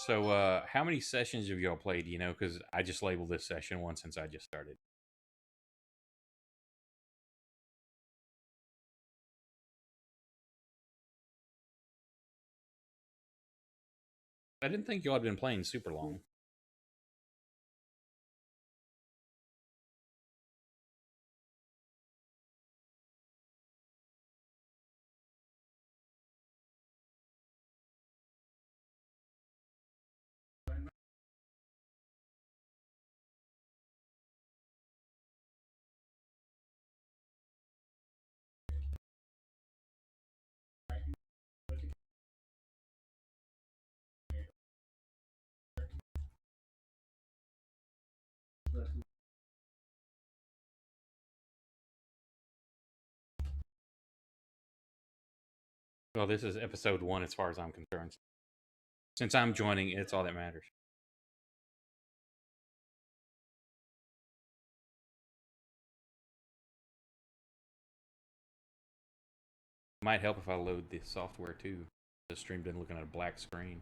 So, how many sessions have y'all played? You know, because I just labeled this session one since I just started. I didn't think y'all had been playing super long. Well, this is episode one as far as I'm concerned. Since I'm joining, it's all that matters. Might help if I load the software too. The stream been looking at a black screen.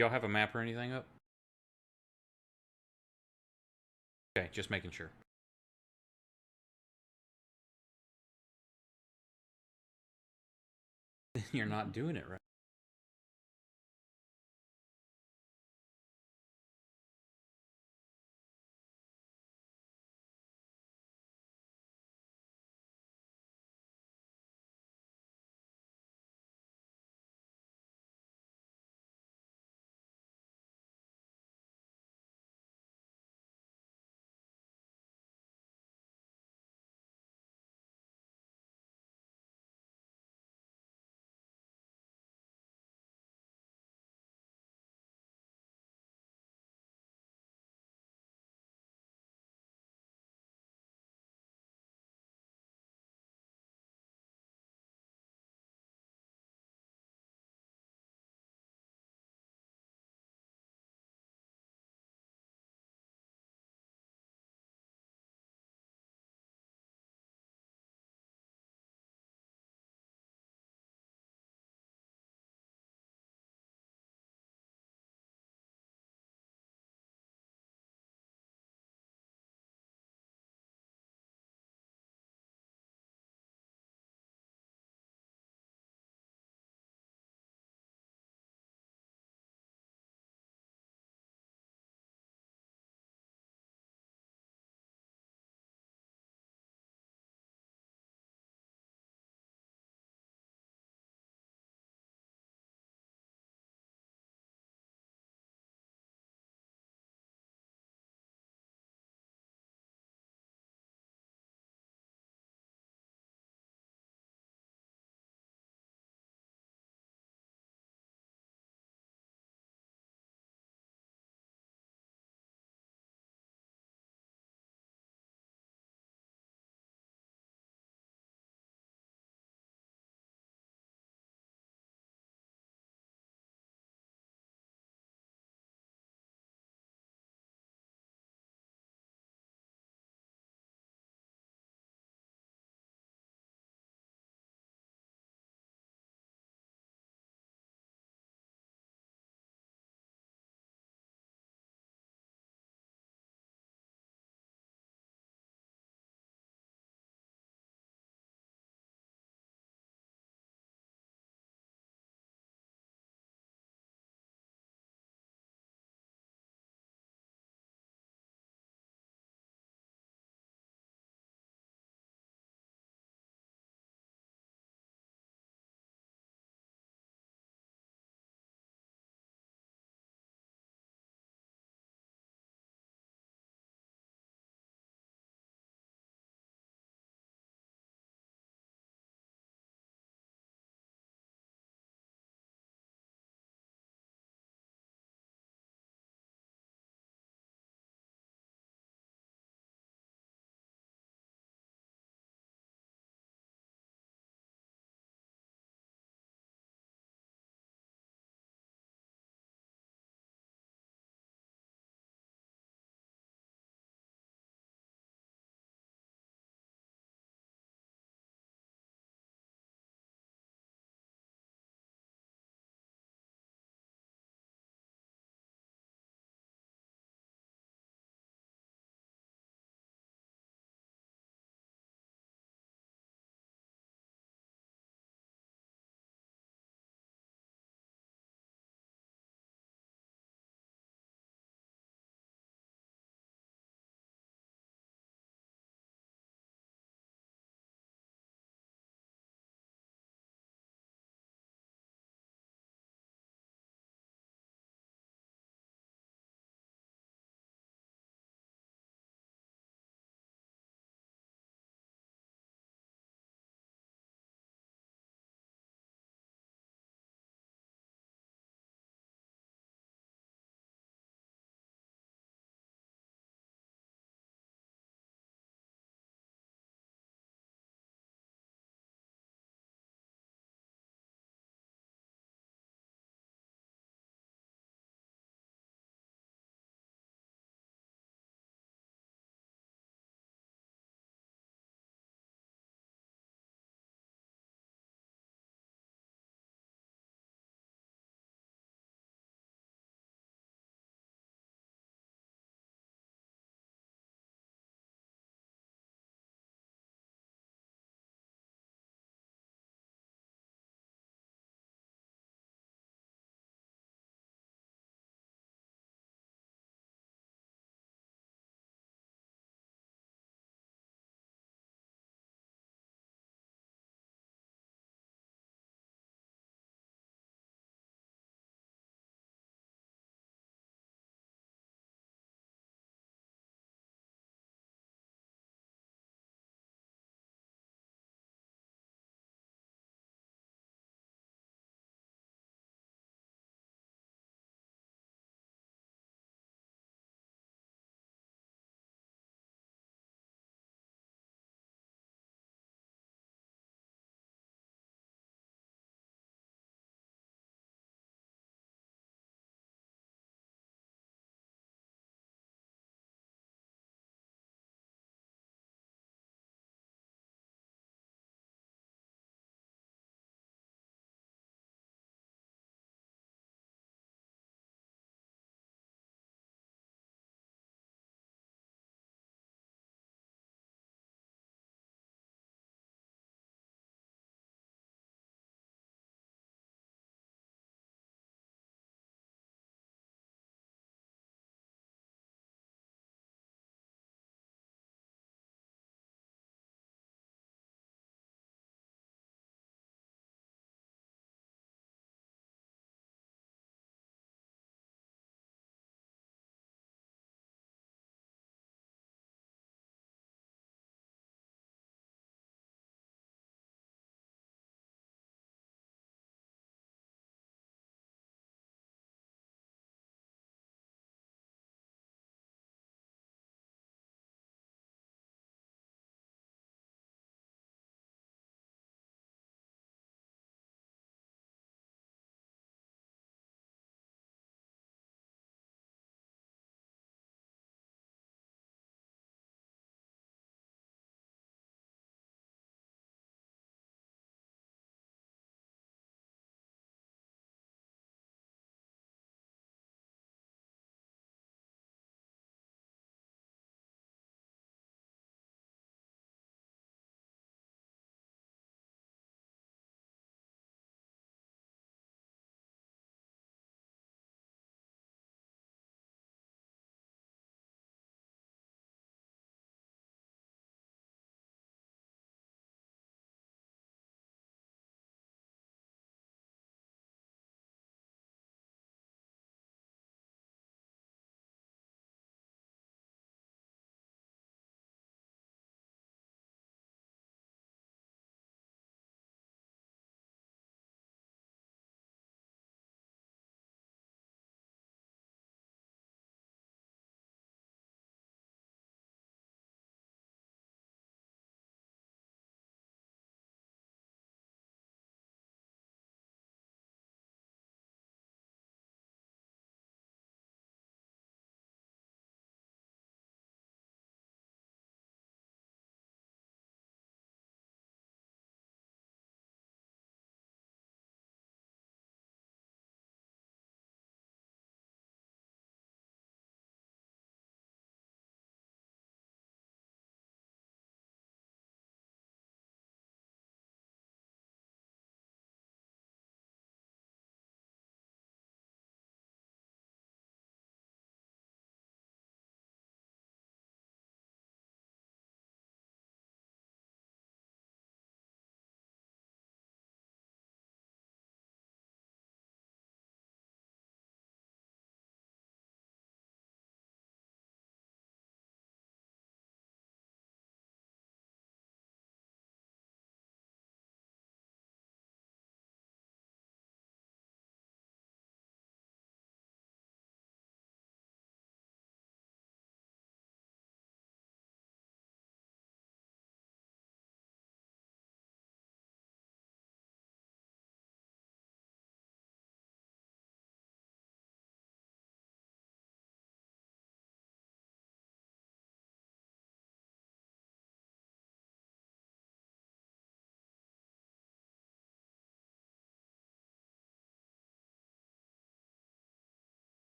Do y'all have a map or anything up? Okay, just making sure. You're not doing it right.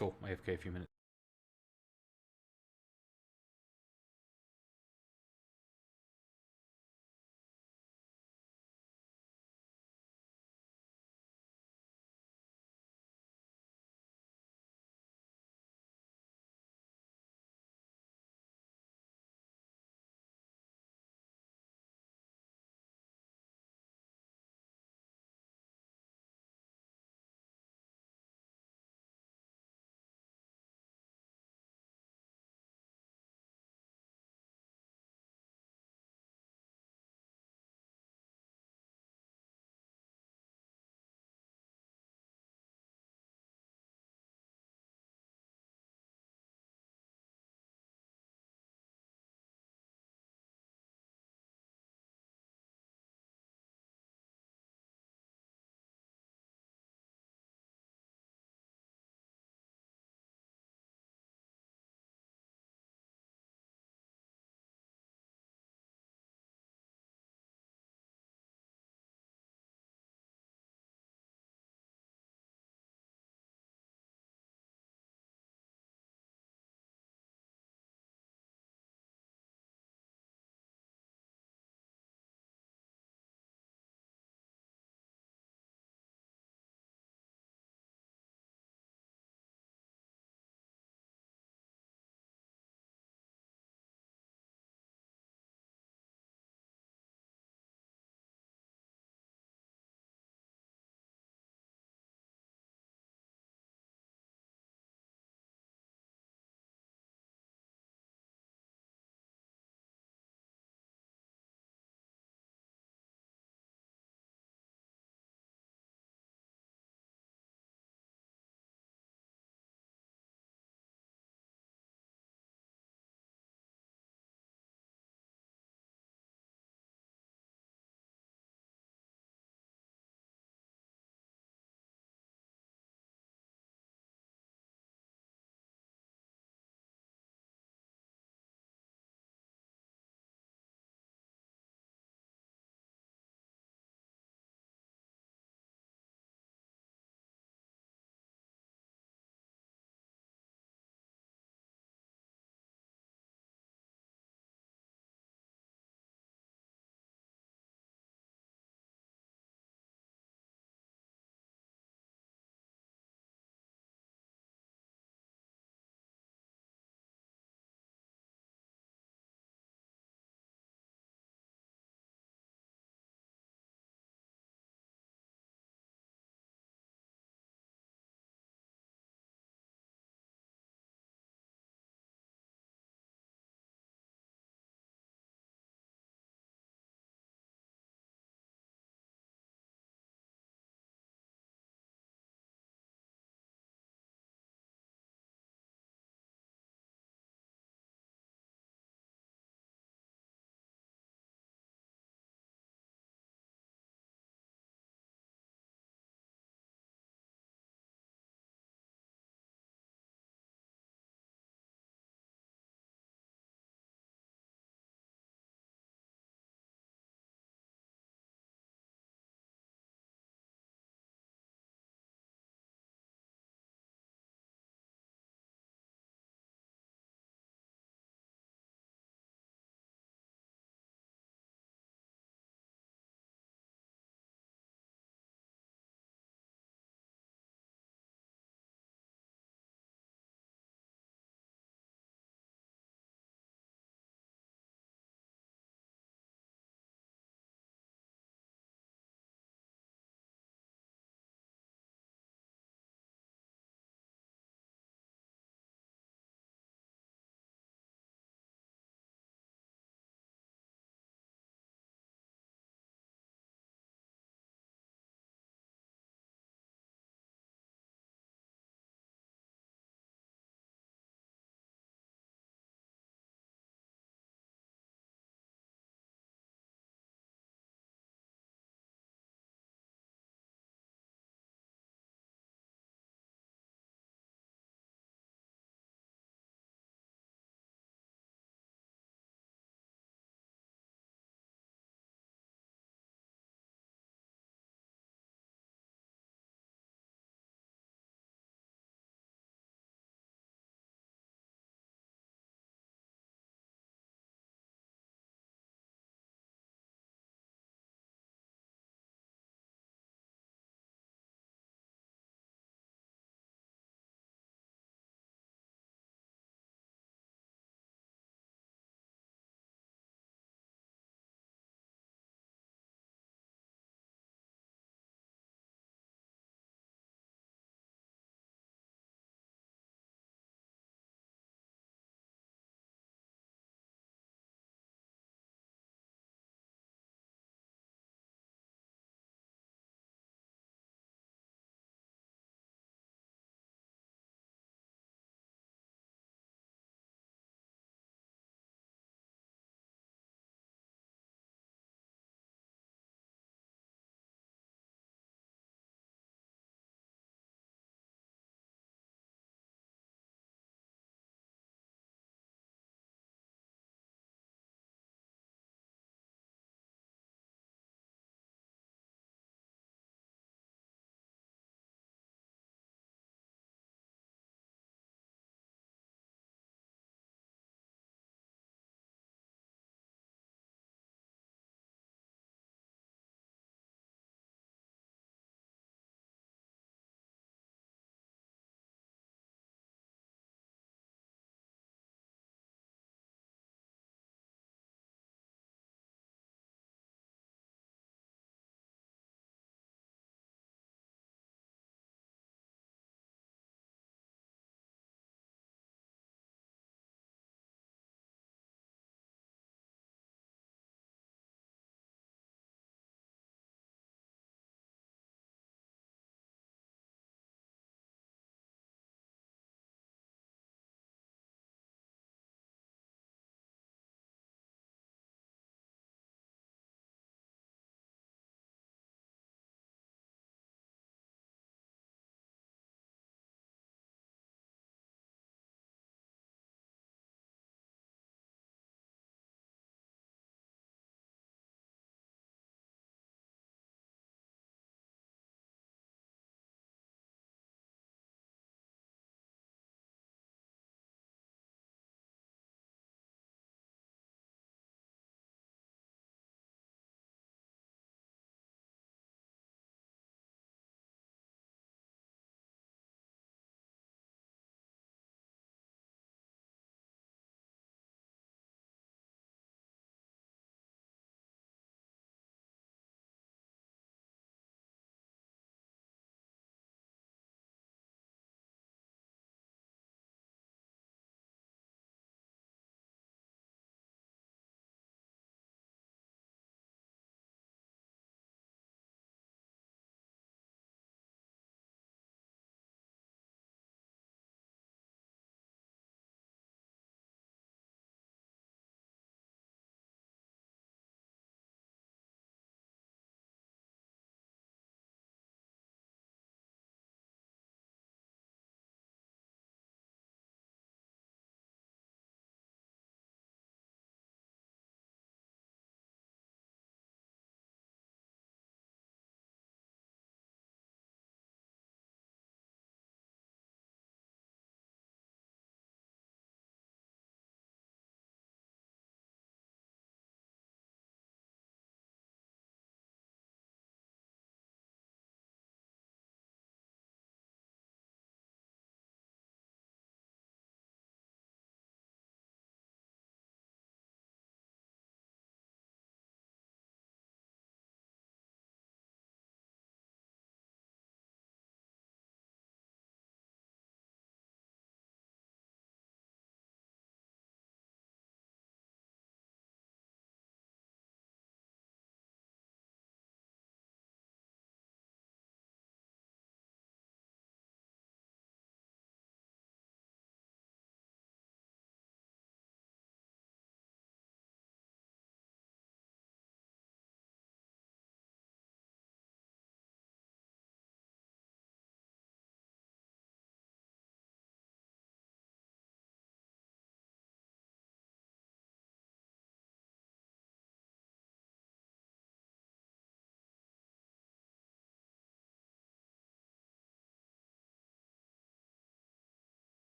Cool. AFK a few minutes.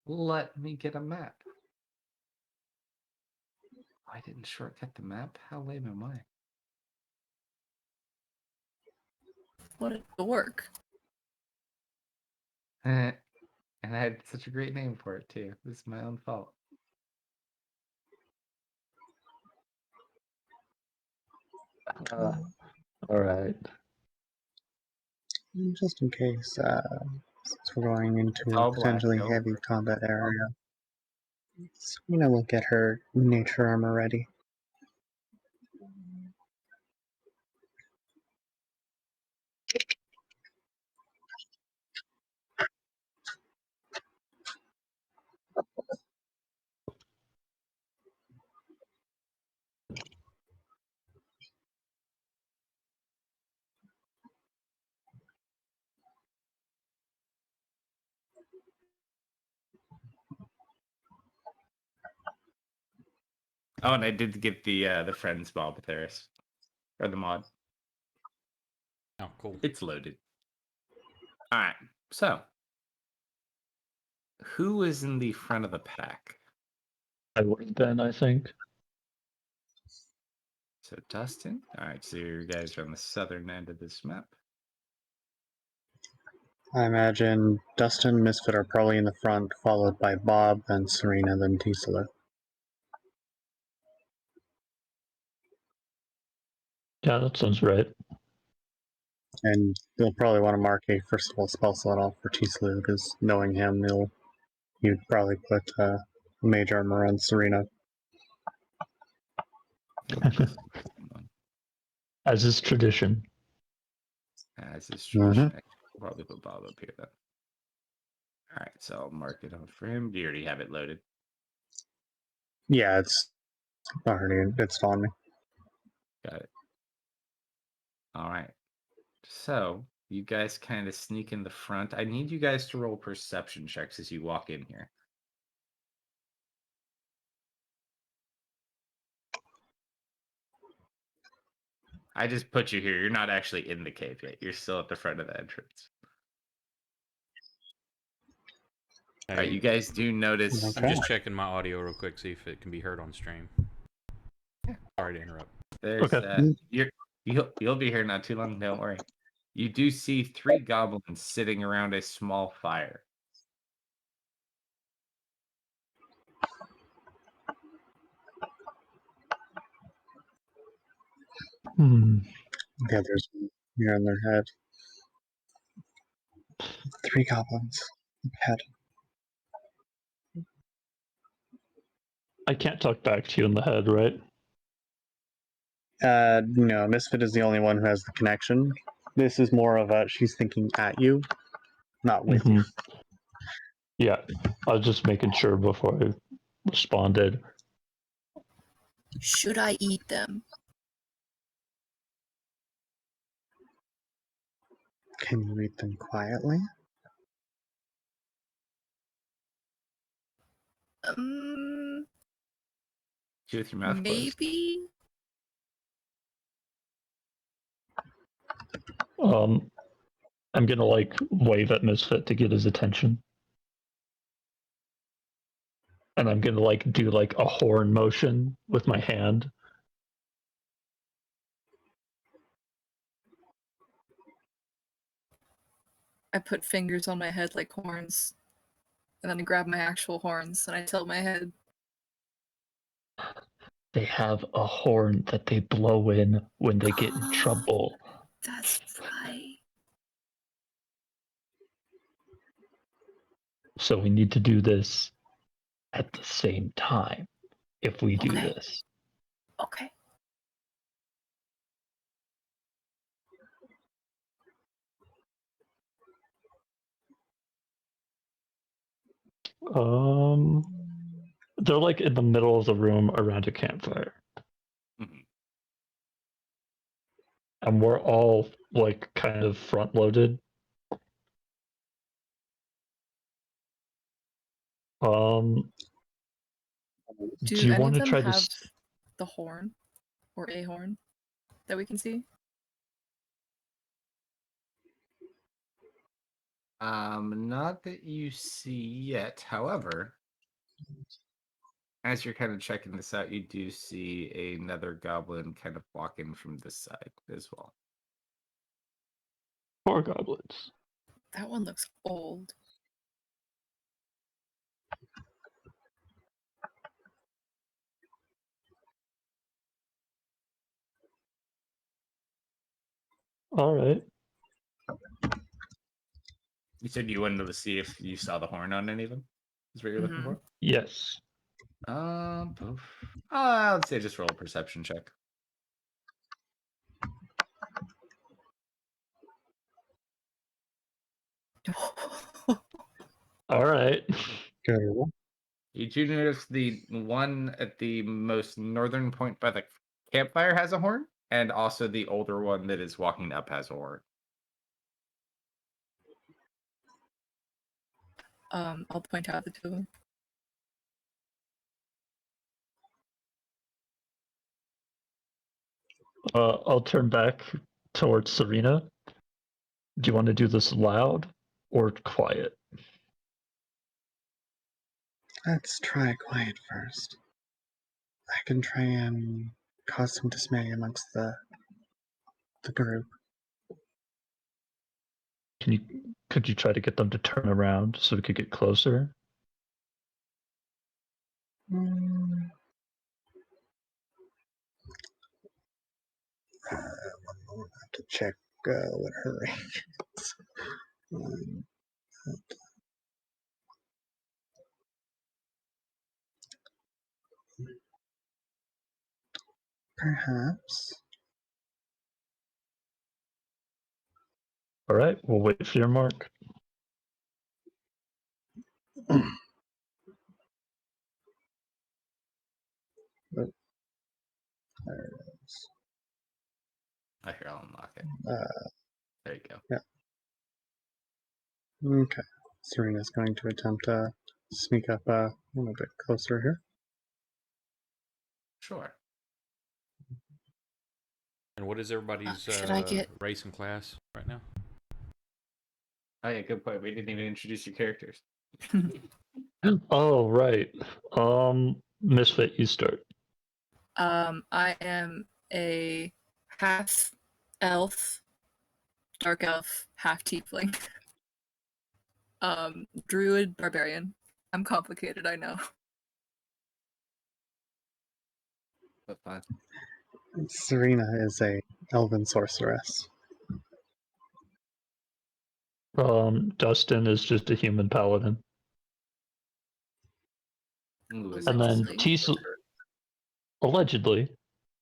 Let me get a map. I didn't shortcut the map? How lame am I? What a dork. And I had such a great name for it, too. This is my own fault. All right. Just in case, since we're going into all a black, potentially don't heavy worry. combat area, Serena will get her nature armor ready. Oh, and I did get the friends mob there, or the mod. Oh, cool. It's loaded. All right. So, who is in the front of the pack? I would have been, I think. So Dustin. All right. So you guys are on the southern end of this map. I imagine Dustin and Misfit are probably in the front, followed by Bob, then Serena, then Tisla. Yeah, that sounds right. And you'll probably want to mark a first of all spell slot off for Tisla, because knowing him, he'd probably put mage armor on Serena. As is tradition. As is tradition. I'll probably put Bob up here then. All right. So I'll mark it on for him. Do you already have it loaded? Yeah, it's on me. Got it. All right. So you guys kind of sneak in the front. I need you guys to roll perception checks as you walk in here. I just put you here. You're not actually in the cave yet. You're still at the front of the entrance. All right, you guys do notice. Okay. I'm just checking my audio real quick, see if it can be heard on stream. Yeah. Sorry to interrupt. There's Okay. you'll be here not too long. Don't worry. You do see 3 goblins sitting around a small fire. Yeah, there's one here on their head. 3 goblins. Head. I can't talk back to you in the head, right? No, Misfit is the only one who has the connection. This is more of a she's thinking at you, not with you. Yeah, I was just making sure before I responded. Should I eat them? Can you read them quietly? You with your mouth closed. Maybe? I'm gonna like wave at Misfit to get his attention. And I'm gonna like do like a horn motion with my hand. I put fingers on my head like horns. And then I grab my actual horns and I tilt my head. They have a horn that they blow in when they get in trouble. That's right. So we need to do this at the same time if we do Okay. this. Okay. They're like in the middle of the room around a campfire. Mhm. And we're all like kind of front loaded. Do you any want of to them try have this? the horn? Or a horn that we can see? Not that you see yet. However, as you're kind of checking this out, you do see another goblin kind of walk in from this side as well. 4 goblins. That one looks old. All right. You said you wanted to see if you saw the horn on any of them. Is what you're looking Mhm. for? Yes. I'd say just roll a perception check. All right. Good roll. You do notice the one at the most northern point by the campfire has a horn, and also the older one that is walking up has a horn. I'll point out the two of them. I'll turn back towards Serena. Do you want to do this loud or quiet? Let's try quiet first. I can try and cause some dismay amongst the group. Could you try to get them to turn around so we could get closer? Mm. One moment, I have to check what her range is. Perhaps. All right, we'll wait for your mark. There it is. Oh, here, I'll unlock it. There you go. Okay. Serena's going to attempt to sneak up a little bit closer here. Sure. And what is everybody's Should I get- race and class right now? Oh yeah, good point. We didn't even introduce your characters. Oh, right. Misfit, you start. I am a half elf, dark elf, half tiefling. Druid, barbarian. I'm complicated, I know. But fine. Serena is a elven sorceress. Dustin is just a human paladin. Ooh, is And it then Allegedly. T allegedly.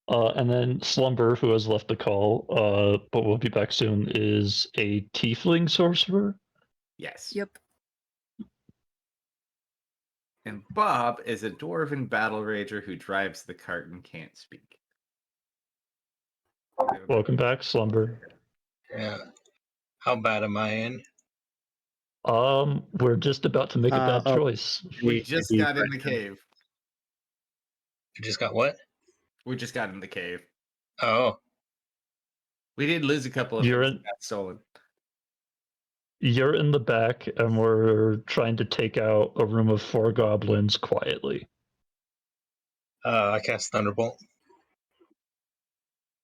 And then Slumber, who has left the call, but will be back soon, is a tiefling sorcerer. Yes. Yep. And Bob is a dwarven battle rager who drives the cart and can't speak. Welcome back, Slumber. Yeah. How bad am I in? We're just about to make a bad Oh. choice. We He- just he- got in the cave. You just got what? We just got in the cave. Oh, We did lose a couple of You're things in- that got stolen. You're in the back, and we're trying to take out a room of 4 goblins quietly. I cast Thunderbolt.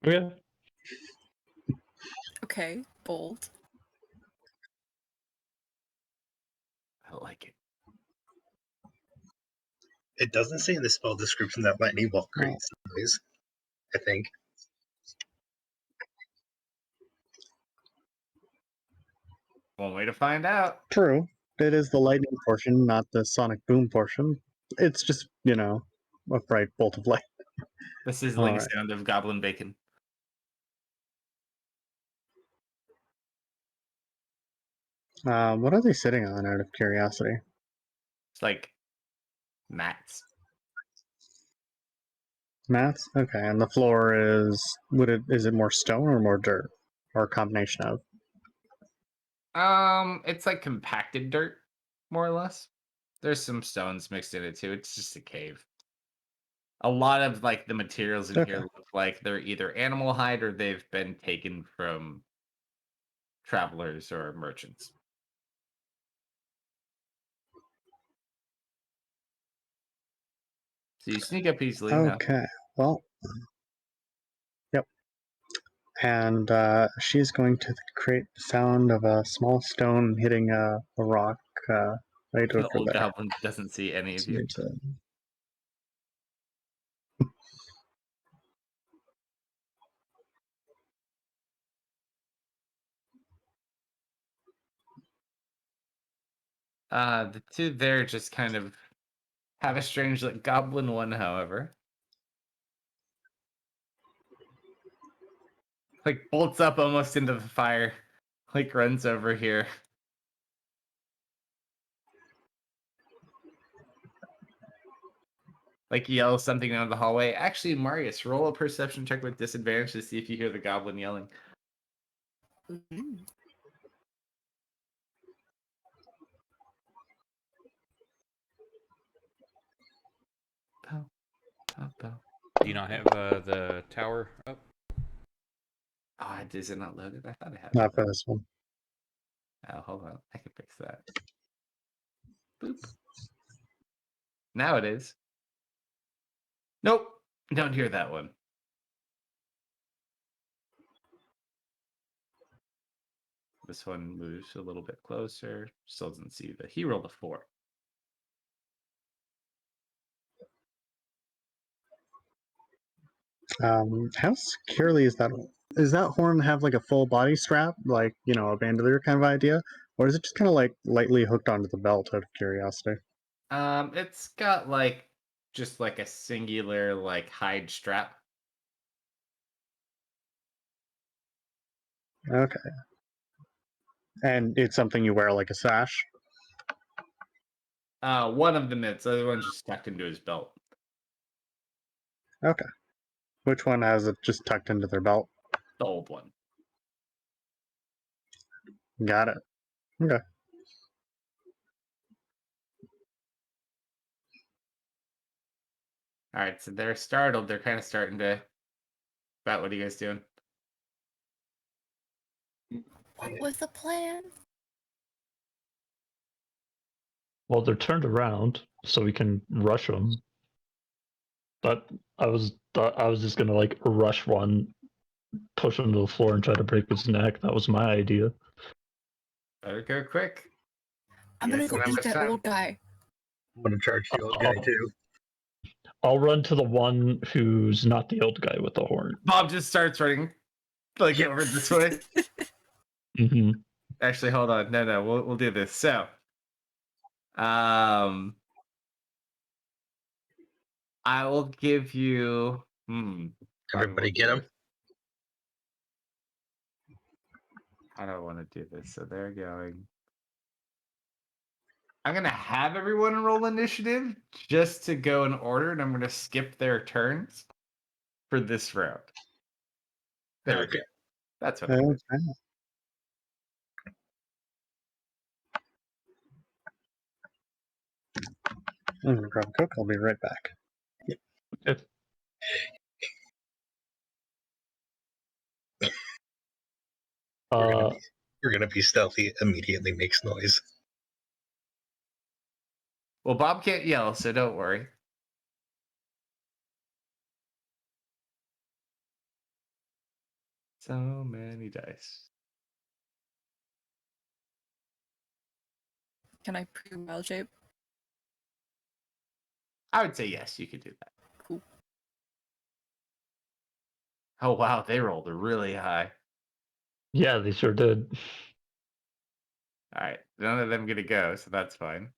Yeah. Okay, bold. I like it. It doesn't say in the spell description that lightning bolt creates noise, I think. One way to find out. True. It is the lightning portion, not the sonic boom portion. It's just, a bright bolt of light. The sizzling Alright. sound of goblin bacon. What are they sitting on, out of curiosity? It's like mats. Mats? Okay, and the floor is is it more stone or more dirt? Or a combination of? It's like compacted dirt, more or less. There's some stones mixed in it too. It's just a cave. A lot of like the materials in Okay. here look like they're either animal hide or they've been taken from travelers or merchants. So you sneak up easily enough. Okay. Well. Yep. And she's going to create the sound of a small stone hitting a rock right The over old there. goblin doesn't see any of you. The two there just kind of have a strange like goblin one, however. Like bolts up almost into the fire. Like runs over here. Like yells something down the hallway. Actually, Marius, roll a perception check with disadvantage to see if you hear the goblin yelling. Mhm. Pow, pow, pow. Do you not have the tower up? Oh, is it not loaded? I thought I had Not it. for this one. Oh, hold on. I can fix that. Boop. Now it is. Nope. Don't hear that one. This one moves a little bit closer. Still doesn't see the. He rolled a 4. How securely is that? Does that horn have like a full body strap, like a bandolier kind of idea, or is it just kind of like lightly hooked onto the belt? Out of curiosity. It's got like just like a singular like hide strap. Okay. And it's something you wear like a sash. One of them is. The other one's just stuck into his belt. Okay. Which one has it just tucked into their belt? The old one. Got it. Okay. All right, so they're startled. They're kind of starting to. About what are you guys doing? What was the plan? Well, they're turned around, so we can rush them. But I was just gonna like rush one, push him to the floor, and try to break his neck. That was my idea. Better go quick. I'm gonna Yes, go and how eat much that time? old guy. I'm gonna charge the old guy Oh. too. I'll run to the one who's not the old guy with the horn. Bob just starts running like Yep. over this way. Hmm. Actually, hold on. No, we'll do this. So, I will give you. Everybody get him. How do I want to do this? So they're going. I'm gonna have everyone roll initiative just to go in order, and I'm gonna skip their turns for this round. There we Okay. go. That's what I'm gonna do. Okay. I'm gonna grab a Coke. I'll be right back. Okay. We're gonna be stealthy. Immediately makes noise. Well, Bob can't yell, so don't worry. So many dice. Can I pre-wild shape? I would say yes, you could do that. Cool. Oh wow, they rolled really high. Yeah, they sure did. All right, none of them gonna go, so that's fine.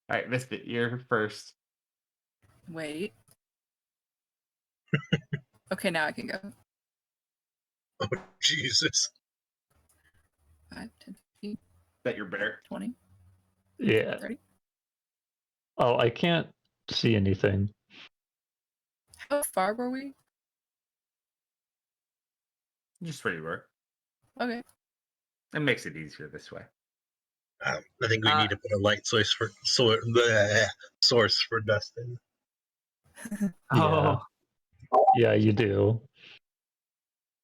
All right, Misfit, you're first. Wait. Okay, now I can go. Oh Jesus! 5, 10, 15, That your bear. 20, Yeah. 30. Oh, I can't see anything. How far were we? Just where you were. Okay. It makes it easier this way. I think we need to put a light source for source for Dustin. Oh, Yeah, you do.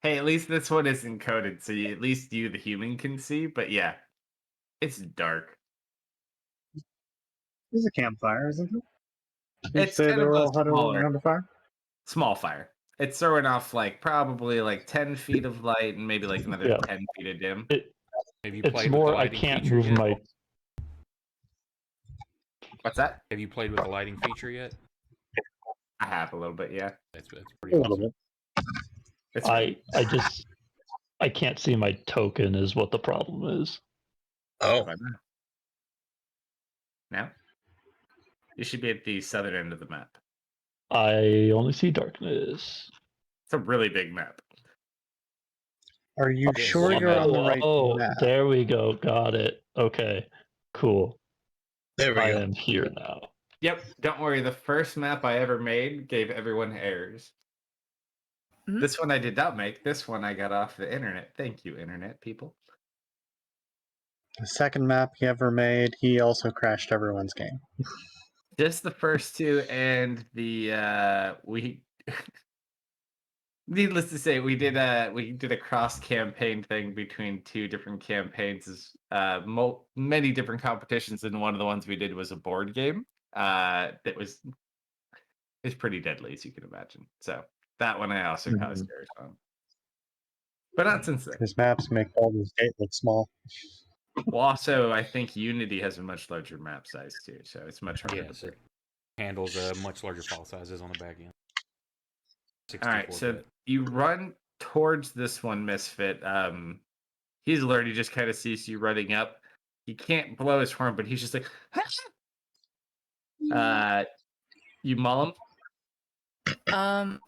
hey, at least this one is encoded, so at least you, the human, can see. But yeah, it's dark. There's a campfire, isn't it? You It's say kind they of were a all huddled smaller, around the fire? small fire. It's throwing off like probably like 10 feet of light and maybe like another Yeah. 10 feet of dim. Have you It's played with the more I lighting can't feature move yet? my. What's that? Have you played with the lighting feature yet? I have a little bit, yeah. That's A pretty little awesome. bit. It's I can't see my token is what the problem is. Oh, Why not? Now? You should be at the southern end of the map. I only see darkness. It's a really big map. Are you Yes. sure you're on the right map? There we go. Got it. Okay. Cool. there we I go. am here now. Yep, don't worry. The first map I ever made gave everyone errors. Mhm. This one I did not make. This one I got off the internet. Thank you, internet people. The second map he ever made, he also crashed everyone's game. Just the first two, and the we. Needless to say, we did a cross campaign thing between two different campaigns, many different competitions, and one of the ones we did was a board game. That was it's pretty deadly, as you can imagine. So that one I also caused errors on, but not since then. His maps make Baldur's Gate look small. Well, also I think Unity has a much larger map size too, so it's much harder Yes, to it play. handles much larger file sizes on the back end. All right, 64 so bit. you run towards this one misfit. He's alert. He just kind of sees you running up. He can't blow his horn, but he's just like, you maul him.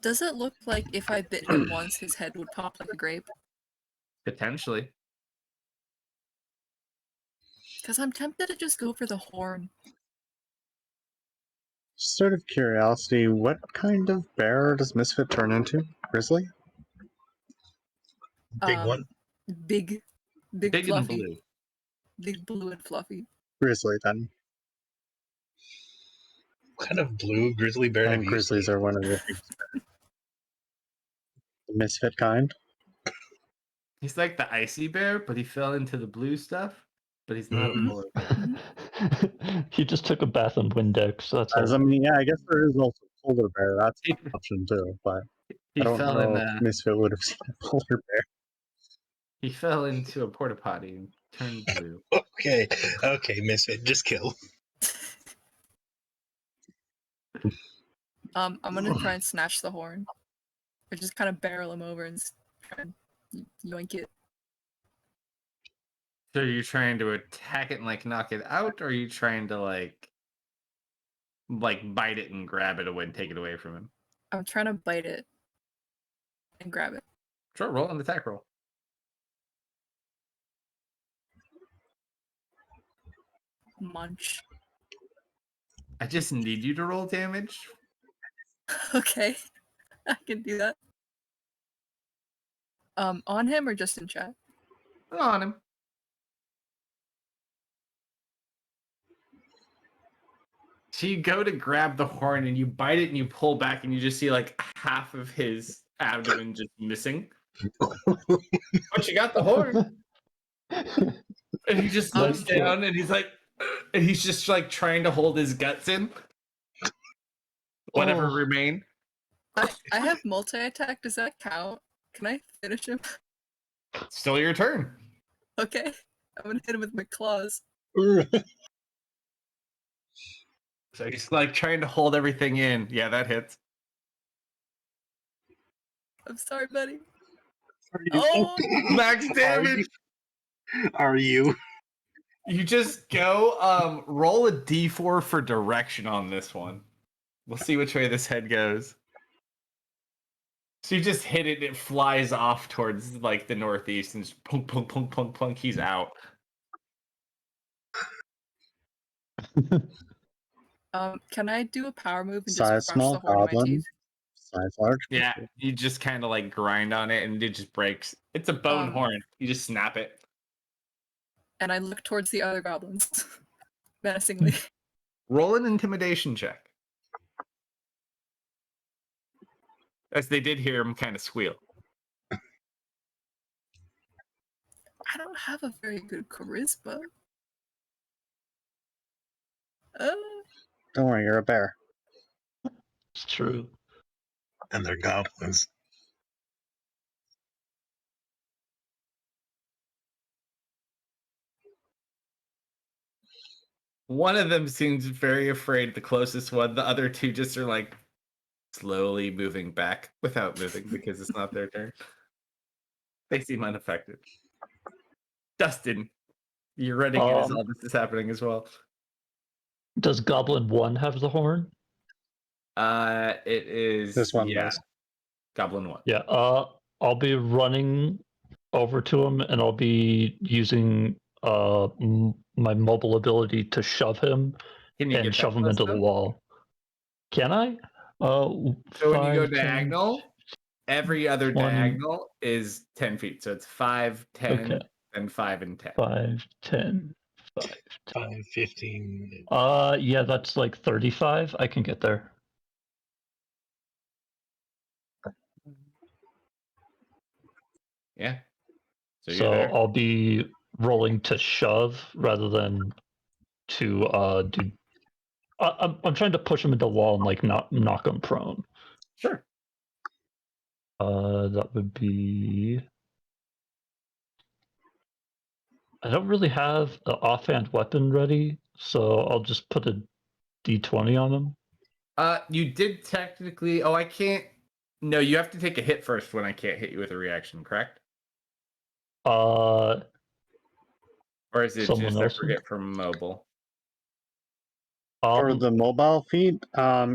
Does it look like if I bit him once, his head would pop like a grape? Potentially. Because I'm tempted to just go for the horn. Sort of curiosity, what kind of bear does Misfit turn into? Grizzly? Big one. Big Big and fluffy. blue. Big blue and fluffy. Grizzly, then. What kind of blue grizzly bear have And you grizzlies seen? are one of the Misfit kind. He's like the icy bear, but he fell into the blue stuff. But he's not a Mhm. polar bear. He just took a bath in Windex. That's As, all. I mean, yeah, I guess there is also polar bear. That's He, an option too, but he I don't fell know in. if Misfit would have seen a polar bear. He fell into a porta potty and turned blue. Okay, Misfit, just kill. I'm gonna try and snatch the horn. Or just kind of barrel him over and try and yoink it. So are you trying to attack it and like knock it out, or are you trying to like bite it and grab it away and take it away from him? I'm trying to bite it and grab it. Sure, roll an attack roll. Munch. I just need you to roll damage. Okay, I can do that. On him or just in chat? On him. So you go to grab the horn and you bite it and you pull back and you just see like half of his abdomen just missing. But you got the horn. And he just looks Nice. down and he's like, and he's just like trying to hold his guts in. Whatever Oh. remain. I have multi-attack, does that count? Can I finish him? Still your turn. Okay, I'm gonna hit him with my claws. So he's like trying to hold everything in. Yeah, that hits. I'm sorry, buddy. Are you? Oh! Max damage. Are you? You just go roll a d4 for direction on this one. We'll see which way this head goes. So you just hit it and it flies off towards like the northeast and just punk punk punk punk punk, he's out. Can I do a power move and Size just crush small the horn in my goblin. teeth? Size large. Yeah, creature. you just kind of like grind on it and it just breaks. It's a bone horn. You just snap it. And I look towards the other goblins. Menacingly. Roll an intimidation check. As they did hear him kind of squeal. I don't have a very good charisma. Don't worry, you're a bear. It's true. And they're goblins. One of them seems very afraid, the closest one. The other two just are like slowly moving back without moving because it's not their turn. They seem unaffected. Dustin, you're running in as all this is happening as well. Does Goblin 1 have the horn? It is This one does. Goblin 1. Yeah. I'll be running over to him, and I'll be using my mobile ability to shove him Can you and get shove that him close, into the though? wall. Can I? So when you go 5, 10, diagonal, every other 20. diagonal is 10 feet. So it's 5, 10, Okay. and 5 and 10. 5, 10, 5, 10. 5, 15. Yeah, that's like 35. I can get there. Yeah. So you're So there. I'll be rolling to shove rather than to do. I'm trying to push him into the wall and like not knock him prone. Sure. That would be. I don't really have an offhand weapon ready, so I'll just put a d20 on him. You did technically. Oh, I can't. No, you have to take a hit first when I can't hit you with a reaction, correct? Uh, Or is it Someone just I else would- forget from mobile? For the mobile feat, it's I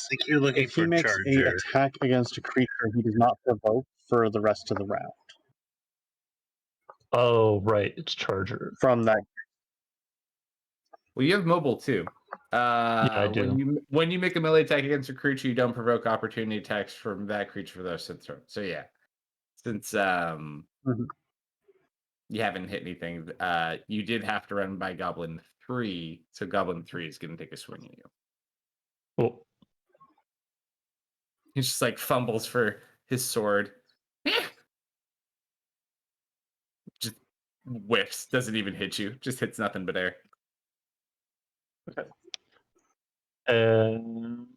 think you're looking if he for makes a Charger. attack against a creature he does not provoke for the rest of the round. Oh, right, it's Charger. From that, Well, you have mobile too. I do. When you make a melee attack against a creature, you don't provoke opportunity attacks from that creature for the rest of the turn. So yeah, since Mhm. you haven't hit anything, you did have to run by Goblin 3, so Goblin 3 is going to take a swing at you. Oh, He just like fumbles for his sword. Just whiffs, doesn't even hit you, just hits nothing but air. and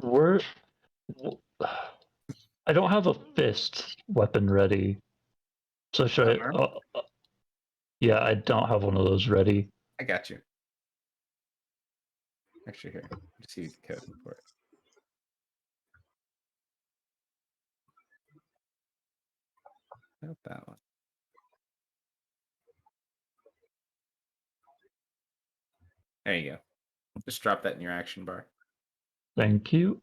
we're. I don't have a fist weapon ready, so should I? Unarmed? Yeah, I don't have one of those ready. I got you. Actually, here, just use the code for it. Not that one. There you go. Just drop that in your action bar. Thank you.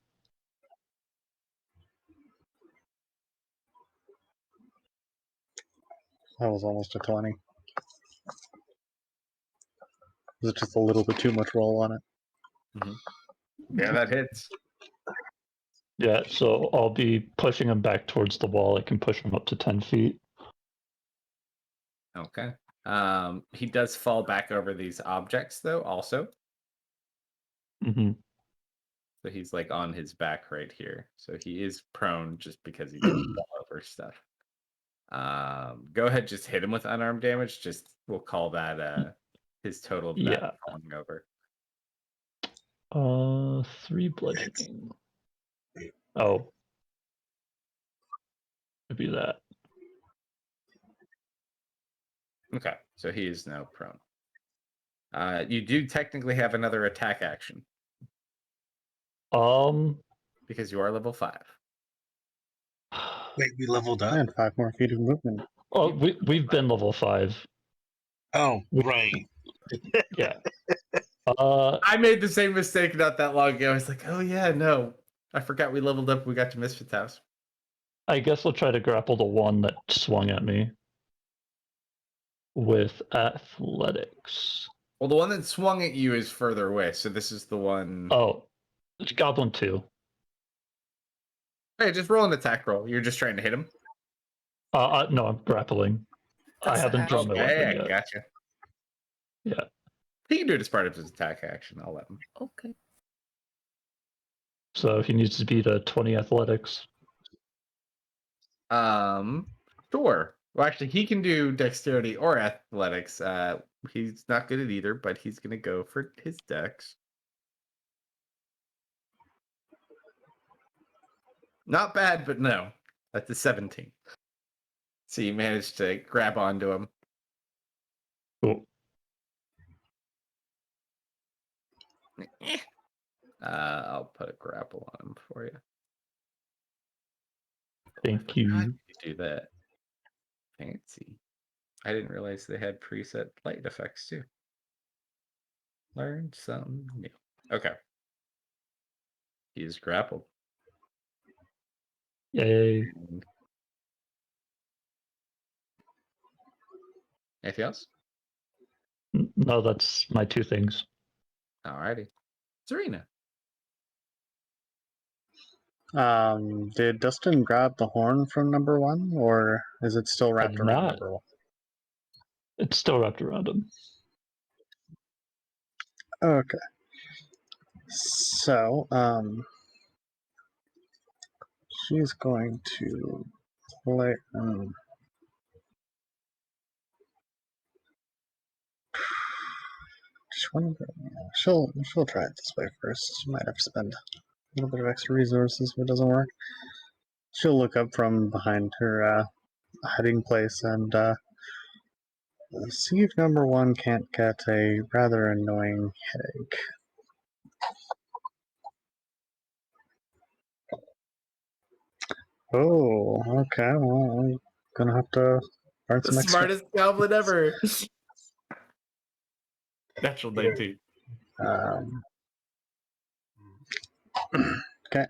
that was almost a 20. There's just a little bit too much roll on it. Yeah, that hits. Yeah, so I'll be pushing him back towards the wall. I can push him up to 10 feet. Okay. He does fall back over these objects though, also. Mm-hmm. So he's like on his back right here. So he is prone just because he didn't fall over stuff. Go ahead, just hit him with unarmed damage. Just we'll call that his total of that falling over. 3 bludgeoning. Oh. Maybe that. Okay, so he is now prone. You do technically have another attack action because you are level 5. Wait, we leveled up? And 5 more feet of movement. Oh, we've been level 5. Oh, right. Yeah. I made the same mistake not that long ago. I was like, oh yeah, no. I forgot we leveled up. We got to Misfits House. I guess I'll try to grapple the one that swung at me with athletics. Well, the one that swung at you is further away, so this is the one. Oh, it's Goblin 2. Hey, just roll an attack roll. You're just trying to him. No, I'm grappling. That's I haven't drawn my Okay, weapon I yet. gotcha. Yeah. He can do it as part of his attack action. I'll let him. Okay. So he needs to beat a 20 athletics. Sure. Well, actually, he can do dexterity or athletics. He's not good at either, but he's gonna go for his dex. Not bad, but no. That's a 17. So you managed to grab onto him. Cool. I'll put a grapple on him for you. Thank I forgot you. to do that. Fancy. I didn't realize they had preset light effects too. Learned something new. Okay. He's grappled. Yay. Anything else? No, that's my two things. Alrighty. Serena. Did Dustin grab the horn from number one, or is it still wrapped did around not. number one? It's still wrapped around him. Okay. So, she's going to play. She'll try it this way first. She might have to spend a little bit of extra resources if it doesn't work. She'll look up from behind her hiding place and see if number one can't get a rather annoying headache. Oh, okay. Well, I'm gonna have to burn some The extra. smartest goblin ever. Natural 19. Okay.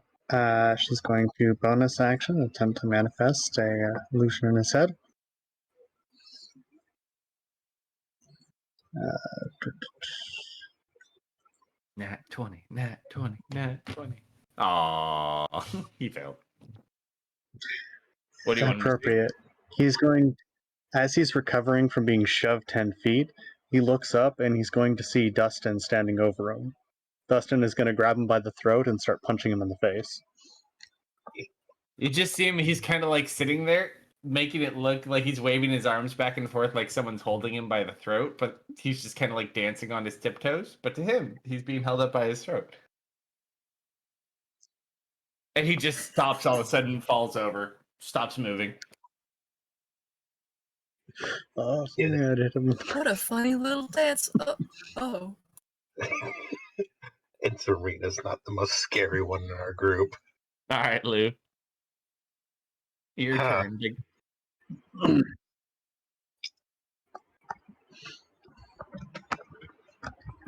She's going to bonus action attempt to manifest a illusion in his head. Nat 20. Nat 20. Nat 20. Aww. He failed. What do you want him to do? Inappropriate. He's going, as he's recovering from being shoved 10 feet, he looks up and he's going to see Dustin standing over him. Dustin is going to grab him by the throat and start punching him in the face. You just see him, he's kind of like sitting there, making it look like he's waving his arms back and forth like someone's holding him by the throat, but he's just kind of like dancing on his tiptoes. But to him, he's being held up by his throat. And he just stops all of a sudden, falls over, stops moving. Oh, yeah, I hit him. What a funny little dance. Oh. And Serena's not the most scary one in our group. All right, Lou. Your Huh. turn. Big.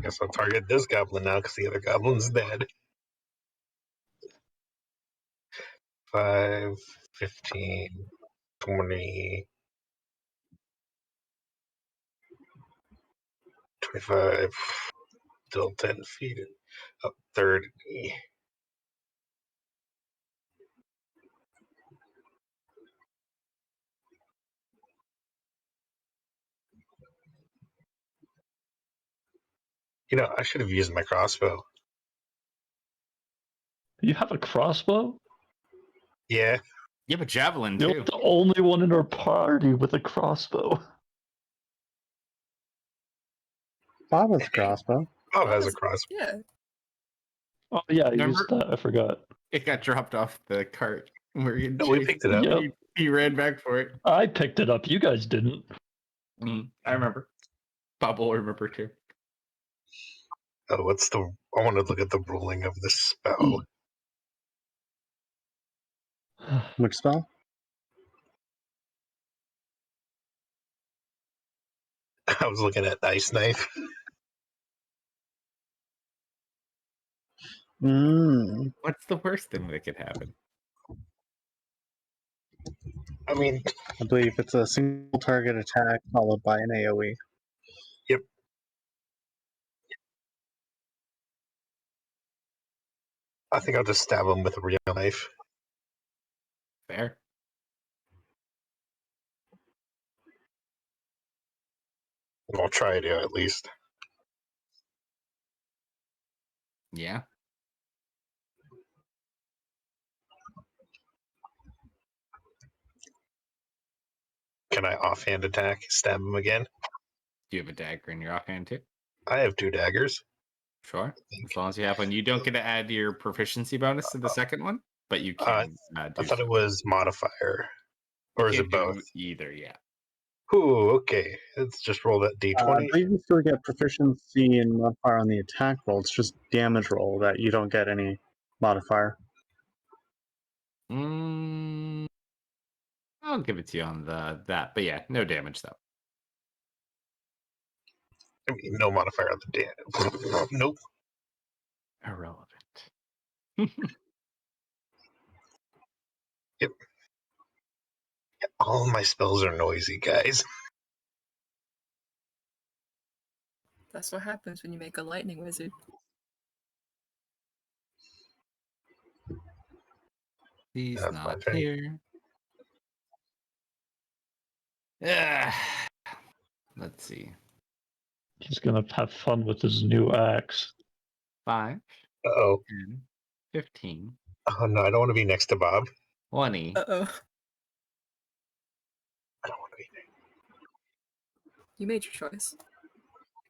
Guess I'll target this goblin now because the other goblin's dead. 5, 15, 20, 25, still 10 feet, up 30. You know, I should have used my crossbow. You have a crossbow? Yeah, You have a javelin, You're too. the only one in our party with a crossbow. Bob has a crossbow. Bob has a crossbow. Yeah. Oh yeah, I Remember? used that. I forgot. It got dropped off the cart. Where you No, we picked it up. Yep. He ran back for it. I picked it up. You guys didn't. I remember. Bob will remember, too. Oh, I want to look at the ruling of this spell. Which spell? I was looking at Ice Knife. What's the worst thing that could happen? I mean, I believe it's a single target attack followed by an AoE. yep. I think I'll just stab him with a real knife. Fair. I'll try to at least. Yeah. Can I offhand attack, stab him again? Do you have a dagger in your offhand too? I have 2 daggers. Sure. As long as you have one. You don't get to add your proficiency bonus to the second one, but you can do I thought so. it was modifier. Or is Can't it do both? either, yeah. Ooh, okay. Let's just roll that I d20. believe you still get proficiency and modifier on the attack roll. It's just damage roll that you don't get any modifier. I'll give it to you on that, but yeah, no damage though. I mean, no modifier on the damage. Nope. Irrelevant. Yep. All my spells are noisy, guys. That's what happens when you make a lightning wizard. He's That's my not turn. here. Yeah. Let's see. He's gonna have fun with his new axe. 5, Uh-oh. 10, 15, Oh, no, I don't want to be next to Bob. 20. Uh-oh. I don't want to be next. You made your choice.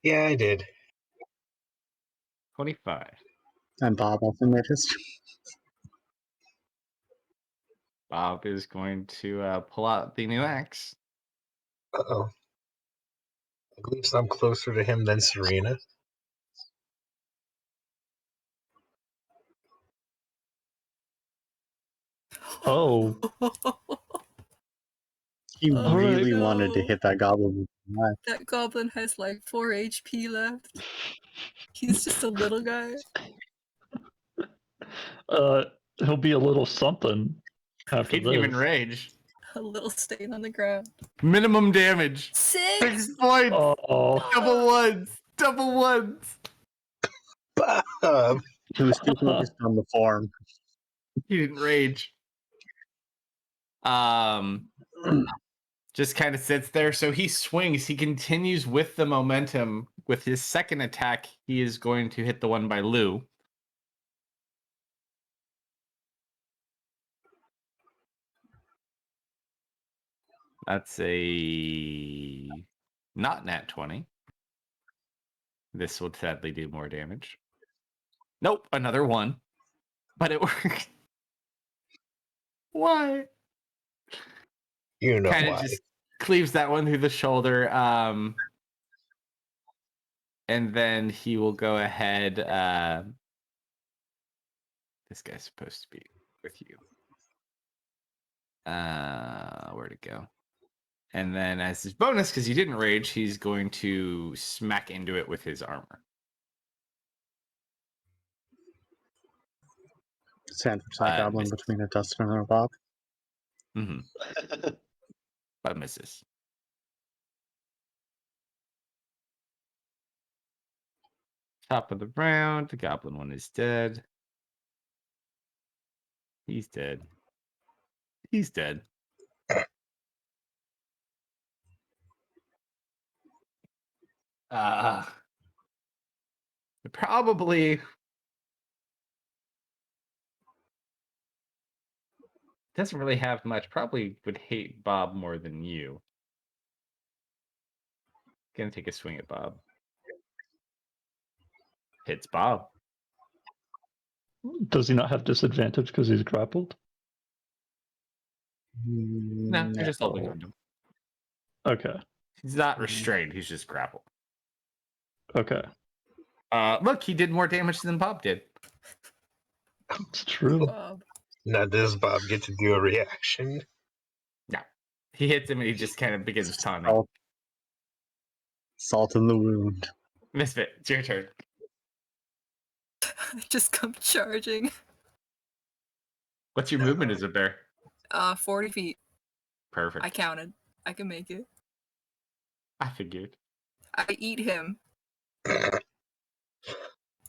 Yeah, I did. 25. And Bob also made his. Bob is going to pull out the new axe. Uh-oh. At least I'm closer to him than Serena. Oh, He Oh, really no. wanted to hit that goblin with the knife. That goblin has like 4 HP left. He's just a little guy. he'll be a little something after He didn't even this. rage. A little stain on the ground. Minimum damage. 6! 6 points. Oh, Double ones. Double ones. Bob! He was too focused on the form. He didn't rage. Just kind of sits there. So he swings. He continues with the momentum. With his second attack, he is going to hit the one by Lou. That's a not nat 20. This will sadly do more damage. Nope, another one. But it worked. Why? You know Kind of why. just cleaves that one through the shoulder. And then he will go ahead. This guy's supposed to be with you. Where'd it go? And then as his bonus, because he didn't rage, he's going to smack into it with his armor. Sandwich that goblin Misses. between a Dustin and a Bob. Mm-hmm. But misses. Top of the round. The goblin one is dead. He's dead. He's dead. Probably doesn't really have much. Probably would hate Bob more than you. Gonna take a swing at Bob. Hits Bob. does he not have disadvantage because he's grappled? No, you're just holding on to him. Okay. He's not restrained. He's just grappled. Okay. Look, he did more damage than Bob did. It's true. Bob. Now, does Bob get to do a reaction? No, he hits him and he just kind of begins taunting. Salt in the wound. Misfit, it's your turn. I just come charging. What's your movement as a bear? 40 feet. Perfect. I counted. I can make it. I figured. I eat him.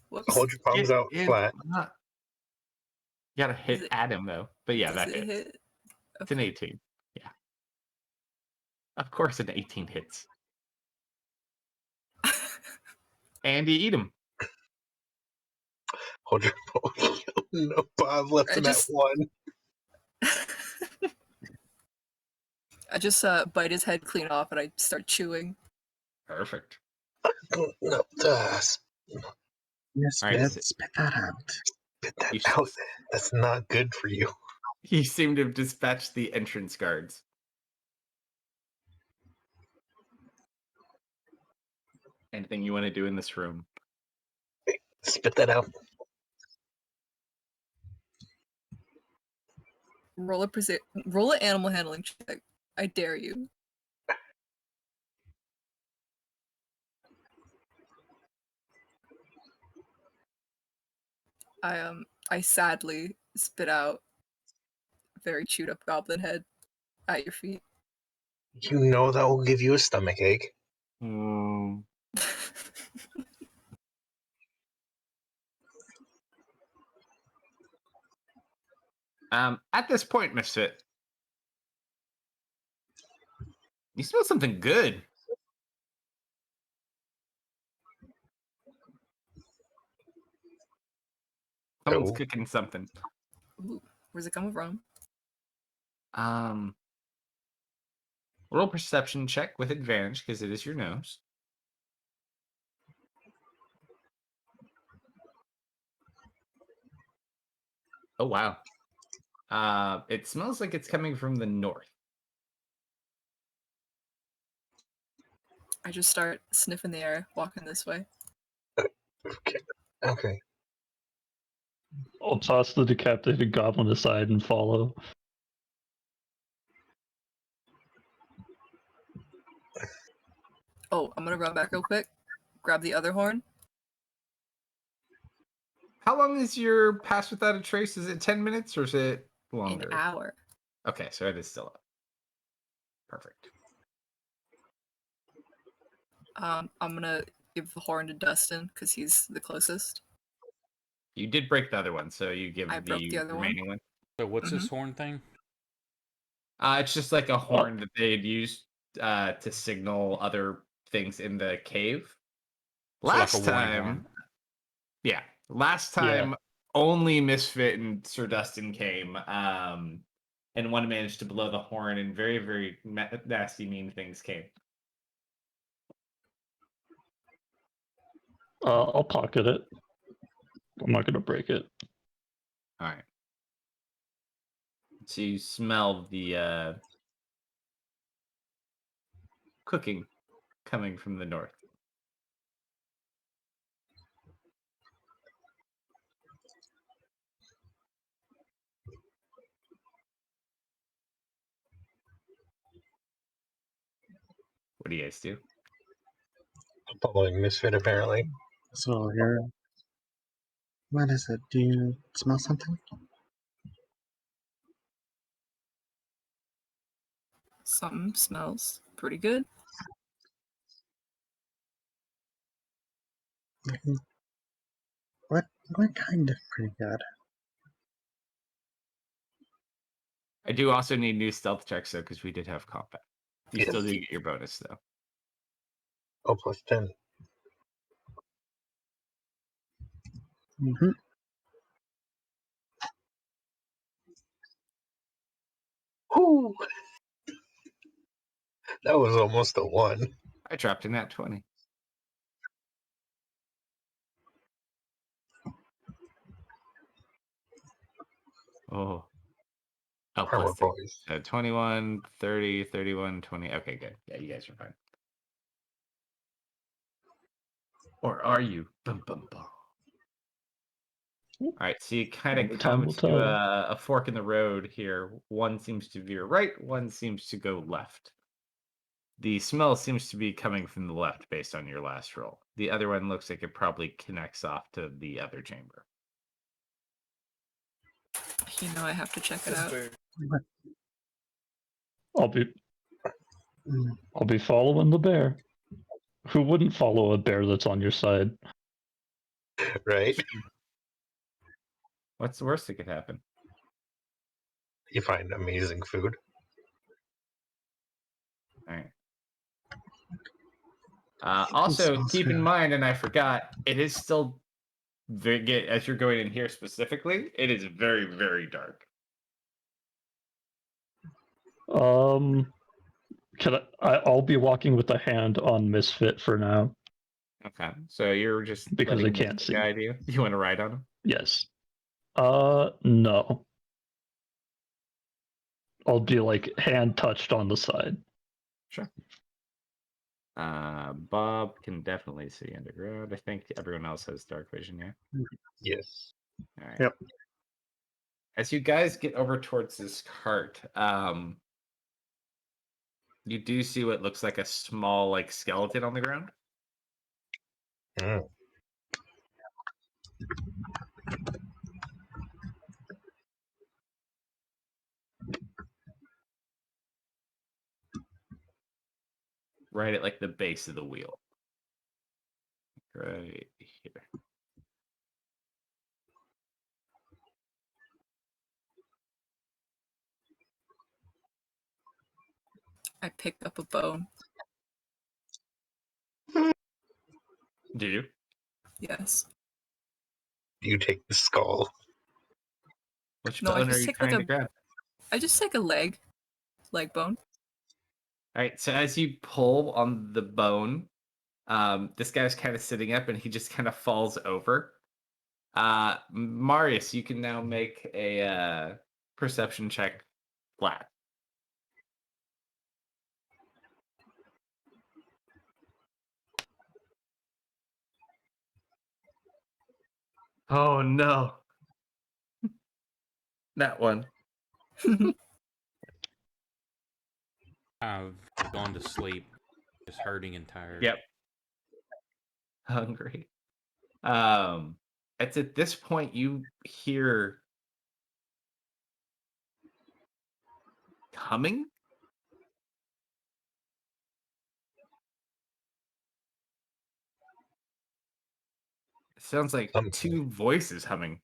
Whoops. Hold your palms out flat. You gotta hit it- at him though. But yeah, Does that it hits. hit? It's an 18. Yeah. Of course an 18 hits. And you eat him. Hold your no, Bob left I him just- at 1. I just bite his head clean off and I start chewing. Perfect. No, Yes, All right, spit that out. spit that You out. That's not good for you. You seem to have dispatched the entrance guards. Anything you want to do in this room? Spit that out. Roll an animal handling check. I dare you. I sadly spit out a very chewed up goblin head at your feet. You know that will give you a stomach ache. At this point, Misfit, you smell something good. Someone's Oh. cooking something. Ooh, where's it coming from? Roll perception check with advantage because it is your nose. Oh wow. It smells like it's coming from the north. I just start sniffing the air, walking this way. Okay. Okay. I'll toss the decapitated goblin aside and follow. Oh, I'm gonna run back real quick. Grab the other horn. How long is your pass without a trace? Is it 10 minutes or is it longer? An hour. Okay, so it is still up. Perfect. I'm gonna give the horn to Dustin because he's the closest. You did break the other one, so you give I broke the other one. remaining one. So what's this horn thing? It's just like a horn that they'd used to signal other things in the cave. So like a Last warning time, horn. yeah, last time only Misfit and Sir Dustin came, and one managed to blow the horn, and very, very nasty, mean things came. I'll pocket it. I'm not gonna break it. All right. So you smell the cooking coming from the north. What do you guys do? Following Misfit, apparently. So here, what is it? Do you smell something? Something smells pretty good. Mhm. What kind of pretty good? I do also need new stealth checks though, because we did have combat. You Yes. still do get your bonus though. Oh, plus 10. Mm-hmm. Whoo! That was almost a 1. I dropped in that 20. Oh. Oh, Armor plus 10. boys. So 21, 30, 31, 20. Okay, good. Yeah, you guys are fine. Or are you? Bum, bum, bum. All right, so you kind Only of time come will to tell. a fork in the road here. One seems to veer right, one seems to go left. The smell seems to be coming from the left based on your last roll. The other one looks like it probably connects off to the other chamber. You know I have to check it out. Mm. I'll be following the bear. Who wouldn't follow a bear that's on your side? Right? What's the worst that could happen? You find amazing food. All right. Also, smells keep in good. mind, and I forgot, it is still very, as you're going in here specifically, it is very, very dark. I'll be walking with a hand on Misfit for now. Okay, so you're just Because letting I can't Misfit see. guide you. You want to ride on him? Yes. No. I'll be like hand touched on the side. Sure. Bob can definitely see underground. I think everyone else has dark vision, yeah? Yes. All right. Yep. As you guys get over towards this cart, you do see what looks like a small, like, skeleton on the ground. Mm. Right at, like, the base of the wheel. Right here. I pick up a bone. Do you? Yes. You take the skull. Which No, I bone are just you take like trying a. to grab? I just take a leg bone. All right, so as you pull on the bone, this guy's kind of sitting up and he just kind of falls over. Marius, you can now make a perception check flat. Oh no. That one. I've gone to sleep, just hurting and tired. Yep. Hungry. It's at this point you hear humming. It sounds like Humming. two voices humming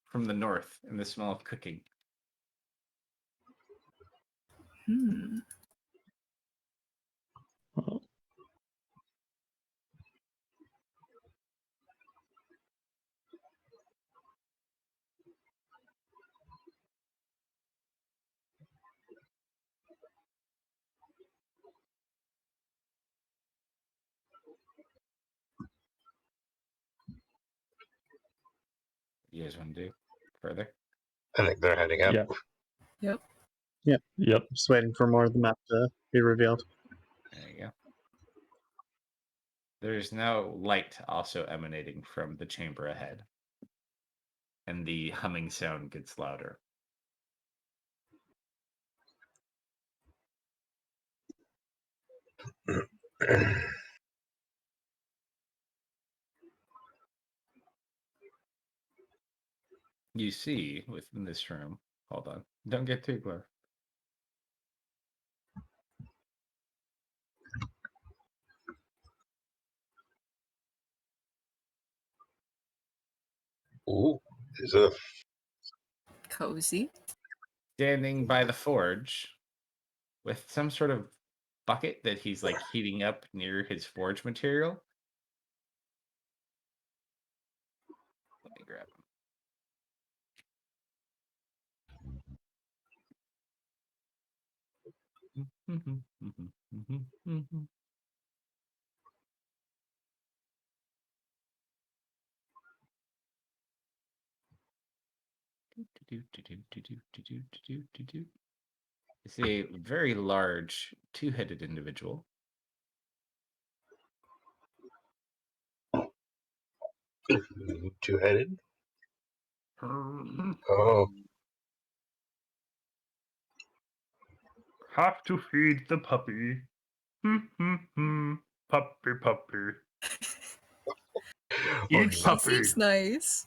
from the north in the smell of cooking. Hmm. Oh, You guys want to do further? I think they're heading up. yeah. Yep. Yep. Just waiting for more of the map to be revealed. There you go. There's now light also emanating from the chamber ahead. And the humming sound gets louder. You see within this room, hold on, don't get too close. Ooh, there's a Cozy. Standing by the forge with some sort of bucket that he's like heating up near his forge material. Let me grab him. It's a very large two-headed individual. two-headed. Oh, Have to feed the puppy. Puppy, puppy. Eat He puppy. seems nice.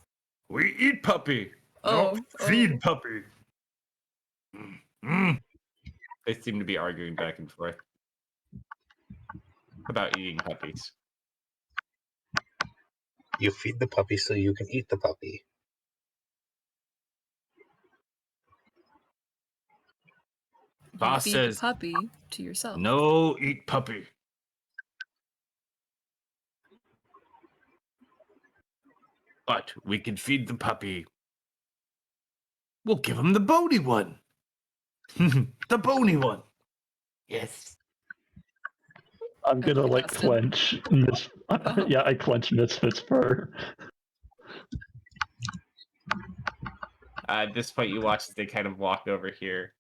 We eat puppy. Oh, No, feed oh. puppy. Mm. They seem to be arguing back and forth about eating puppies. you feed the puppy so you can eat the puppy. You Boss feed says, the puppy to yourself. No, eat puppy. but we can feed the puppy. We'll give him the bony one. The bony one. Yes. I'm gonna Okay, like Dustin. clench yeah, I clench Misfit's fur. At this point, you watch as they kind of walk over here.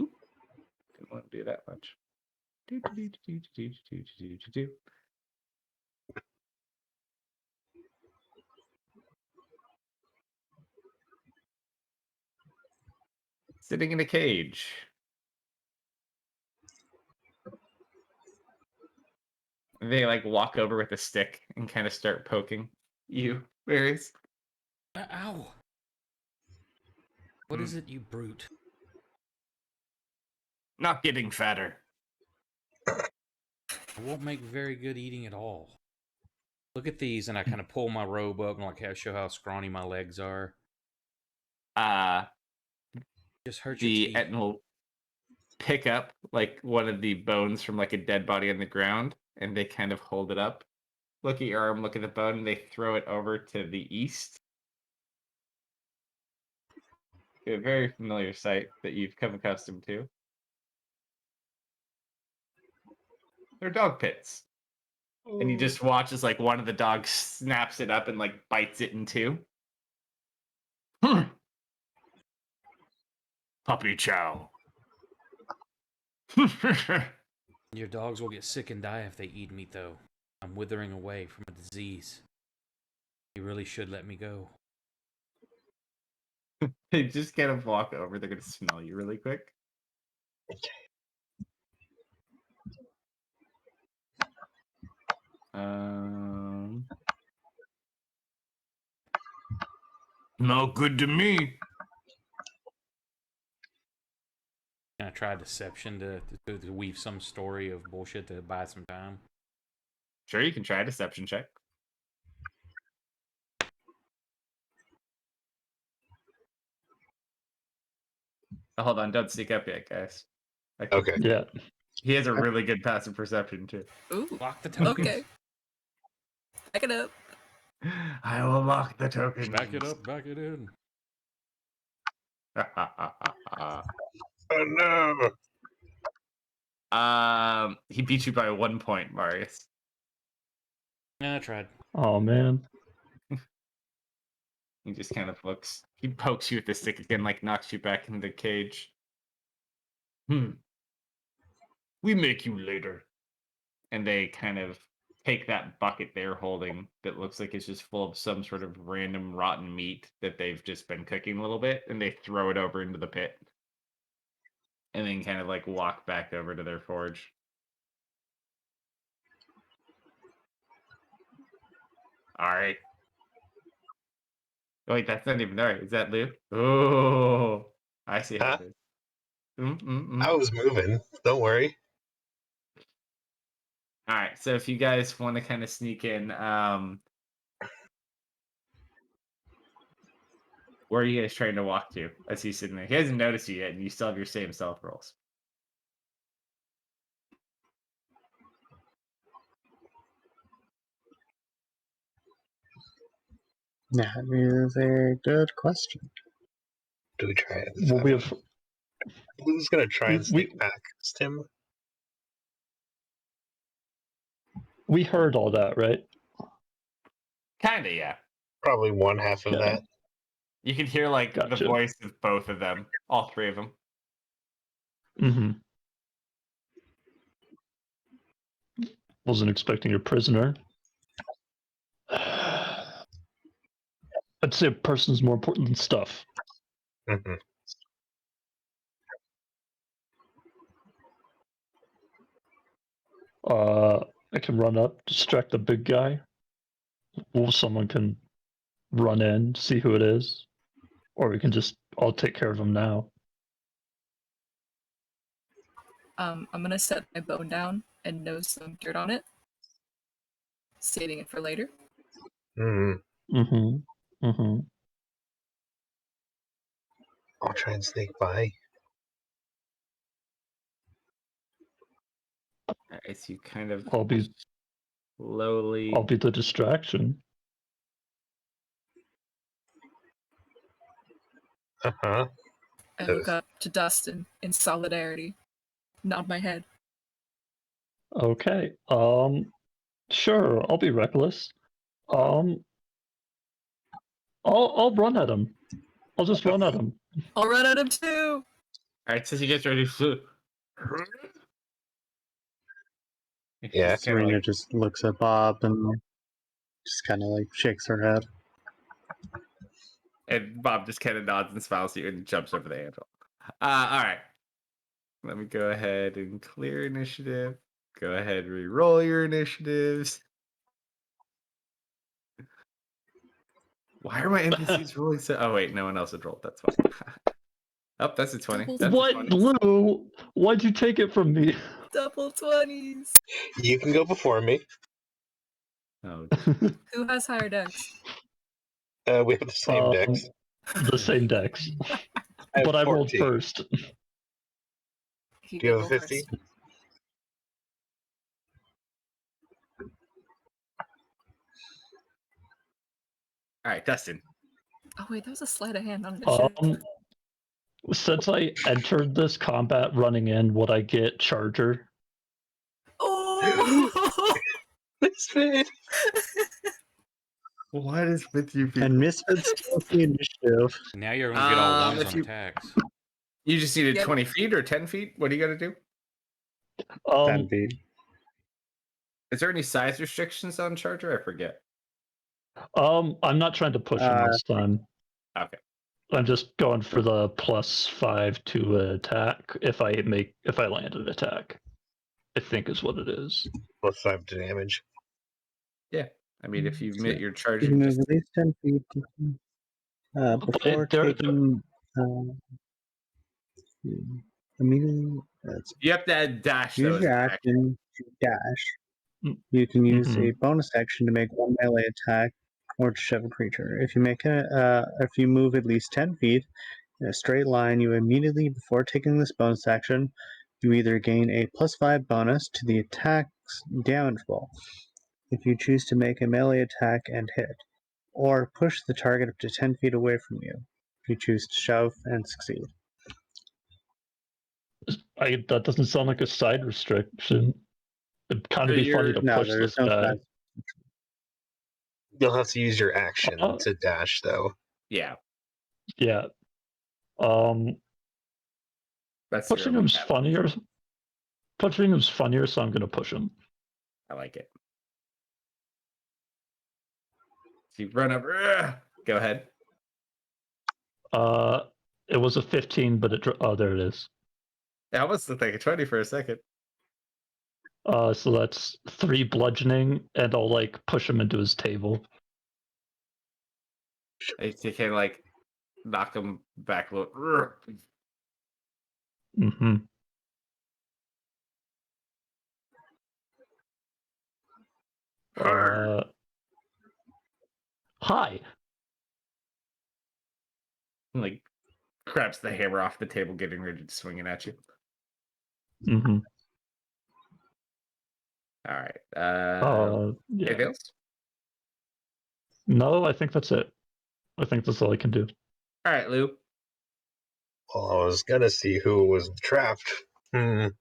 Oop. Didn't want to do that much. Sitting in a cage. They like walk over with a stick and kind of start poking you, Berries. Ow! What is it, you brute? Not getting fatter. I won't make very good eating at all. Look at these, and I kind of pull my robe up and like show how scrawny my legs are. Just hurt your The teeth. Etten will pick up like one of the bones from like a dead body on the ground, and they kind of hold it up. Look at your arm, look at the bone, and they throw it over to the east. A very familiar sight that you've come accustomed to. They're dog pits. And you just watch as like one of the dogs snaps it up and like bites it in two. Puppy chow. Your dogs will get sick and die if they eat meat, though. I'm withering away from a disease. You really should let me go. They just kind of walk over. They're going to smell you really quick. Smell good to me. Can I try deception to weave some story of bullshit to buy some time? Sure, you can try a deception check. Oh, hold on, don't sneak up yet, guys. Okay. Yeah. He has a really good passive perception, too. Ooh. Lock the tokens. Okay. Back it up. I will lock the tokens. Back it up, back it in. Oh no! He beat you by 1 point, Marius. Yeah, I tried. Oh man. He just kind of looks. He pokes you with the stick again, like knocks you back into the cage. We make you later. And they kind of take that bucket they're holding that looks like it's just full of some sort of random rotten meat that they've just been cooking a little bit, and they throw it over into the pit. And then kind of like walk back over to their forge. Alright. Wait, that's not even alright. Is that Lou? Oh, I see how Huh? it is. I was moving. Don't worry. Alright, so if you guys want to kind of sneak in, where are you guys trying to walk to as he's sitting there? He hasn't noticed you yet, and you still have your same stealth rolls. That is a good question. Do we try it? Well, we have Who's gonna try and we- sneak past him? we heard all that, right? Kinda, yeah. Probably one half of Yeah. that. You can hear like the Gotcha. voice of both of them, all three of them. Mm-hmm. Wasn't expecting a prisoner. I'd say a person's more important than stuff. hmm I can run up, distract the big guy. Or someone can run in, see who it is. Or we can just all take care of him now. I'm gonna set my bone down and nose some dirt on it. Saving it for later. Mm-hmm. Mm-hmm. Mm-hmm. I'll try and sneak by. Alright, so you kind of I'll be slowly. the distraction. Uh-huh. I look up to Dustin in solidarity. Nod my head. Okay. Sure. I'll be reckless. I'll run at him. I'll just run at him. I'll run at him too. All right, since he gets ready to. Yeah. Serena just looks at Bob and just kind of like shakes her head. And Bob just kind of nods and smiles at you and jumps over the anvil. All right. Let me go ahead and clear initiative. Go ahead and re-roll your initiatives. Why are my NPCs rolling so? Oh wait, no one else had rolled. That's fine. Oh, that's a 20. That's What, a 20. Lou? Why'd you take it from me? Double 20s. You can go before me. Oh, Who has higher decks? We have the same decks. The same decks. I have But I rolled 14. first. He Do you can have a go 50? first. all right, Dustin. Oh wait, that was a sleight of hand on initiative. Since I entered this combat running in, would I get Charger? Oh! Misfit. What is with you people? And Misfits with the initiative. Now you're going to get all ones if on you- attacks. You just needed Yep. 20 feet or 10 feet? What do you got to do? 10 feet. Is there any size restrictions on Charger? I forget. I'm not trying to push him this time. Okay. I'm just going for the +5 to attack if I land an attack. I think is what it is. +5 to damage. I mean, if you So, meet your You Charger, can move just at least 10 feet before they're- taking. Immediately. you have to add dash. Use Though, your as an action to dash. Mm. You can use Mhm. a bonus action to make one melee attack or to shove a creature. If you move at least 10 feet in a straight line, you immediately before taking this bonus action, you either gain a +5 bonus to the attack's damage roll if you choose to make a melee attack and hit, or push the target up to 10 feet away from you if you choose to shove and succeed. That doesn't sound like a side restriction. It'd kind So of be funny to No, push there this is no guy. size. You'll have to use your action Uh, to dash, though. yeah, Yeah. that's your Pushing only him's cap. funnier. Pushing him's funnier, so I'm gonna push him. I like it. So you run over. Ugh! Go ahead. It was a 15, but there it is. I almost looked like a 20 for a second. So that's 3 bludgeoning, and I'll like push him into his table. You can like knock him back a little. Ugh! Mm-hmm. Hi. Like grabs the hammer off the table, getting ready to swing it at you. Mm-hmm. All right. Yeah. Anything else? No, I think that's it. I think that's all I can do. All right, Lou. Well, I was gonna see who was trapped. There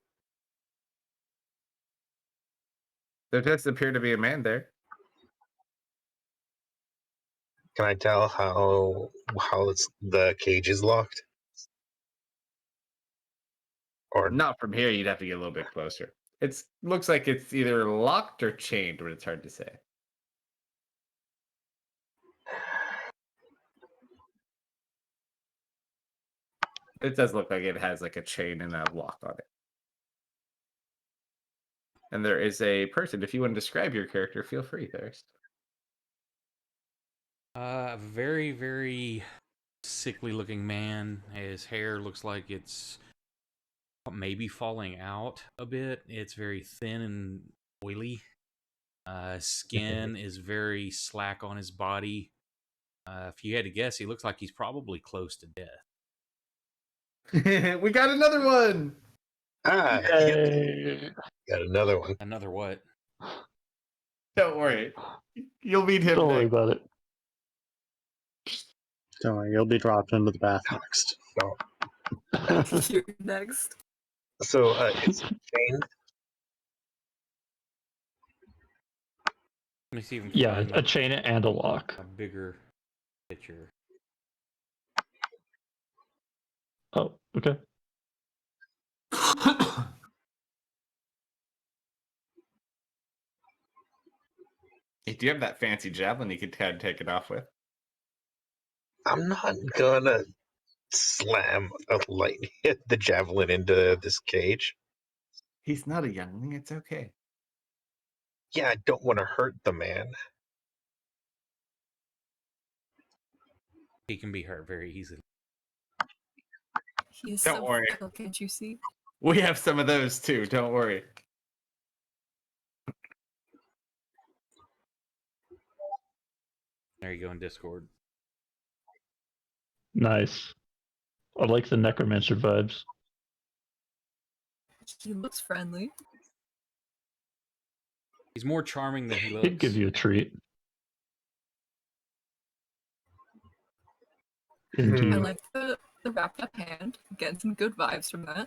does appear to be a man there. Can I tell how the cage is locked? Or Not from here. You'd have to get a little bit closer. It looks like it's either locked or chained, but it's hard to say. It does look like it has like a chain and a lock on it. And there is a person. If you want to describe your character, feel free, Thirst. Very, very sickly looking man. His hair looks like it's maybe falling out a bit. It's very thin and oily. Skin is very slack on his body. If you had to guess, he looks like he's probably close to death. We got another one. Yay. got another one. Another what? Don't worry. You'll meet him Don't worry next. about it. Don't worry, you'll be dropped into the bath next. You're next. So it's chain. Let me see if I can Yeah, find a chain and a lock. a bigger picture. Oh, okay. If you have that fancy javelin, you could kind of take it off with. I'm not gonna slam the javelin into this cage. He's not a youngling. It's okay. Yeah, I don't want to hurt the man. He can be hurt very easily. He is Don't so worry. frail, can't you see? We have some of those too. Don't worry. There you go in Discord. Nice. I like the necromancer vibes. He looks friendly. He's more charming than he looks. He'd give you a treat. I Indeed. like the wrapped up hand. Getting some good vibes from that.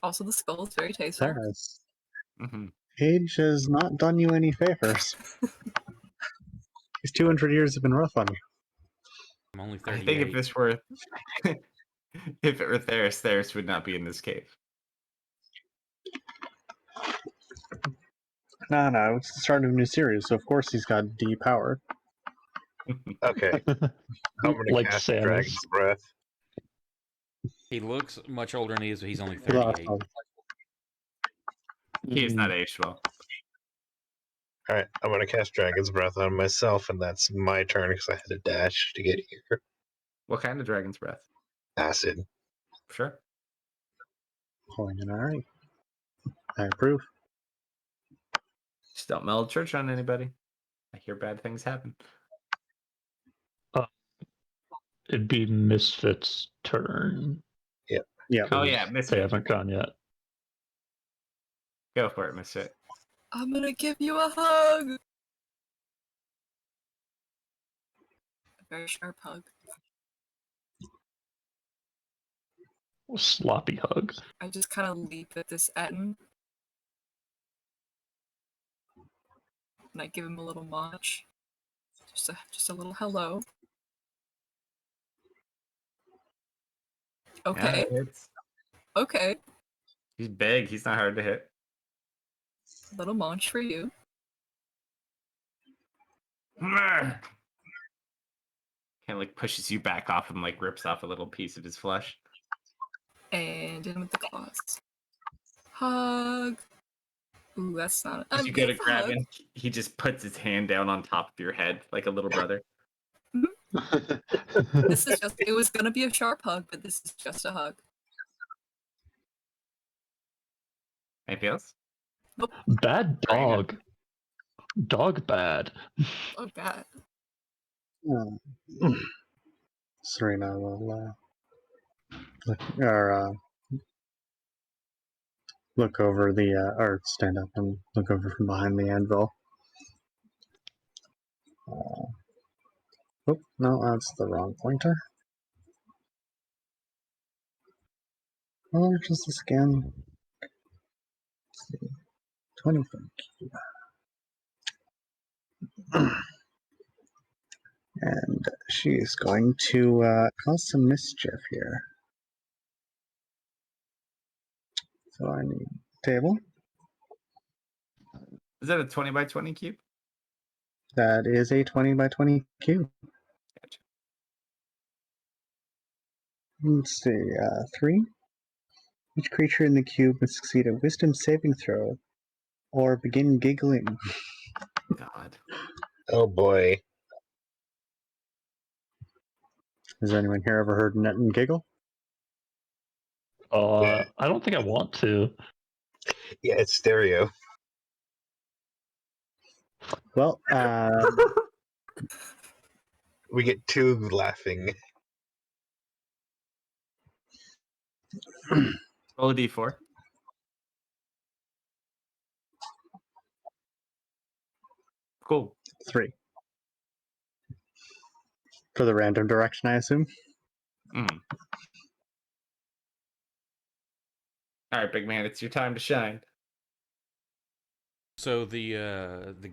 Also, the skull is very tasteful. Saris, Mm-hmm. age has not done you any favors. These 200 years have been rough on you. I'm only I 38. think if this were, if it were Theris, Theris would not be in this cave. No, it's the start of a new series, so of course he's got D power. Okay, I'm gonna Like cast Samus. Dragon's Breath. He looks much older than he is, but he's only He lost 38. all- He is not aged well. All right, I'm gonna cast Dragon's Breath on myself, and that's my turn because I had to dash to get here. What kind of dragon's breath? Acid. Sure. Pulling an alright. I approve. Just don't meld church on anybody. I hear bad things happen. It'd be Misfit's turn. Yeah. Oh yeah, 'cause Misfit. They haven't gone yet. Go for it, Misfit. I'm gonna give you a hug. A very sharp hug. Sloppy hug. I just kind of leap at this Etten. And I give him a little munch. Just a little hello. Okay. Yeah, it's, Okay. he's big. He's not hard to hit. Little munch for you. Kind of like pushes you back off and like rips off a little piece of his flesh. And in with the claws. Hug. Ooh, that's not. As you go to it's a grab hug. him, he just puts his hand down on top of your head like a little brother. This is just. It was gonna be a sharp hug, but this is just a hug. Anything else? Bad dog. Dog bad. Oh, bad. Um, Serena will look over the or stand up and look over from behind the anvil. Oh no, that's the wrong pointer. How much is this again? Let's see. 25 cube. And she's going to cause some mischief here. So I need table. Is that a 20 by 20 cube? That is a 20 by 20 cube. Gotcha. Let's see, 3. Each creature in the cube must succeed a wisdom saving throw or begin giggling. God. Oh boy. Has anyone here ever heard Netton giggle? Yeah. I don't think I want to. Yeah, it's stereo. Well, We get two laughing. Roll a d4. Cool. 3. For the random direction, I assume. Mm. All right, big man, it's your time to shine. So the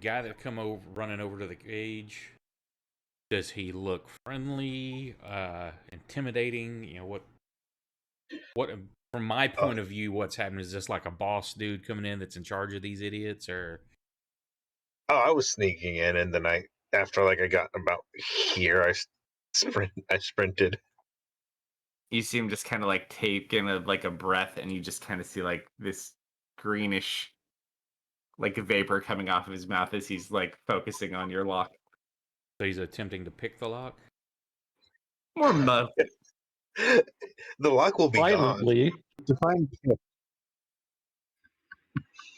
guy that come over running over to the cage, does he look friendly, intimidating? You know what from my point of view, what's happening is this like a boss dude coming in that's in charge of these idiots, or Oh, I was sneaking in, and then after I got about here, I sprinted. You see him just kind of taking a breath, and you just kind of see this greenish vapor coming off of his mouth as he's focusing on your lock. so he's attempting to pick the lock? More mud. The lock will be gone. Violently. Define pick.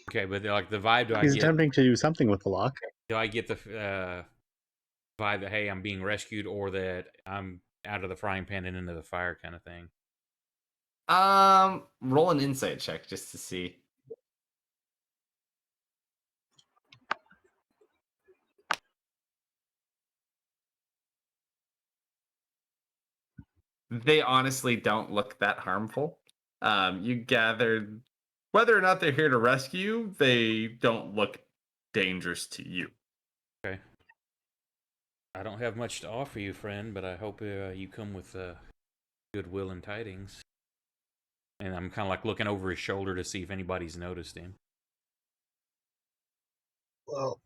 Okay, but like the vibe, He's attempting to do something with the lock. do I get the vibe that hey, I'm being rescued, or that I'm out of the frying pan and into the fire kind of thing? Roll an insight check just to see. They honestly don't look that harmful. You gathered whether or not they're here to rescue, they don't look dangerous to you. Okay. I don't have much to offer you, friend, but I hope you come with goodwill and tidings. And I'm kind of looking over his shoulder to see if anybody's noticed him. Well,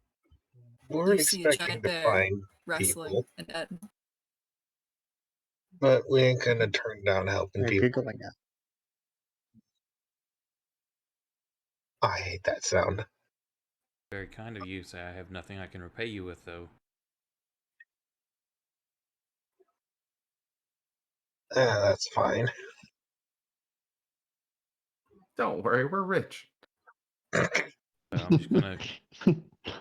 we weren't You see a expecting giant to bear find wrestling people, an Ed. but we ain't gonna turn down helping They're people. giggling at. I hate that sound. Very kind of you. Say I have nothing I can repay you with, though. That's fine. Don't worry, we're rich. So I'm just gonna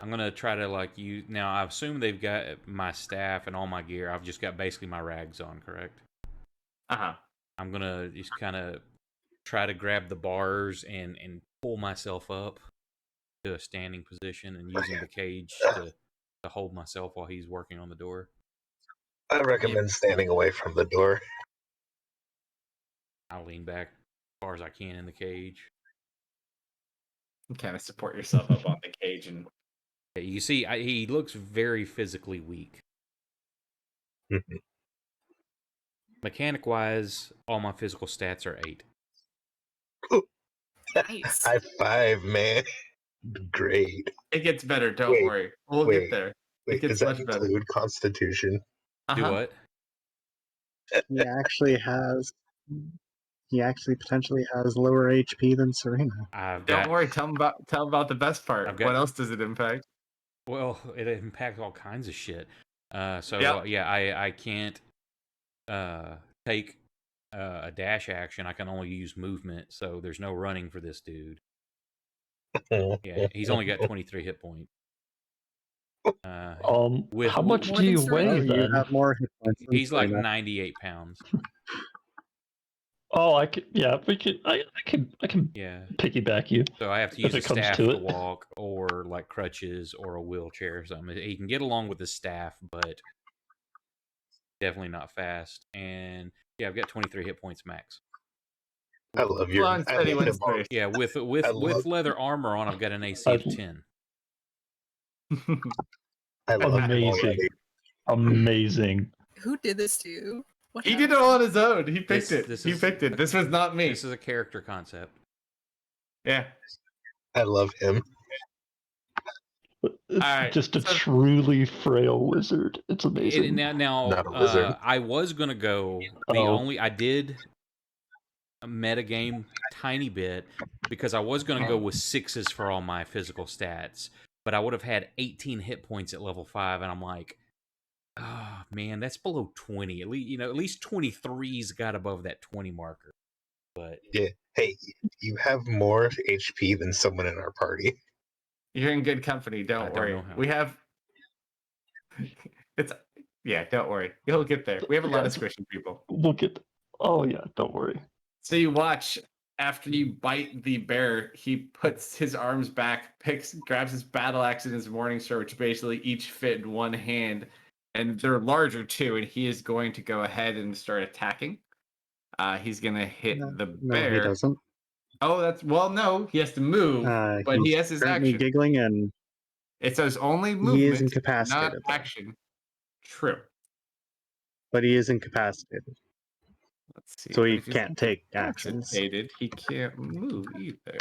I'm gonna try to you now. I assume they've got my staff and all my gear. I've just got basically my rags on, correct? Uh-huh. I'm gonna just kind of try to grab the bars and pull myself up to a standing position and using the cage to hold myself while he's working on the door. I recommend standing away from the door. I'll lean back as far as I can in the cage. You kind of support yourself up on the cage and Yeah, you see, he looks very physically weak. Mechanic-wise, all my physical stats are 8. Nice. High five, man. Great. it gets better, don't Wait, worry. We'll wait, get there. It Wait, gets does that much better. include Constitution? Do Uh-huh. what? He actually potentially has lower HP than Serena. I've Don't got. worry, tell him about the best part. I've got- What else does it impact? Well, it impacts all kinds of shit. So Yep. yeah, I can't take a dash action. I can only use movement, so there's no running for this dude. Yeah, he's only got 23 hit points. With how much More do than you Serena? weigh Oh, you then? have more hit points than he's like Serena. 98 pounds. Oh, I can. Yeah, we can. I can Yeah. piggyback you. So I have to If use a it comes staff to to it. walk, or crutches, or a wheelchair or something. He can get along with the staff, but definitely not fast. And yeah, I've got 23 hit points max. I love your. Come on, I Steady love him Wednesday. already. Yeah, with love- leather armor on, I've got an AC of 10. I love him Amazing. already. Amazing. Who did this to you? What He did it happened? all on his own. He picked it. This He is- picked it. This was not me. This is a character concept. Yeah. I love him. It's Alright, just a so- truly frail wizard. It's amazing. Now, Not a wizard. I was gonna go. I did meta game a tiny bit because I was gonna go with 6s for all my physical stats, but I would have had 18 hit points at level 5, and I'm like, oh man, that's below 20. At least 23's got above that 20 marker. But Yeah. Hey, you have more HP than someone in our party. You're in good company. I Don't don't worry. know how. We have. Don't worry. You'll get there. We have a lot of squishy people. We'll get. Oh yeah, don't worry. So you watch after you bite the bear, he puts his arms back, grabs his battle axe and his morning sword, which basically each fit in one hand, and they're larger too, and he is going to go ahead and start attacking. He's gonna hit the No, bear. he doesn't. Oh, no, he has to move, but he he's has his currently action. giggling, and It says only movement, he is not incapacitated. though. action. True. But he is incapacitated, Let's see. so but he if he's can't take actions. incapacitated, he can't move either.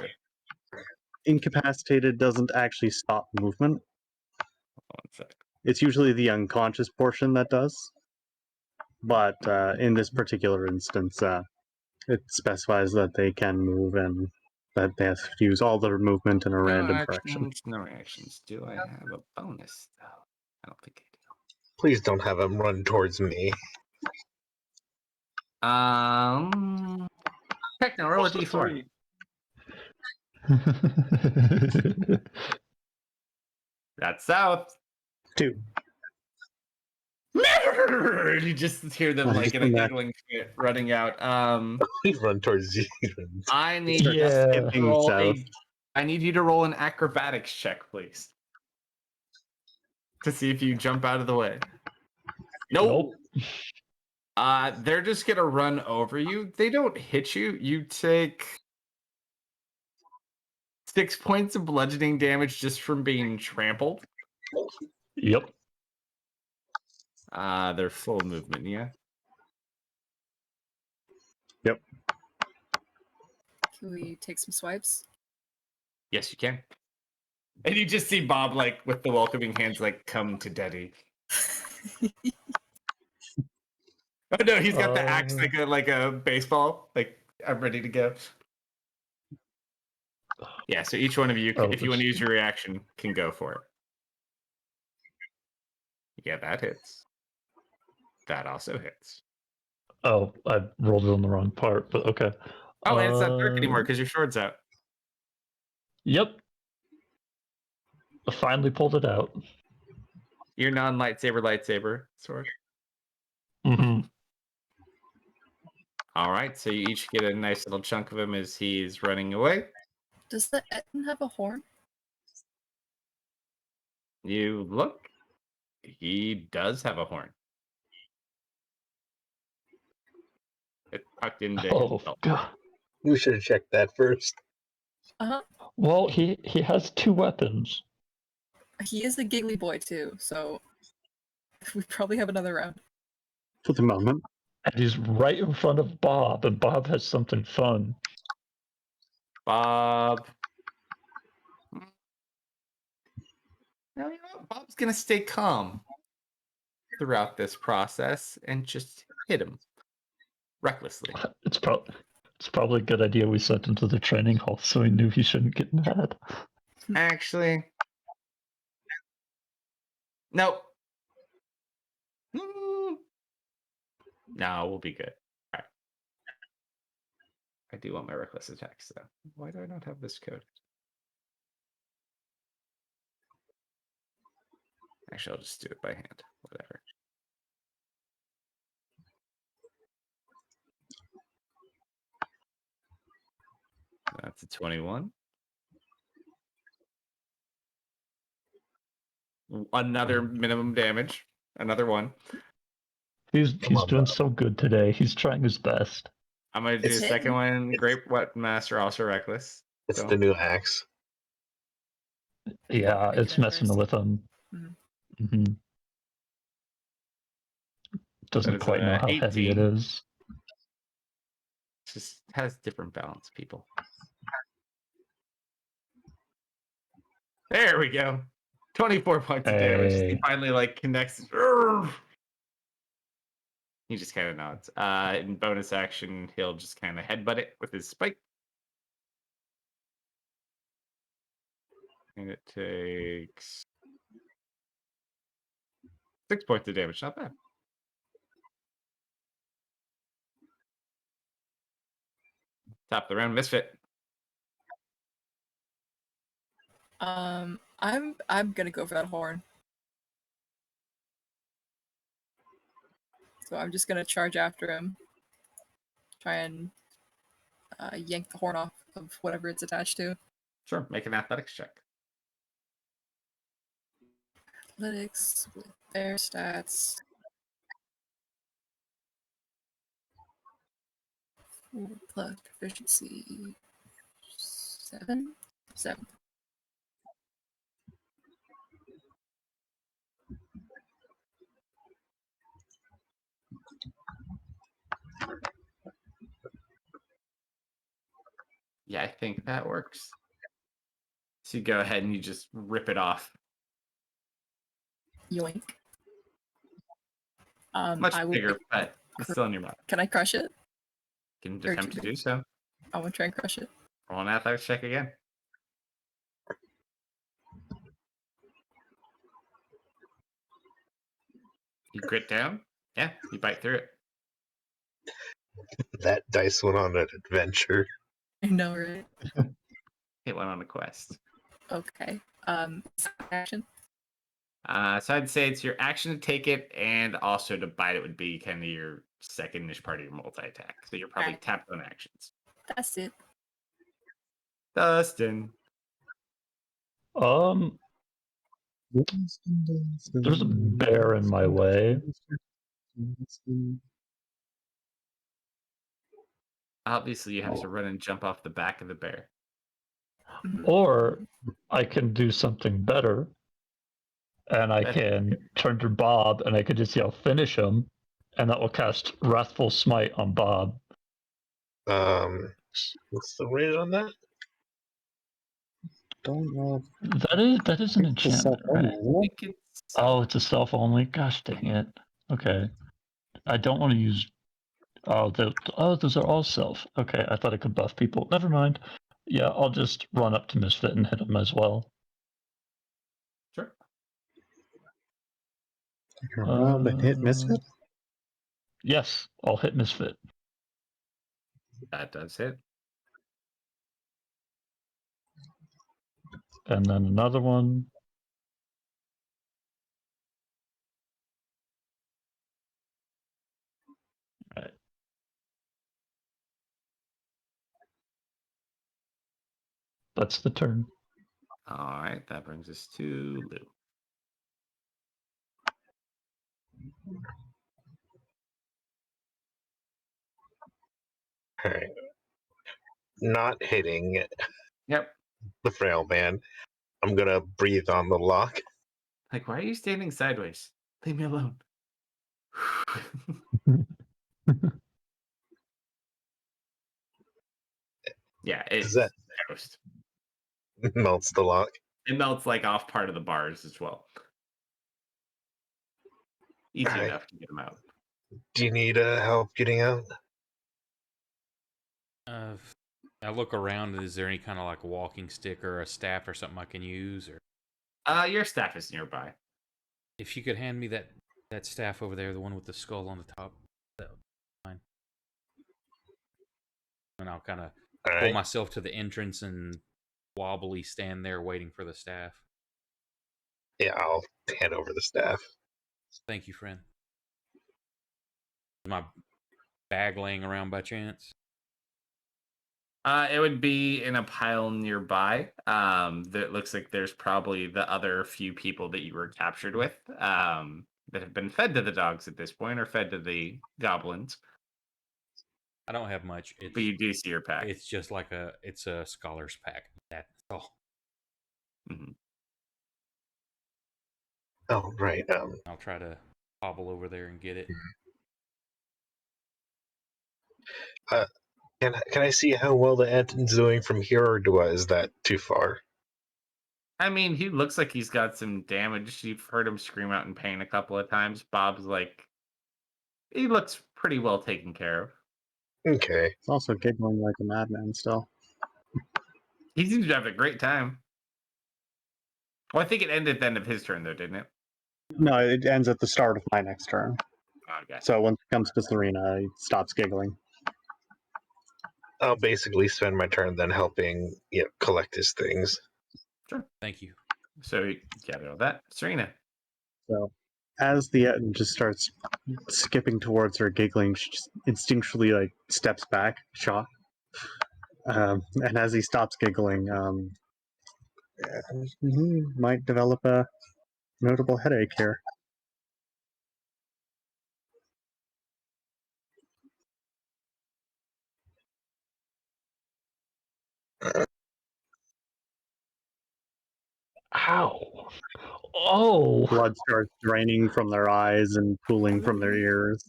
Incapacitated doesn't actually stop movement. One sec. It's usually the unconscious portion that does. But in this particular instance, it specifies that they can move and that they have to use all their movement in a random direction. No reactions. Do I have a bonus though? I don't think I do. Please don't have him run towards me. Techno, roll a d4. That's south. 2. You just hear them like in a Come back. giggling fit running out. Please run towards you. I need Start Yeah. skipping roll south. I need you to roll an acrobatics check, please, to see if you jump out of the way. Nope. They're just gonna run over you. They don't hit you. You take 6 points of bludgeoning damage just from being trampled. Yep. They're full movement, yeah. Can we take some swipes? Yes, you can. And you just see Bob like with the welcoming hands, like come to daddy. Oh no, he's got the axe like a baseball. Like I'm ready to go. Yeah, so each one of you, if you want to use your reaction, can go for it. Yeah, that hits. That also hits. Oh, I rolled it on the wrong part, but okay. Oh, and it's not dark anymore because your sword's out. Yep. I finally pulled it out. Your lightsaber sword. Mm-hmm. All right, so you each get a nice little chunk of him as he's running away. Does the Etten have a horn? You look. He does have a horn. It's tucked into his Oh, belt. God. We should have checked that first. Uh-huh. Well, he has 2 weapons. He is a giggly boy too, so we probably have another round. For the moment. And he's right in front of Bob, and Bob has something fun. Bob. No, you know what? Bob's gonna stay calm throughout this process and just hit him recklessly. It's probably a good idea we sent him to the training hall so he knew he shouldn't get mad. Actually, nope. No, we'll be good. All right. I do want my reckless attacks though. Why do I not have this code? Actually, I'll just do it by hand. Whatever. That's a 21. Another minimum damage. Another one. He's on, doing Bob. so good today. He's trying his best. I'm gonna do It's a second hitting. one. Great Weapon Master, also reckless. It's Don't- the new axe. Yeah, Make it's it at messing first. with him. Mhm. Mm-hmm. Doesn't is quite know a how heavy it 18. is. Just has different balance, people. There we go. 24 points of damage. He Hey. finally like connects. Urgh! He just kind of nods. In bonus action, he'll just kind of headbutt it with his spike. And it takes 6 points of damage. Not bad. Top of the round, Misfit. I'm gonna go for that horn. So I'm just gonna charge after him. Try and yank the horn off of whatever it's attached to. Sure, make an athletics check. athletics with their stats. Plus proficiency 7. Yeah, I think that works. So you go ahead and you just rip it off. Yoink. Much I will bigger, but it's still in your mouth. Can I crush it? You can Or attempt to do- do so. I want to try and crush it. Roll an athletics check again. You grit down. Yeah, you bite through it. That dice went on an adventure. I know, right? It went on a quest. Okay. Action. So I'd say it's your action to take it, and also to bite it would be kind of your second-ish part of your multi-attack. So you're probably Right. tapped on actions. That's it. Dustin. There's a bear in my way. Obviously, you have to run and jump off the back of the bear. Or I can do something better, and I Better. can turn to Bob, and I can just yell, "Finish him," and that will cast Wrathful Smite on Bob. What's the rate on that? Don't know. That is an It's a enchantment, self-only, right? isn't I it? think it's Oh, it's a self only. Gosh dang it. Okay, I don't want to use. Oh, those are all self. Okay, I thought I could buff people. Never mind. Yeah, I'll just run up to Misfit and hit him as well. sure. Around and hit Misfit? Yes, I'll hit Misfit. That does hit. And then another one. Right. That's the turn. All right, that brings us to Lou. All right. Not hitting Yep. the frail man. I'm gonna breathe on the lock. Like, why are you standing sideways? Leave me alone. Yeah, Does it's that toast. melts the lock? It melts like off part of the bars as well. Easy Alright. enough to get them out. Do you need help getting out? I look around. Is there any kind of like a walking stick or a staff or something I can use? Or Your staff is nearby. if you could hand me that staff over there, the one with the skull on the top, that would be fine. And I'll kind of All pull right. myself to the entrance and wobbly stand there waiting for the staff. Yeah, I'll hand over the staff. Thank you, friend. Is my bag laying around by chance? It would be in a pile nearby. That looks like there's probably the other few people that you were captured with. That have been fed to the dogs at this point, or fed to the goblins. I don't have much. But you do see your pack. It's just like it's a scholar's pack. That's all. Mhm. Oh, right. I'll try to hobble over there and get it. Can I see how well the Anton's doing from here, or is that too far? I mean, he looks like he's got some damage. You've heard him scream out in pain a couple of times. Bob's like, he looks pretty well taken care of. Okay. It's also giggling like a madman still. He seems to have a great time. Well, I think it ended at the end of his turn, though, didn't it? No, it ends at the start of my next turn. Okay. So once it comes to Serena, he stops giggling. I'll basically spend my turn then helping collect his things. Sure. Thank you. So you gather all that. Serena. So as the Etten just starts skipping towards her, giggling, she just instinctually like steps back, shocked. And as he stops giggling, he might develop a notable headache here. Ow! Oh! Blood starts draining from their eyes and pooling from their ears.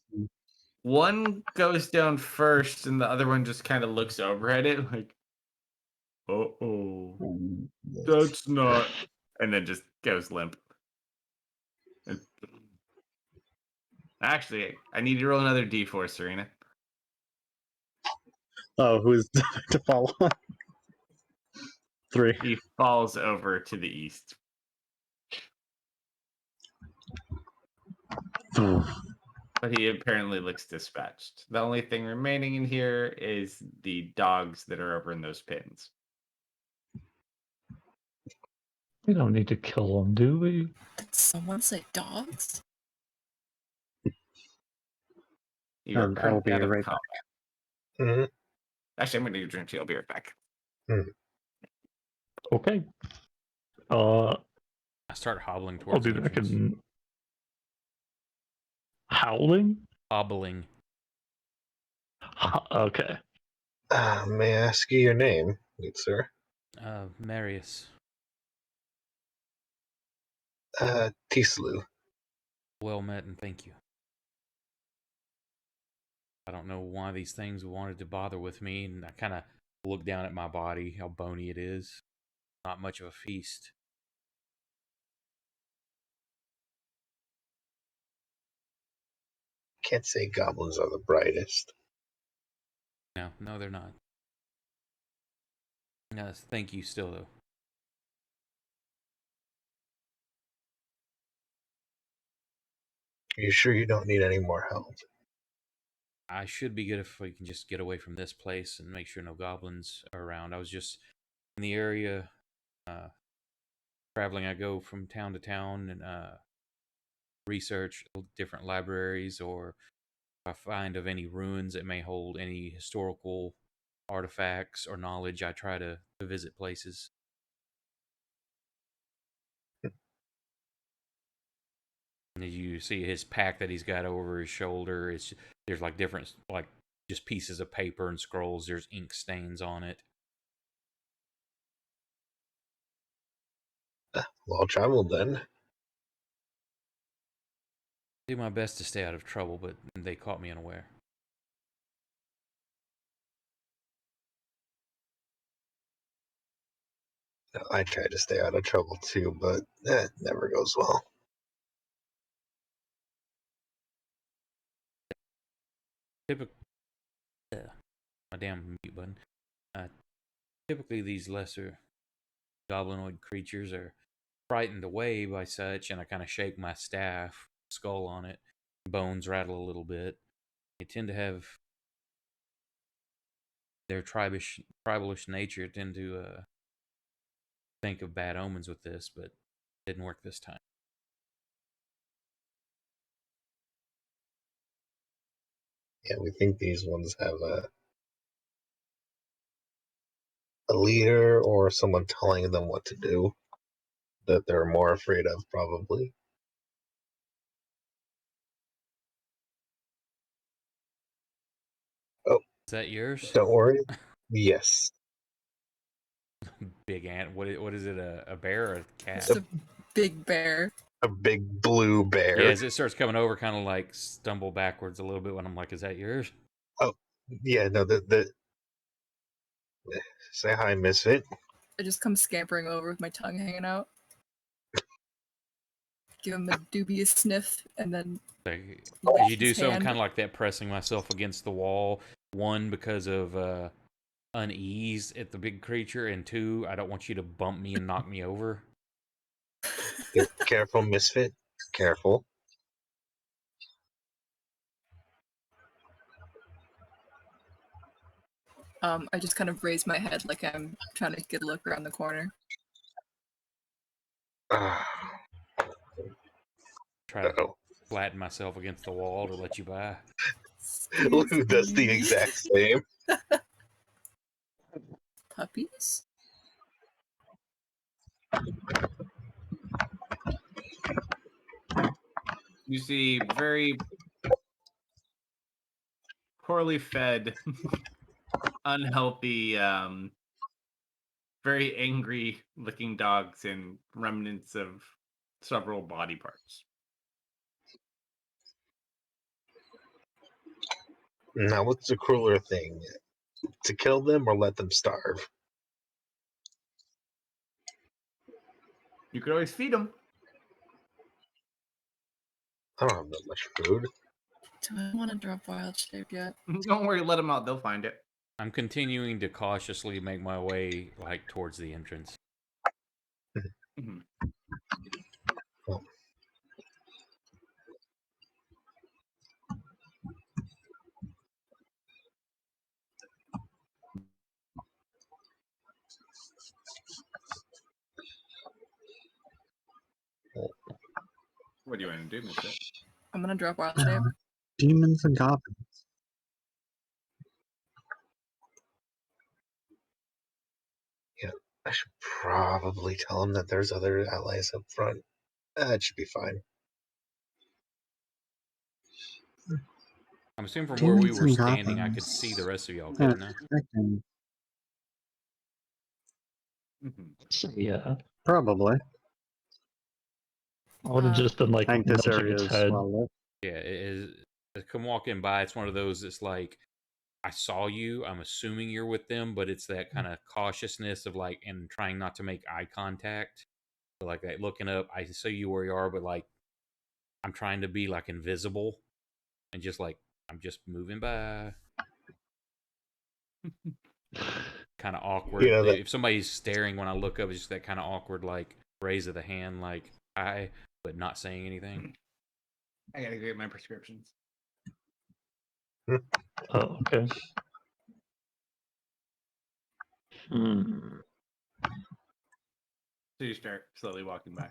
One goes down first, and the other one just kind of looks over at it, like, "Uh-oh, that's not," and then just goes limp. And- Actually, I need to roll another D4, Serena. Oh, who's to follow? 3. He falls over to the east. But he apparently looks dispatched. The only thing remaining in here is the dogs that are over in those pins. We don't need to kill them, do we? Did someone say dogs? You are And I will currently be out of right combat. hmm Actually, I'm going to need a drink tea. I'll be right back. Okay. I start hobbling I'll towards be the back entrance. in. Howling? Hobbling. Okay. May I ask you your name, good sir? Marius. Tislu. Well met and thank you. I don't know why these things wanted to bother with me, and I kind of look down at my body, how bony it is. Not much of a feast. Can't say goblins are the brightest. No, they're not. Yes, thank you still, though. Are you sure you don't need any more help? I should be good if we can just get away from this place and make sure no goblins are around. I was just in the area, traveling. I go from town to town and research different libraries, or if I find of any ruins that may hold any historical artifacts or knowledge, I try to visit places. And as you see his pack that he's got over his shoulder, there's like different, like just pieces of paper and scrolls. There's ink stains on it. Well traveled then. Do my best to stay out of trouble, but they caught me unaware. I try to stay out of trouble too, but that never goes well. Typically, my damn mute button. Typically, these lesser goblinoid creatures are frightened away by such, and I kind of shake my staff, skull on it, bones rattle a little bit. They tend to have their tribalish nature, tend to think of bad omens with this, but it didn't work this time. Yeah, we think these ones have a leader or someone telling them what to do that they're more afraid of, probably. Oh, Is that yours? don't worry. Yes. Big ant. What is it? A bear or a cat? Just a big bear. A big blue bear. Yeah, as it starts coming over, kind of like stumble backwards a little bit when I'm like, is that yours? Oh, yeah, no, say hi, Misfit. I just come scampering over with my tongue hanging out. Give him a dubious sniff, and then Like, lick as you do his so, I'm hand. kind of like that, pressing myself against the wall. One, because of unease at the big creature, and two, I don't want you to bump me and knock me over. Careful, Misfit. Careful. I just kind of raise my head like I'm trying to get a look around the corner. Try to Uh-oh. flatten myself against the wall to let you by. Lou does the exact same. Puppies? You see very poorly fed, unhealthy, very angry looking dogs and remnants of several body parts. Now, what's the crueler thing? To kill them or let them starve? You could always feed them. I don't have that much food. Do I want to drop wild shape yet? Don't worry, let them out. They'll find it. I'm continuing to cautiously make my way like towards the entrance. Mhm. Well, What do you want to do, mister? I'm gonna drop wild shape. Demons and goblins. I should probably tell him that there's other allies up front. That should be fine. I'm assuming from where we Demons were and standing, I could see the goblins. rest of y'all, Yeah, couldn't I? expecting- So, yeah. Probably. I would have just been like I think this nudging area its is head. well lit. Yeah, it is. I come walking by. It's one of those. It's like I saw you. I'm assuming you're with them, but it's that kind of cautiousness of like and trying not to make eye contact. So like that looking up. I see you where you are, but like I'm trying to be like invisible and just like I'm just moving by. Kind of awkward. You know that If somebody's staring when I look up, it's just that kind of awkward like raise of the hand, like hi, but not saying anything. I gotta go get my prescriptions. Oh, okay. Hmm. So you start slowly walking by.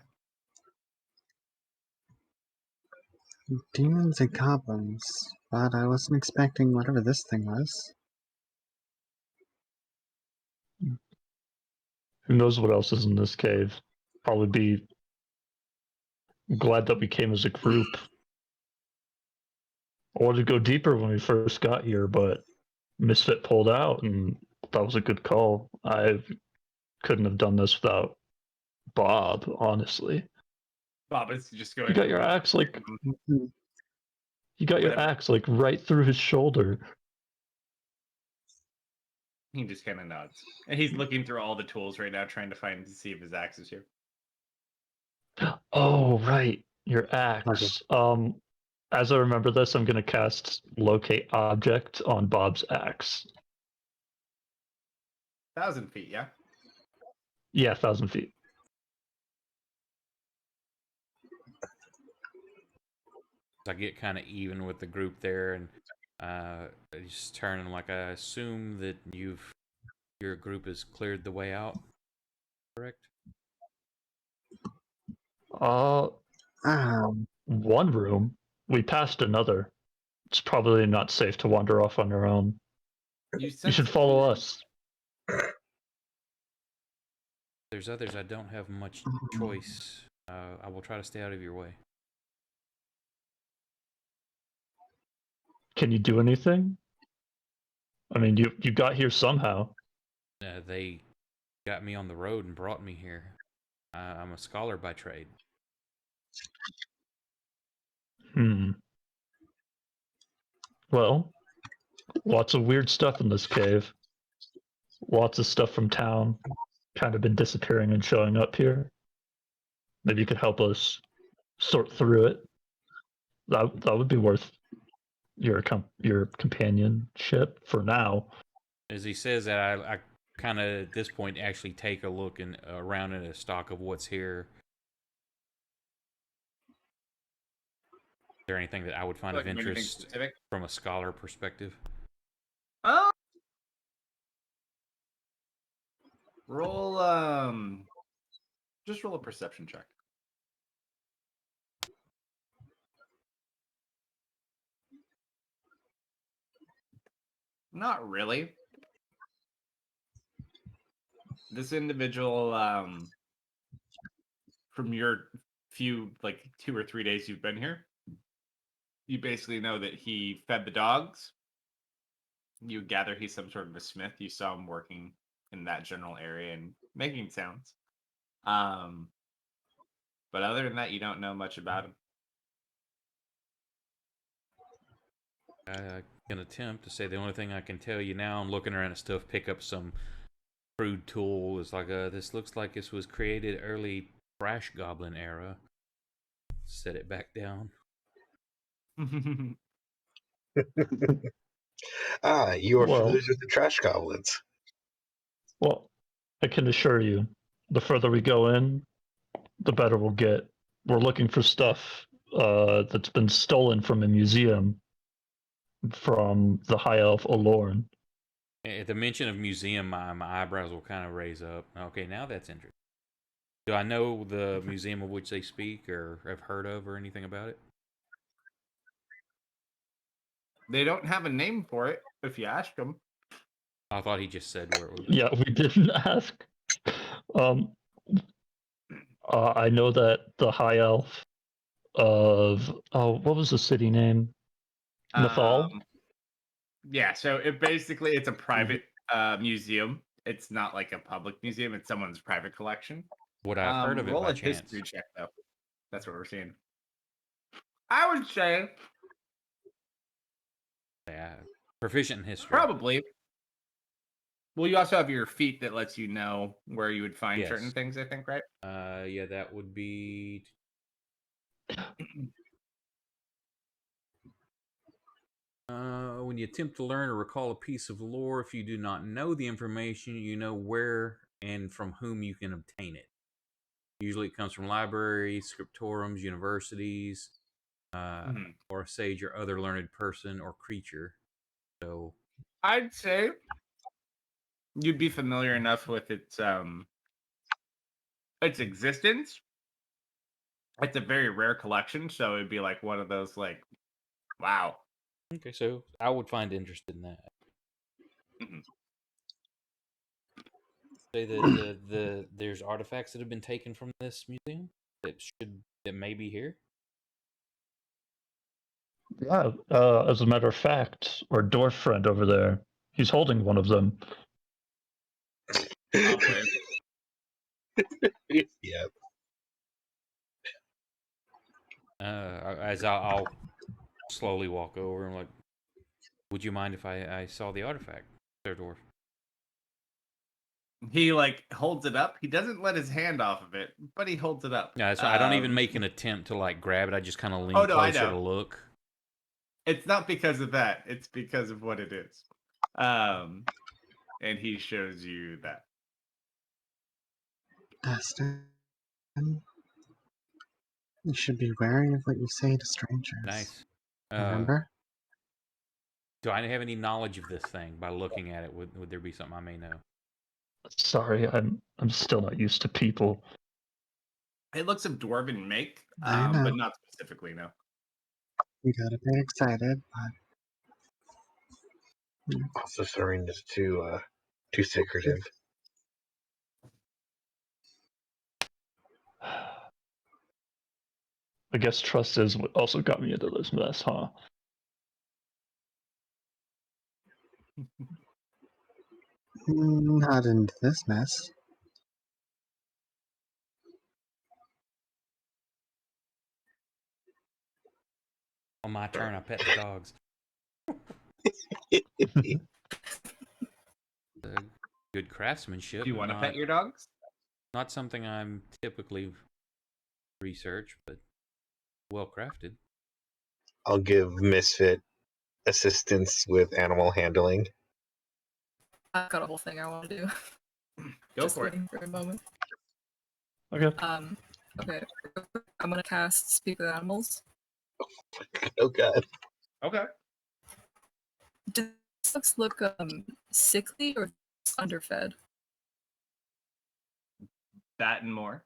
Demons and goblins. But I wasn't expecting whatever this thing was. Who knows what else is in this cave? Probably be glad that we came as a group. I wanted to go deeper when we first got here, but Misfit pulled out, and that was a good call. I couldn't have done this without Bob, honestly. Bob is just going. You got your axe like Mhm. you got your Whatever. axe like right through his shoulder. He just kind of nods, and he's looking through all the tools right now, trying to find to see if his axe is here. Oh, right, your axe. As I remember this, I'm gonna cast locate object on Bob's axe. 1,000 feet, yeah. Yeah, 1,000 feet. I get kind of even with the group there, and I just turn and like I assume that your group has cleared the way out, correct? Um, One room. We passed another. It's probably not safe to wander off on your own. You You should sense follow us. There's others. I don't have much choice. I will try to stay out of your way. Can you do anything? I mean, you got here somehow. They got me on the road and brought me here. I'm a scholar by trade. Hmm. Well, lots of weird stuff in this cave. Lots of stuff from town kind of been disappearing and showing up here. Maybe you could help us sort through it. That would be worth your companionship for now. As he says that, I kind of at this point actually take a look and around in a stock of what's here. Is there anything that I would find of anything interest specific. from a scholar perspective? Oh, roll just roll a perception check. Not really. This individual, from your few like 2 or 3 days you've been here, You basically know that he fed the dogs. You gather he's some sort of a smith. You saw him working in that general area and making sounds. But other than that, you don't know much about him. I can attempt to say the only thing I can tell you now. I'm looking around at stuff, pick up some crude tool. It's like this looks like this was created early trash goblin era. Set it back down. Ah, you are Well- familiar with the trash goblins. Well, I can assure you, the further we go in, the better we'll get. We're looking for stuff that's been stolen from a museum from the High Elf Olorn. At the mention of museum, my eyebrows will kind of raise up. Okay, now that's interesting. Do I know the museum of which they speak or have heard of or anything about it? They don't have a name for it if you ask them. I thought he just said where it would be. Yeah, we didn't ask. I know that the High Elf of what was the city name? Nathal? Yeah, so it's a private museum. It's not like a public museum. It's someone's private collection. Would I have heard of it roll by a chance? history check though. That's what we're seeing. I would say Yeah, proficient in history. probably. Well, you also have your feat that lets you know where you would find certain Yes. things, I think, right? Yeah, that would be. When you attempt to learn or recall a piece of lore, if you do not know the information, you know where and from whom you can obtain it. Usually it comes from libraries, scriptoriums, universities, or a sage or other learned person or creature. So I'd say you'd be familiar enough with its existence. It's a very rare collection, so it'd be like one of those like, wow. okay, so I would find interest in that. Mhm. Say that there's artifacts that have been taken from this museum that may be here. Yeah, as a matter of fact, our dwarf friend over there, he's holding one of them. Probably. Yeah. As I'll slowly walk over and like, would you mind if I saw the artifact, Sir Dwarf? He like holds it up. He doesn't let his hand off of it, but he holds it up. Yeah, so I don't even make an attempt to like grab it. I just kind of lean Oh, no, I closer know. to look. It's not because of that. It's because of what it is. And he shows you that. Aston, you should be wary of what you say to strangers. Nice. Remember? Do I have any knowledge of this thing by looking at it? Would there be something I may know? Sorry, I'm still not used to people. It looks of dwarven make, I know. but not specifically, no. You got a bit excited, but Also, Serene is too secretive. I guess trust is what also got me into this mess, huh? not into this mess. On my turn, I pet the dogs. Good craftsmanship. Do you but want to not- pet your dogs? Not something I'm typically research, but well crafted. I'll give Misfit assistance with animal handling. I've got a whole thing I want to do. Go Just for it. waiting for a moment. Okay. Okay. I'm gonna cast Speak with Animals. Oh god. Okay. Do these dogs look sickly or underfed? That and more.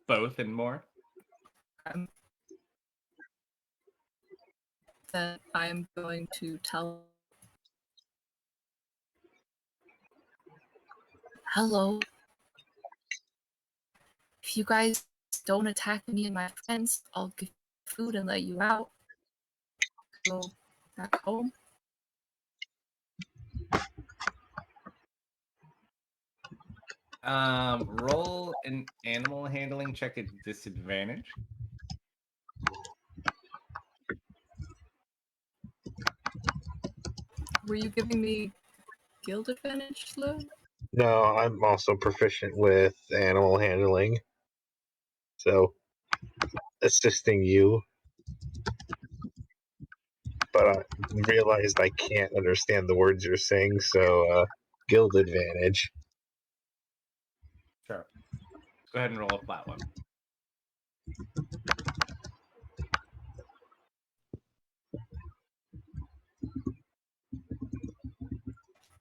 Both and more. Then I am going to tell. Hello. If you guys don't attack me and my friends. I'll give you food and let you out. Go back home. Roll an animal handling check at disadvantage. Were you giving me guild advantage, Lou? No, I'm also proficient with animal handling. So, assisting you. But I realized I can't understand the words you're saying, so guild advantage. Sure. Go ahead and roll a flat one.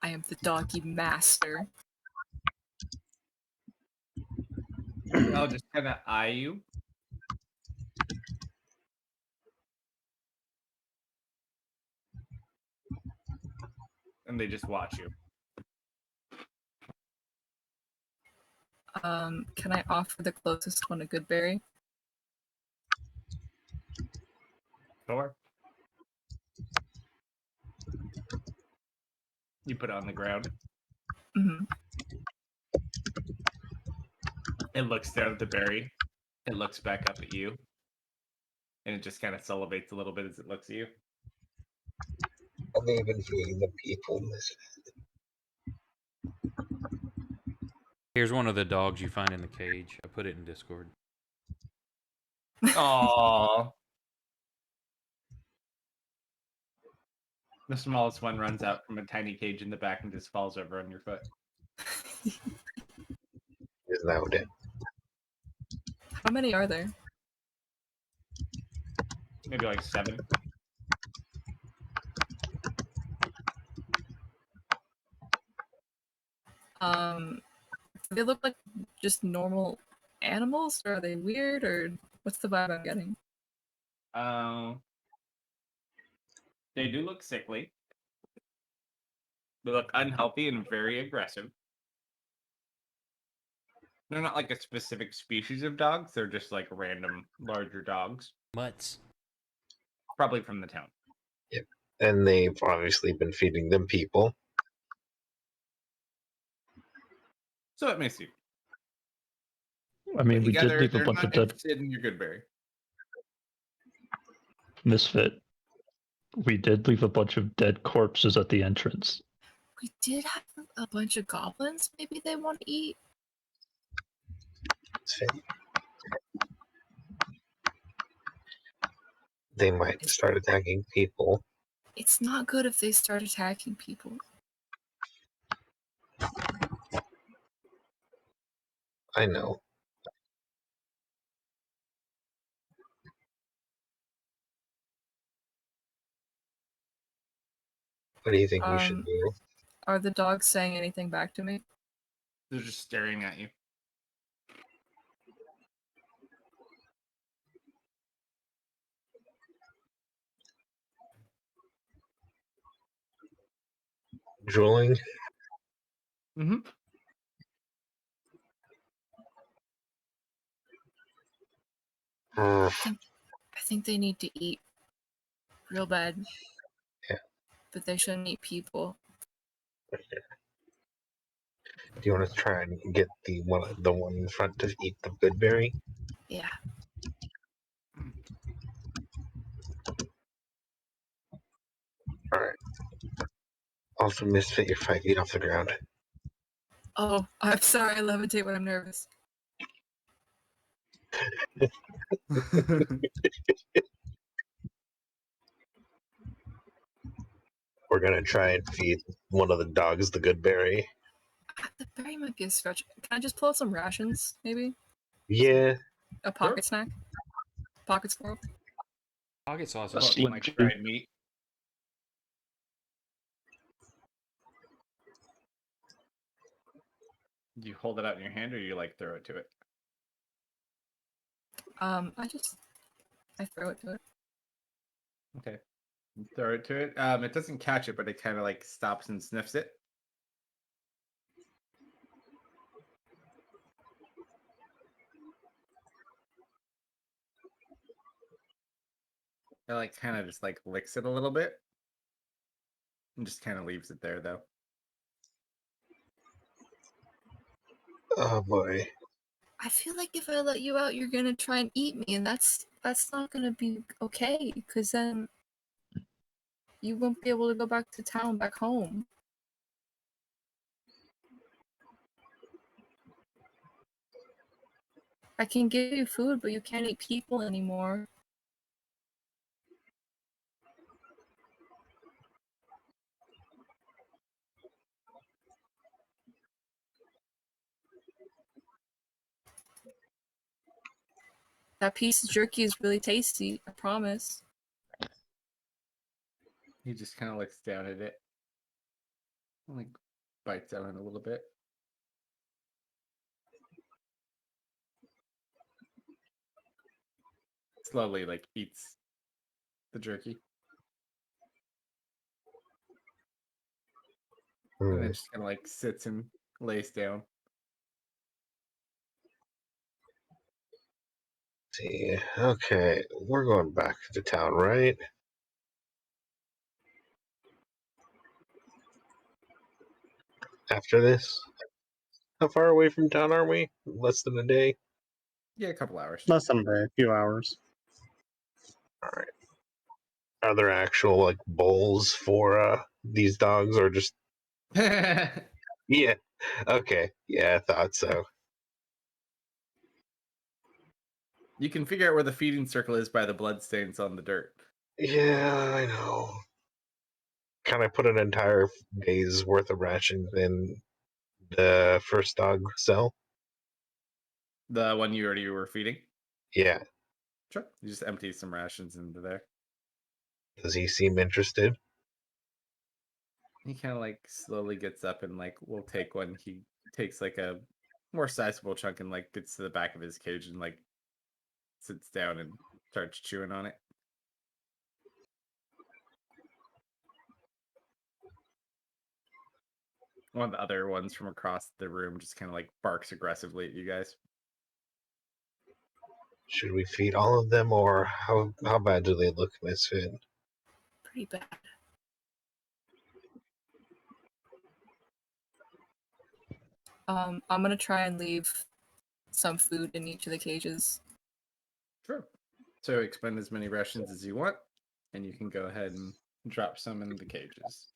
I am the doggy master. I'll just kind of eye you. And they just watch you. Can I offer the closest one a good berry? Sure. You put it on the ground. Mm-hmm. It looks down at the berry. It looks back up at you. And it just kind of salivates a little bit as it looks at you. And they've been feeding the people this. Here's one of the dogs you find in the cage. I put it in Discord. Aww. The smallest one runs out from a tiny cage in the back and just falls over on your foot. Is that what it? How many are there? Maybe like 7. Do they look like just normal animals, or are they weird, or what's the vibe I'm getting? They do look sickly. They look unhealthy and very aggressive. They're not like a specific species of dogs. They're just like random larger dogs. Mutts. Probably from the town. Yep. And they've obviously been feeding them people. So it may seem. I mean, But we did together, leave a they're bunch not of dead interested in your Goodberry. misfit. We did leave a bunch of dead corpses at the entrance. We did have a bunch of goblins. Maybe they want to eat. They might start attacking people. It's not good if they start attacking people. I know. What do you think we should do? Are the dogs saying anything back to me? They're just staring at you. Drooling? Mm-hmm. I think they need to eat real bad. Yeah. But they shouldn't eat people. Do you want to try and get the one in front to eat the good berry? Yeah. Alright. Also, misfit, you're 5 feet off the ground. Oh, I'm sorry. I levitate when I'm nervous. We're gonna try and feed one of the dogs the good berry. The berry might be a stretch. Can I just pull out some rations, maybe? Yeah. A pocket snack? Pocket squirrel? Pocket sausage. Well, Slim like Jim. fried meat. Do you hold it out in your hand or you like throw it to it? I throw it to it. Okay. You throw it to it. It doesn't catch it, but it kind of like stops and sniffs it. It like kind of just like licks it a little bit, and just kind of leaves it there though. Oh boy. I feel like if I let you out, you're gonna try and eat me, and that's not gonna be okay. Because then you won't be able to go back to town, back home. I can give you food, but you can't eat people anymore. That piece of jerky is really tasty, I promise. He just kind of looks down at it, and, like bites on it a little bit. Slowly, like eats the jerky, and Hmm. then just kind of like sits and lays down. See. Okay, we're going back to town, right? After this? How far away from town are we? Less than a day? Yeah, a couple hours. Less than a day, a few hours. Alright. Are there actual, like, bowls for these dogs, or just. Yeah. Okay. Yeah, I thought so. You can figure out where the feeding circle is by the bloodstains on the dirt. Yeah, I know. Can I put an entire day's worth of rations in the first dog cell? The one you already were feeding. Yeah. Sure. You just empty some rations into there. Does he seem interested? He kind of like slowly gets up and like will take one. He takes like a more sizable chunk and like gets to the back of his cage and like sits down and starts chewing on it. One of the other ones from across the room just kind of like barks aggressively at you guys. Should we feed all of them, or how bad do they look misfit? Pretty bad. I'm gonna try and leave some food in each of the cages. Sure. So expend as many rations as you want, and you can go ahead and drop some in the cages.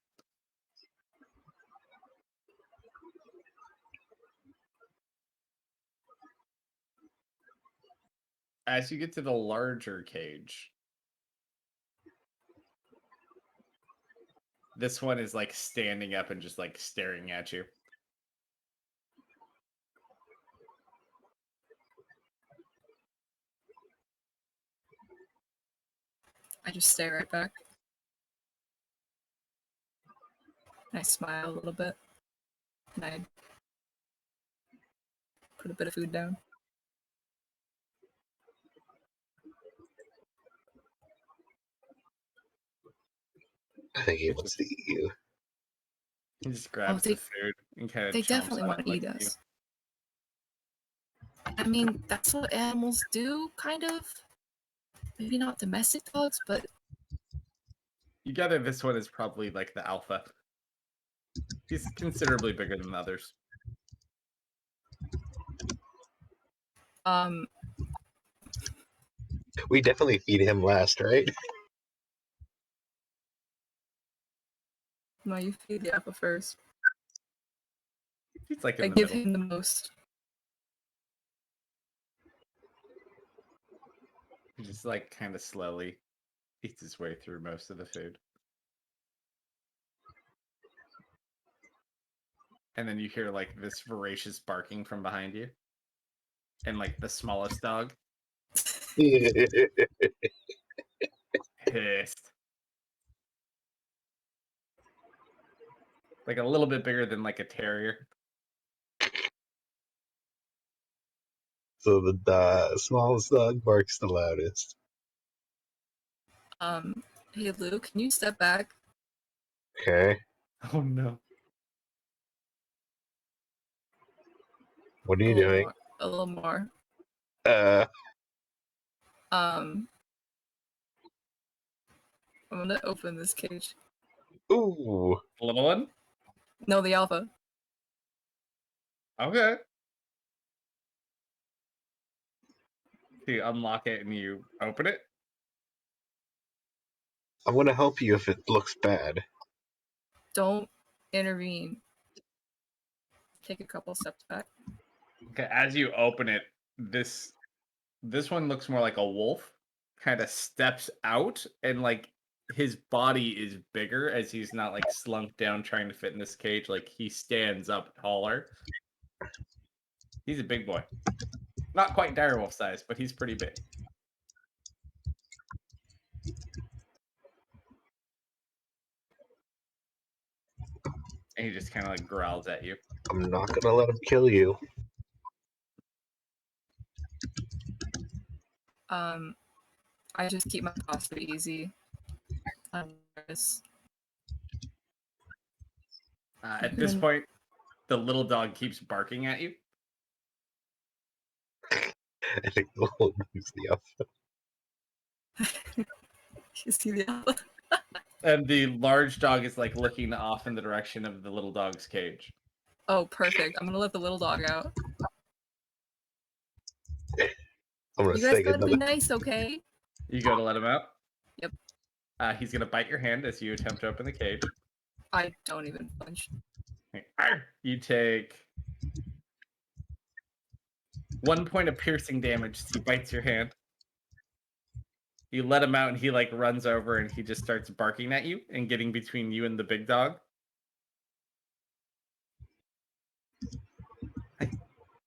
As you get to the larger cage, this one is like standing up and just like staring at you. I just stare right back. And I smile a little bit. And I put a bit of food down. I think he It wants just, to eat you. he just grabs they- the food and kind of They chomps definitely on want it to like eat you. us. I mean, that's what animals do, kind of. Maybe not domestic dogs, but You gather this one is probably like the alpha. He's considerably bigger than the others. um, We definitely feed him last, right? no, you feed the alpha first. He's like I in the give middle. him the most. He just like kind of slowly eats his way through most of the food. And then you hear like this voracious barking from behind you. And like the smallest dog pissed. Like a little bit bigger than like a terrier. So the smallest dog barks the loudest. Hey Lou, can you step back? Okay. Oh no. What are A you little doing? more. A little more. Uh, Um, I'm gonna open this cage. Ooh. The little one? No, the alpha. Okay. So you unlock it and you open it? I'm gonna help you if it looks bad. Don't intervene. Take a couple steps back. Okay, as you open it, this one looks more like a wolf. Kind of steps out, and like his body is bigger as he's not like slunk down trying to fit in this cage. Like he stands up taller. He's a big boy. Not quite direwolf size, but he's pretty big. And he just kind of like growls at you. I'm not gonna let him kill you. I just keep my posture easy. I'm nervous. At this point, the little dog keeps barking at you. I think the whole is the alpha. You see the alpha? And the large dog is like looking off in the direction of the little dog's cage. Oh, perfect. I'm gonna let the little dog out. I'm gonna You guys say gotta be goodnight. nice, okay? You go to let him out? Yep. He's gonna bite your hand as you attempt to open the cage. I don't even flinch. Arr! You take 1 point of piercing damage as he bites your hand. You let him out and he like runs over and he just starts barking at you and getting between you and the big dog.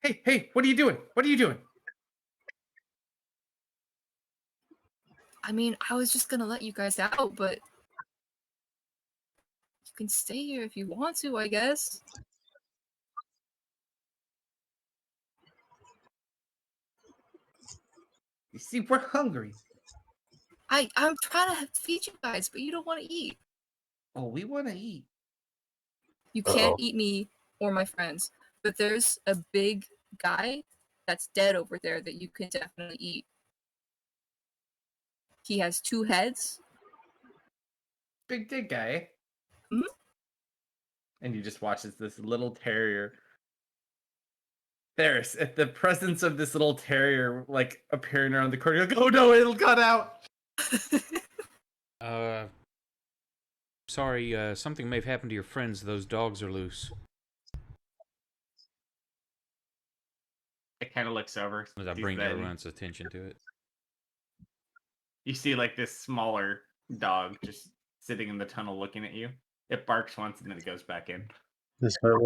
Hey, what are you doing? What are you doing? I mean, I was just gonna let you guys out, but you can stay here if you want to, I guess. You see, we're hungry. I'm trying to feed you guys, but you don't want to eat. Oh, we want to eat. You can't Uh-oh. eat me or my friends, but there's a big guy that's dead over there that you can definitely eat. He has 2 heads. Big dick guy. Mhm. And you just watch as this little terrier. There's at the presence of this little terrier like appearing around the corner. You're like, oh no, it'll cut out. Sorry, something may have happened to your friends. Those dogs are loose. It kind of looks over. As I sees bring that, everyone's attention to it. you see like this smaller dog just sitting in the tunnel looking at you. It barks once and then it goes back in. Misfit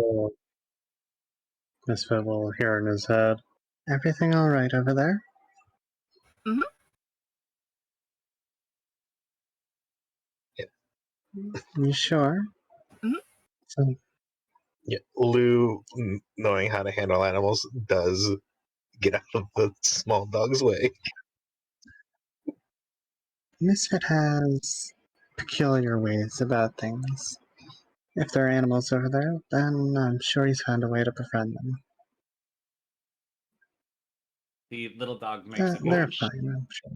will hear in his head. Everything all right over there? Mhm. You sure? Mhm. So, Yeah, Lou, knowing how to handle animals, does get out of the small dog's way. Misfit has peculiar ways about things. If there are animals over there, then I'm sure he's found a way to befriend them. The little dog makes They're, a they're move. fine, I'm sure.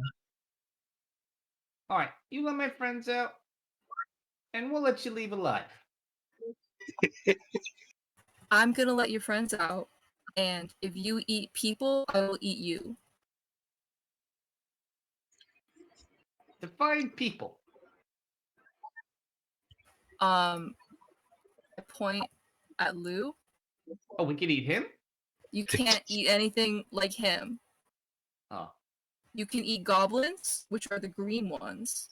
All right, you let my friends out, and we'll let you leave alive. I'm gonna let your friends out, and if you eat people, I will eat you. Define people. I point at Lou. Oh, we can eat him? You can't eat anything like him. Oh. You can eat goblins, which are the green ones.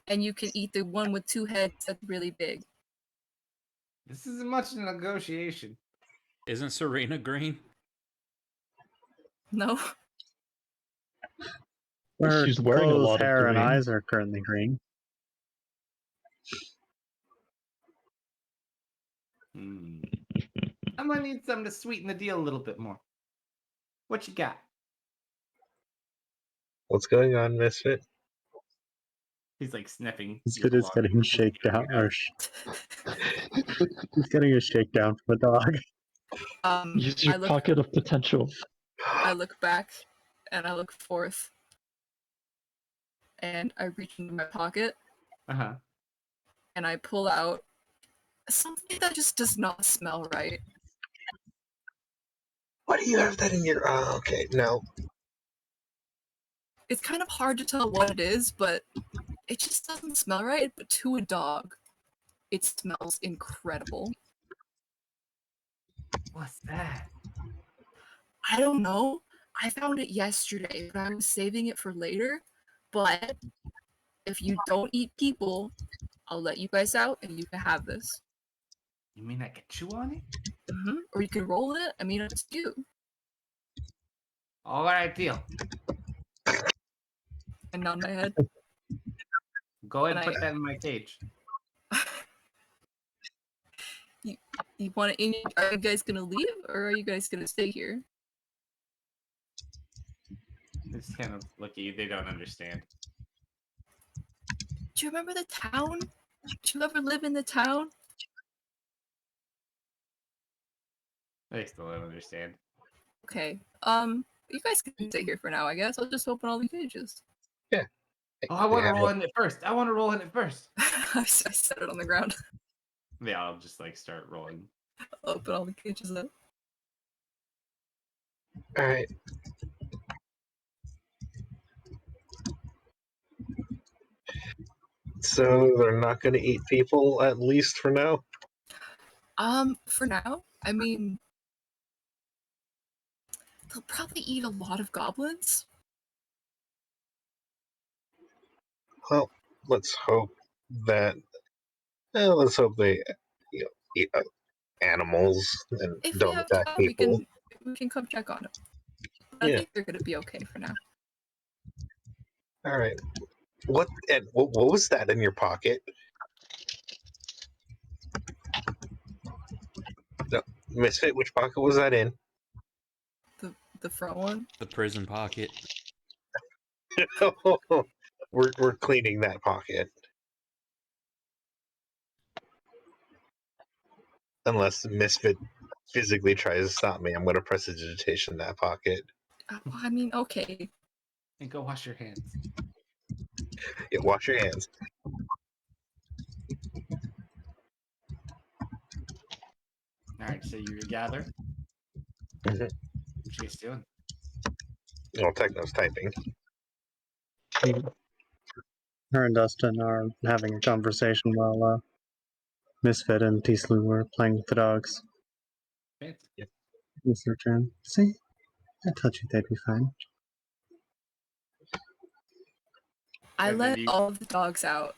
And you can eat the one with 2 heads that's really big. This isn't much of a negotiation. Isn't Serena green? No? Her She's wearing a clothes, lot of hair, and green. eyes are currently green. I might need something to sweeten the deal a little bit more. What you got? What's going on, Misfit? He's like sniffing. Misfit is getting shakedown, or he's getting a shakedown from a dog. Use your pocket of potential. I look back and I look forth. and I reach into my pocket Uh-huh. and I pull out something that just does not smell right. Why do you have that in your? Oh, okay. No. It's kind of hard to tell what it is, but it just doesn't smell right. But to a dog, it smells incredible. What's that? I don't know. I found it yesterday, but I was saving it for later. But if you don't eat people, I'll let you guys out and you can have this. You mean I could chew on it? Or you can roll it. I mean, it's you. All right, deal. And nod my head. Go ahead and And put that in my cage. You want to? Are you guys gonna leave, or are you guys gonna stay here? They just kind of look at you. They don't understand. Do you remember the town? Did you ever live in the town? They still don't understand. Okay. You guys can stay here for now, I guess. I'll just open all the cages. Yeah. Oh, I want to roll in it first. I want to roll in it first. I set it on the ground. Yeah, I'll just like start rolling. Open all the cages up. All right. So they're not going to eat people, at least for now. For now, I mean, they'll probably eat a lot of goblins. Well, let's hope that. Let's hope they, eat animals and If we don't have attack time, people. we can come check on them. I Yeah. think they're gonna be okay for now. All right. What was that in your pocket? No, Misfit, which pocket was that in? The front one. The prison pocket. we're cleaning that pocket. Unless Misfit physically tries to stop me, I'm going to prestidigitation that pocket. I mean, okay. And go wash your hands. Yeah, wash your hands. All right, so you gather. Mhm. What you guys doing? Well, Techno's typing. Her and Dustin are having a conversation while Misfit and Tislu were playing with the dogs. Fancy. It's your turn. See? I told you they'd be fine. I And then let all of the dogs out.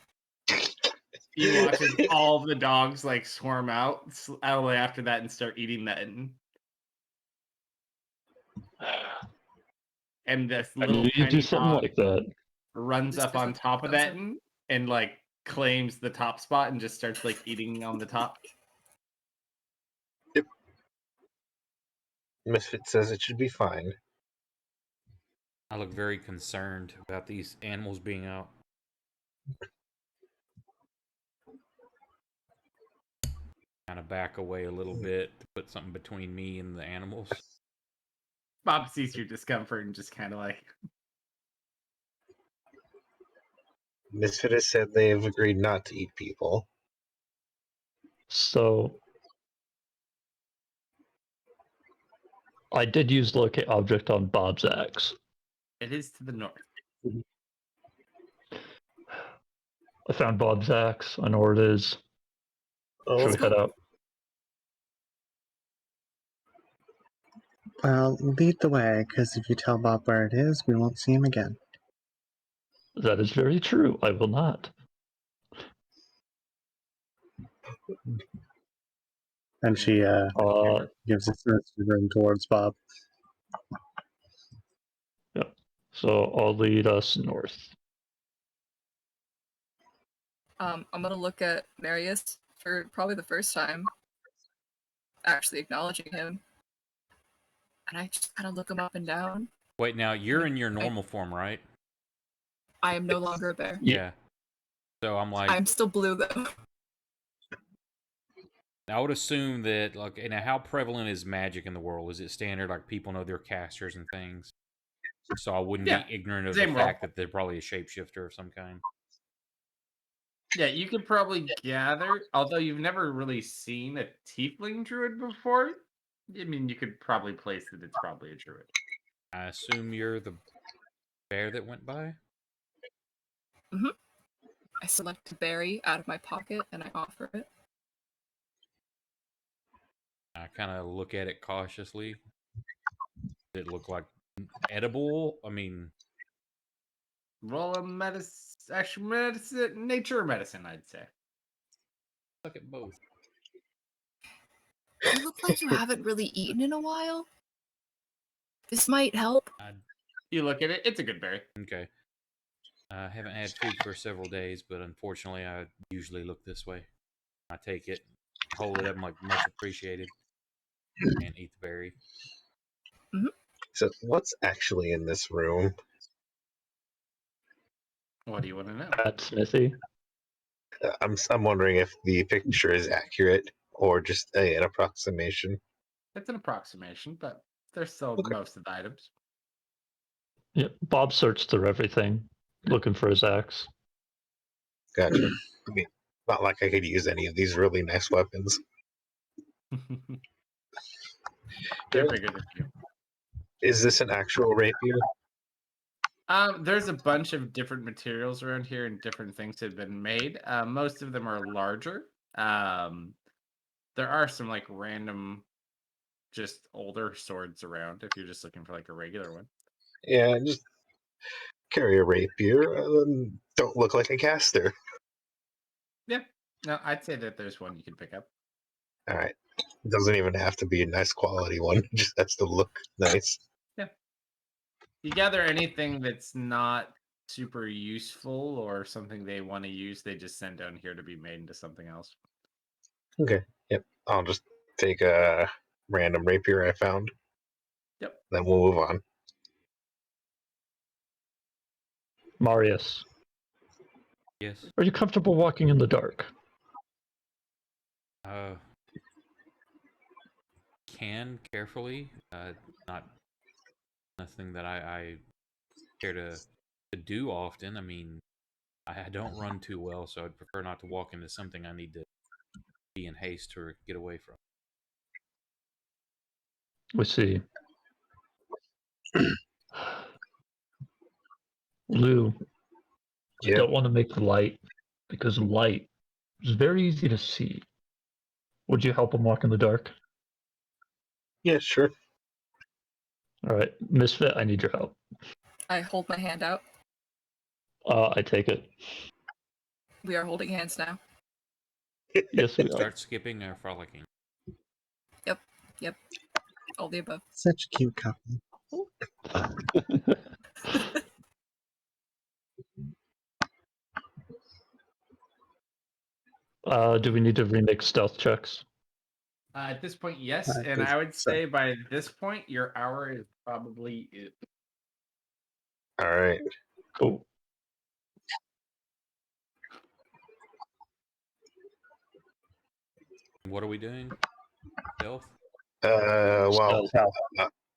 you watch as all the dogs like swarm out after that and start eating that. And this I little knew you'd do tiny something dog like that. runs This up on isn't top of doesn't- that and like claims the top spot and just starts like eating on the top. Misfit says it should be fine. I look very concerned about these animals being out. Kind of back away a little bit to put something between me and the animals. Bob sees your discomfort and just kind of like, Misfit has said they have agreed not to eat people. So I did use locate object on Bob's axe. it is to the north. I found Bob's axe. I know where it is. Oh, Should we head out? Well, lead the way, because if you tell Bob where it is, we won't see him again. That is very true. I will not. And she gives a turn towards Bob. So I'll lead us north. I'm gonna look at Marius for probably the first time, actually acknowledging him. And I just kind of look him up and down. Wait, now you're in your normal form, right? I am no longer a bear. Yeah. So I'm like, I'm still blue though. I would assume that, like, how prevalent is magic in the world? Is it standard, like people know their casters and things? So I wouldn't Yeah, be ignorant of the same roll. fact that they're probably a shapeshifter of some kind. Yeah, you could probably gather, although you've never really seen a tiefling druid before. I mean, you could probably place that it's probably a druid. I assume you're the bear that went by? I select a berry out of my pocket and I offer it. I kind of look at it cautiously. Did it look like edible? I mean, Roll a medicine, actual medicine, nature or medicine, I'd say. look at both. You look like you haven't really eaten in a while. This might help. You look at it, it's a good berry. Okay. I haven't had food for several days, but unfortunately, I usually look this way. I take it, hold it up, I'm like, much appreciated, and eat the berry. So, what's actually in this room? What do you want to know? At Smithy. I'm wondering if the picture is accurate or just an approximation. It's an approximation, but there's still Okay. most of the items. Yeah, Bob searched through everything, looking for his axe. Gotcha. I mean, not like I could use any of these really nice weapons. They're bigger than you. Is this an actual rapier? There's a bunch of different materials around here and different things that have been made. Most of them are larger. There are some like random, just older swords around if you're just looking for like a regular one. Yeah, just carry a rapier. Don't look like a caster. Yeah, no, I'd say that there's one you can pick up. All right. It doesn't even have to be a nice quality one. It just has to look nice. You gather anything that's not super useful or something they want to use, they just send down here to be made into something else. Okay. Yep. I'll just take a random rapier I found. Yep. Then we'll move on. Marius, Yes. are you comfortable walking in the dark? Can carefully. Not nothing that I care to do often. I mean, I don't run too well, so I'd prefer not to walk into something I need to be in haste or get away from. We see. Lou, I Yep. don't want to make light because light is very easy to see. Would you help him walk in the dark? Yeah, sure. All right, Misfit, I need your help. I hold my hand out. I take it. We are holding hands now. Yes, we are. Start skipping or frolicking. Yep. All the above. Such a cute couple. Do we need to remake stealth checks? At this point, yes, and 'Cause- I would sorry. say by this point, your hour is probably it. All right. Cool. What are we doing? Stealth? Well, Stealth.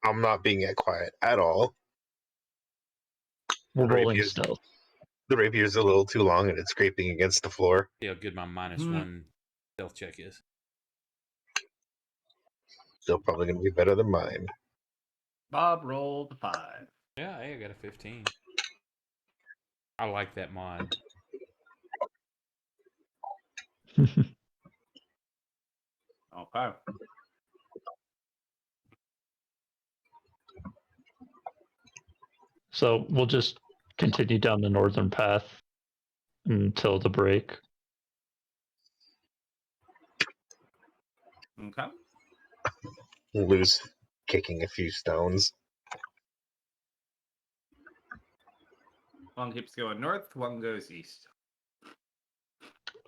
I'm not being quiet at all. We're The rolling rapier's- stealth. The rapier's a little too long and it's scraping against the floor. See how good my minus Hmm. one stealth check is. Still probably going to be better than mine. Bob rolled a 5. Yeah, hey, I got a 15. I like that mod. Okay. So we'll just continue down the northern path until the break. Okay. Lou's kicking a few stones. One keeps going north, one goes east.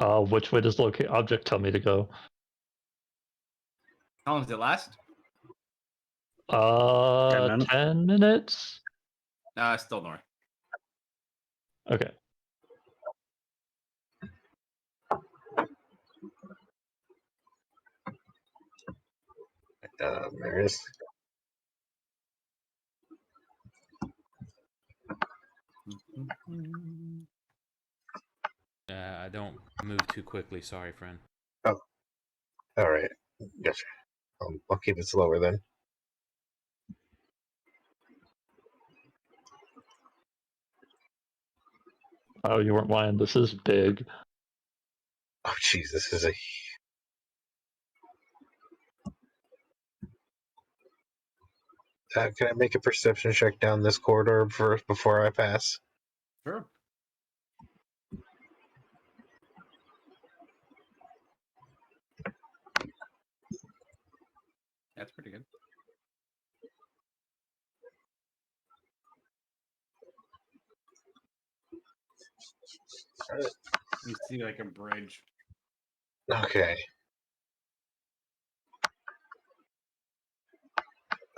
Which way does locate object tell me to go? How long does it last? 10 minutes. 10 minutes? Still north. Okay. Maris. I don't move too quickly. Sorry, friend. Oh, all right. Gotcha. I'll keep it slower then. Oh, you weren't lying. This is big. Oh, jeez, this is a. Can I make a perception check down this corridor first before I pass? Sure. That's pretty good. You see like a bridge. Okay.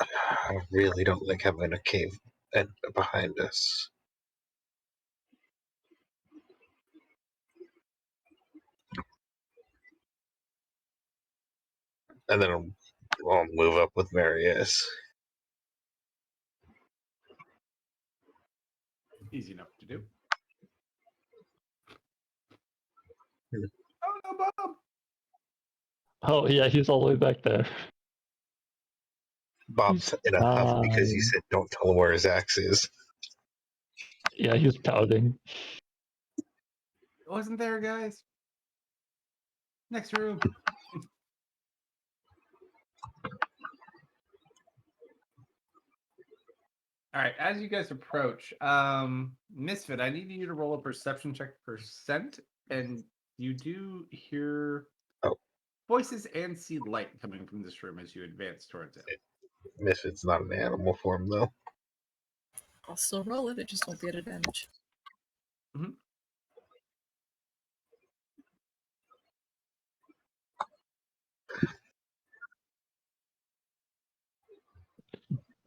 I really don't think I'm in a cave behind us. And then I'll move up with Marius. Easy enough to do. Hmm. Oh no, Bob! Oh, yeah, he's all the way back there. Bob's in a huff because you said don't tell him where his axe is. Yeah, he's pouting. It wasn't there, guys. Next room. All right, as you guys approach, Misfit, I need you to roll a perception check percent, and you do hear voices and see light coming from this room as you advance towards it. Misfit's not an animal form, though. I'll still roll it, it just won't be at advantage. Mm-hmm.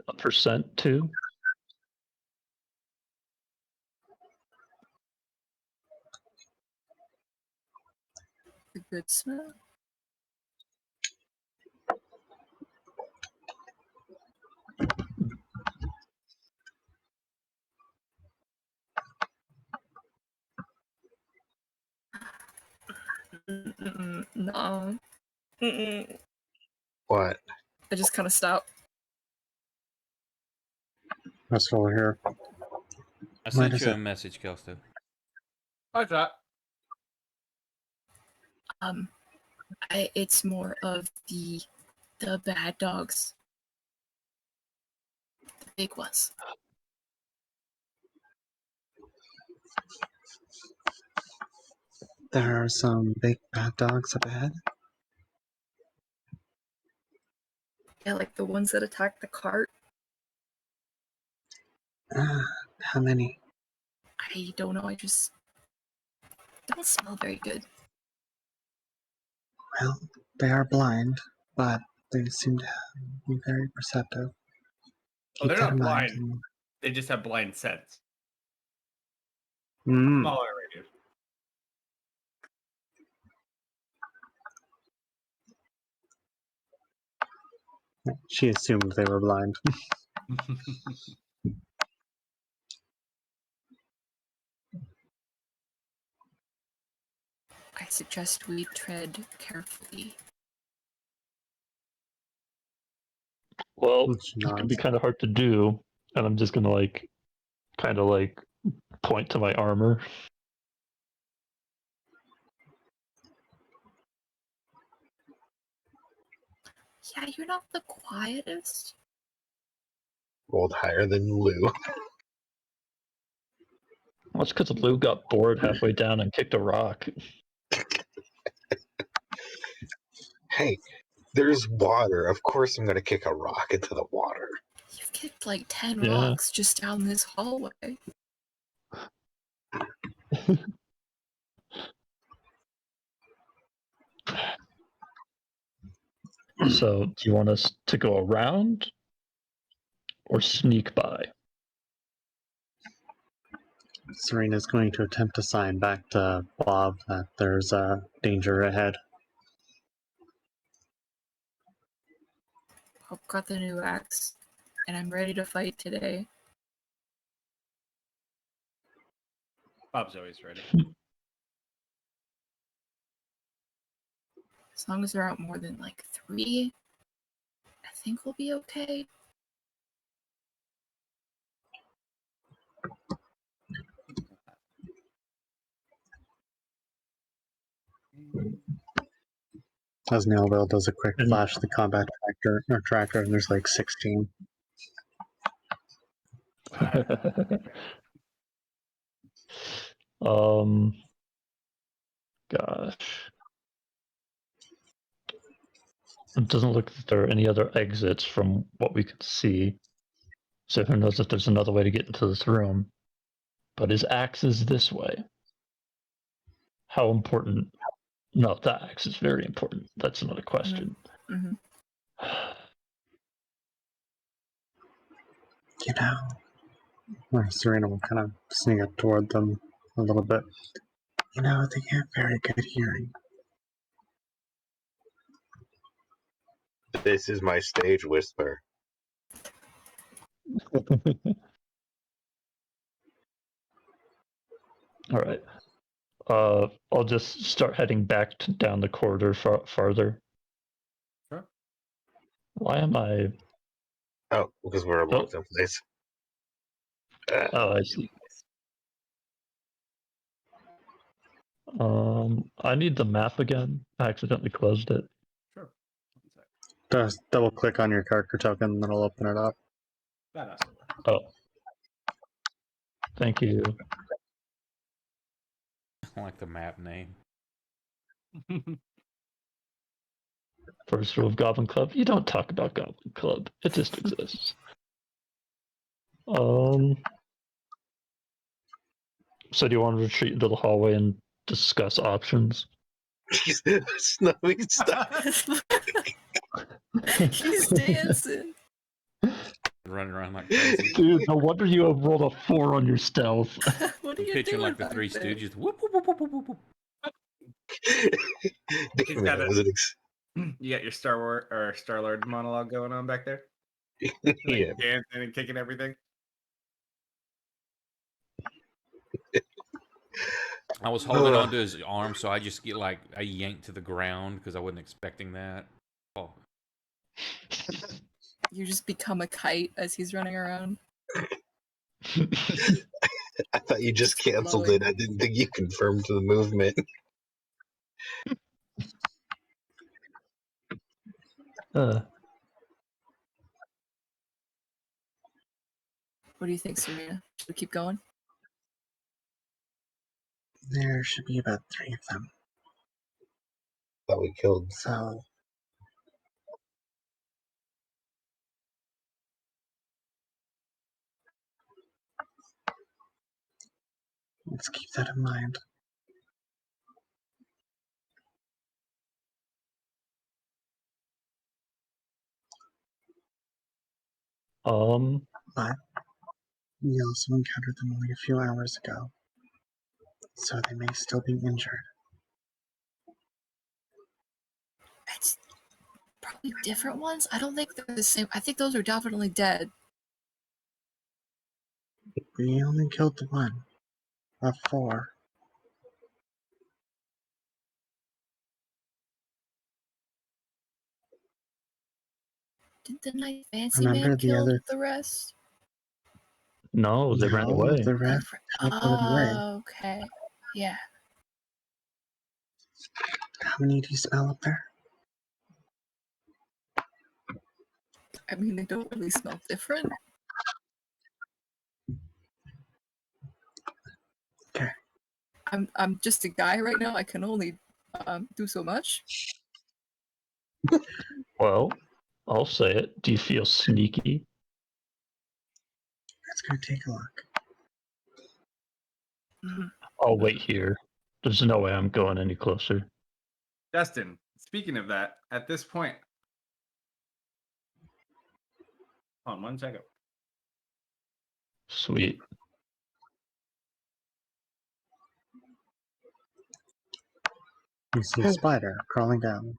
A percent too. A good smell. No. What? I just kind of stopped. Let's roll here. I What sent is you a it? message, Kelsto. I thought. It's more of the bad dogs. The big ones. There are some big bad dogs up ahead. Yeah, like the ones that attacked the cart. How many? I don't know, I just don't smell very good. Well, they are blind, but they seem to be very perceptive. Oh, they're that not in mind. blind. They just have blind sense. Mm. Smaller radius. She assumed they were blind. I suggest we tread carefully. Well, She it's gonna be nods. kind of hard to do, and I'm just gonna kind of point to my armor. Yeah, you're not the quietest. Rolled higher than Lou. Well, it's because Lou got bored halfway down and kicked a rock. Hey, there's water. Of course I'm going to kick a rock into the water. You've kicked like 10 Yeah. rocks just down this hallway. So, do you want us to go around or sneak by? Serena's going to attempt to sign back to Bob that there's danger ahead. I've got the new axe, and I'm ready to fight today. Bob's always ready. As long as there aren't more than like 3, I think we'll be okay. As Nailville does a quick And- flash of the combat tracker, and there's like 16. Gosh. It doesn't look like there are any other exits from what we could see. So who knows if there's another way to get into this room. But his axe is this way. How important? No, that axe is very important. That's another question. Mm-hmm. You know, or Serena will kind of sneak up toward them a little bit. You know, they have very good hearing. This is my stage whisper. All right. I'll just start heading back down the corridor farther. Sure. Why am I? Oh, because we're locked in place. Oh, I see. I need the map again. I accidentally closed it. Sure. 1 sec. Just double click on your character token, and it'll open it up. That also works. Oh, thank you. I like the map name. First rule of Goblin Club: you don't talk about Goblin Club. It just exists. So do you want to retreat into the hallway and discuss options? Snowy, stop. He's dancing. Running around like crazy. Dude, no wonder you have rolled a 4 on your stealth. What are you Pitching doing like the back Three there? Stooges. Whoop, whoop, whoop, whoop, whoop, whoop. Damn got it, I it. wasn't You got your Star Wars or Star Lord monologue going on back there? yeah. Dancing and kicking everything. I was holding onto his arm, so I just get like I yanked to the ground because I wasn't expecting that. Oh, You just become a kite as he's running around. I thought you just canceled flowing. it. I didn't think you confirmed the movement. What do you think, Serena? Should we keep going? There should be about 3 of them. Thought we killed. So let's keep that in mind. But we also encountered them only a few hours ago, so they may still be injured. It's probably different ones. I don't think they're the same. I think those are definitely dead. We only killed the one of 4. Did the night fancy Remember man the kill other- the rest? No, they ran No, away. the rest teleported away. Okay. Yeah. How many do you smell up there? I mean, they don't really smell different. Okay. I'm just a guy right now. I can only do so much. Well, I'll say it. Do you feel sneaky? Let's go take a look. Mhm. I'll wait here. There's no way I'm going any closer. Justin, speaking of that, at this point, hold on 1 second. Sweet. You see a spider crawling down.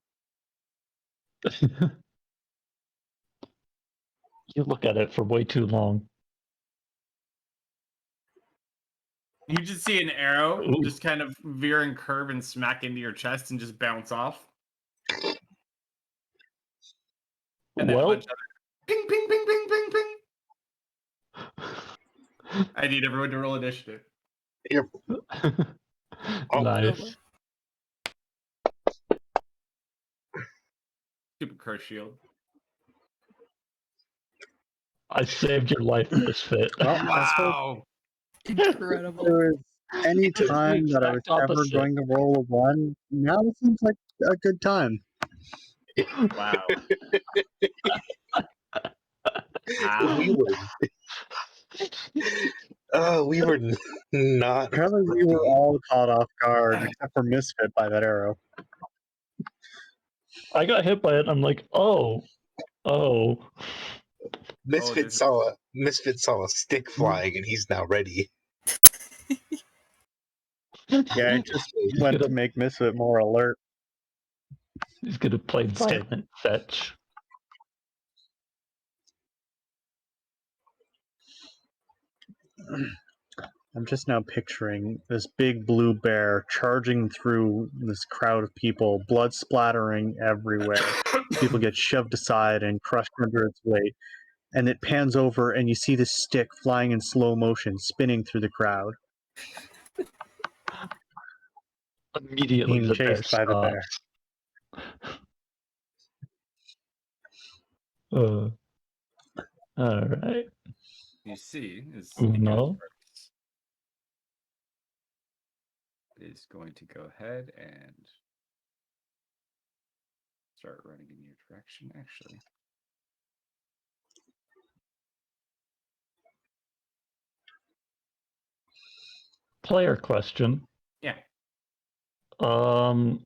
You look at it for way too long. You just see an arrow Ooh. just kind of veer and curve and smack into your chest and just bounce off. And then a Well, bunch of ping, ping, ping, ping, ping, ping. I need everyone to roll initiative. nice. Stupid curse shield. I saved your life, Misfit. Well, Wow. Incredible. there was any It's the time that I was exact ever opposite. going to roll a 1, now it seems like a good time. Wow. We were, we were not. Apparently, we were all caught off guard, except for Misfit by that arrow. I got hit by it. I'm like, oh. Misfit saw a stick flying, and he's now ready. Yeah, it just went to make Misfit more alert. He's gonna play violent fetch. I'm just now picturing this big blue bear charging through this crowd of people, blood splattering everywhere. People get shoved aside and crushed under its weight. And it pans over, and you see this stick flying in slow motion, spinning through the crowd, Immediately, being the bear chased by the bear. stops. All right. You see, is Uno. is going to go ahead and start running in your direction, actually. Player question. Yeah. How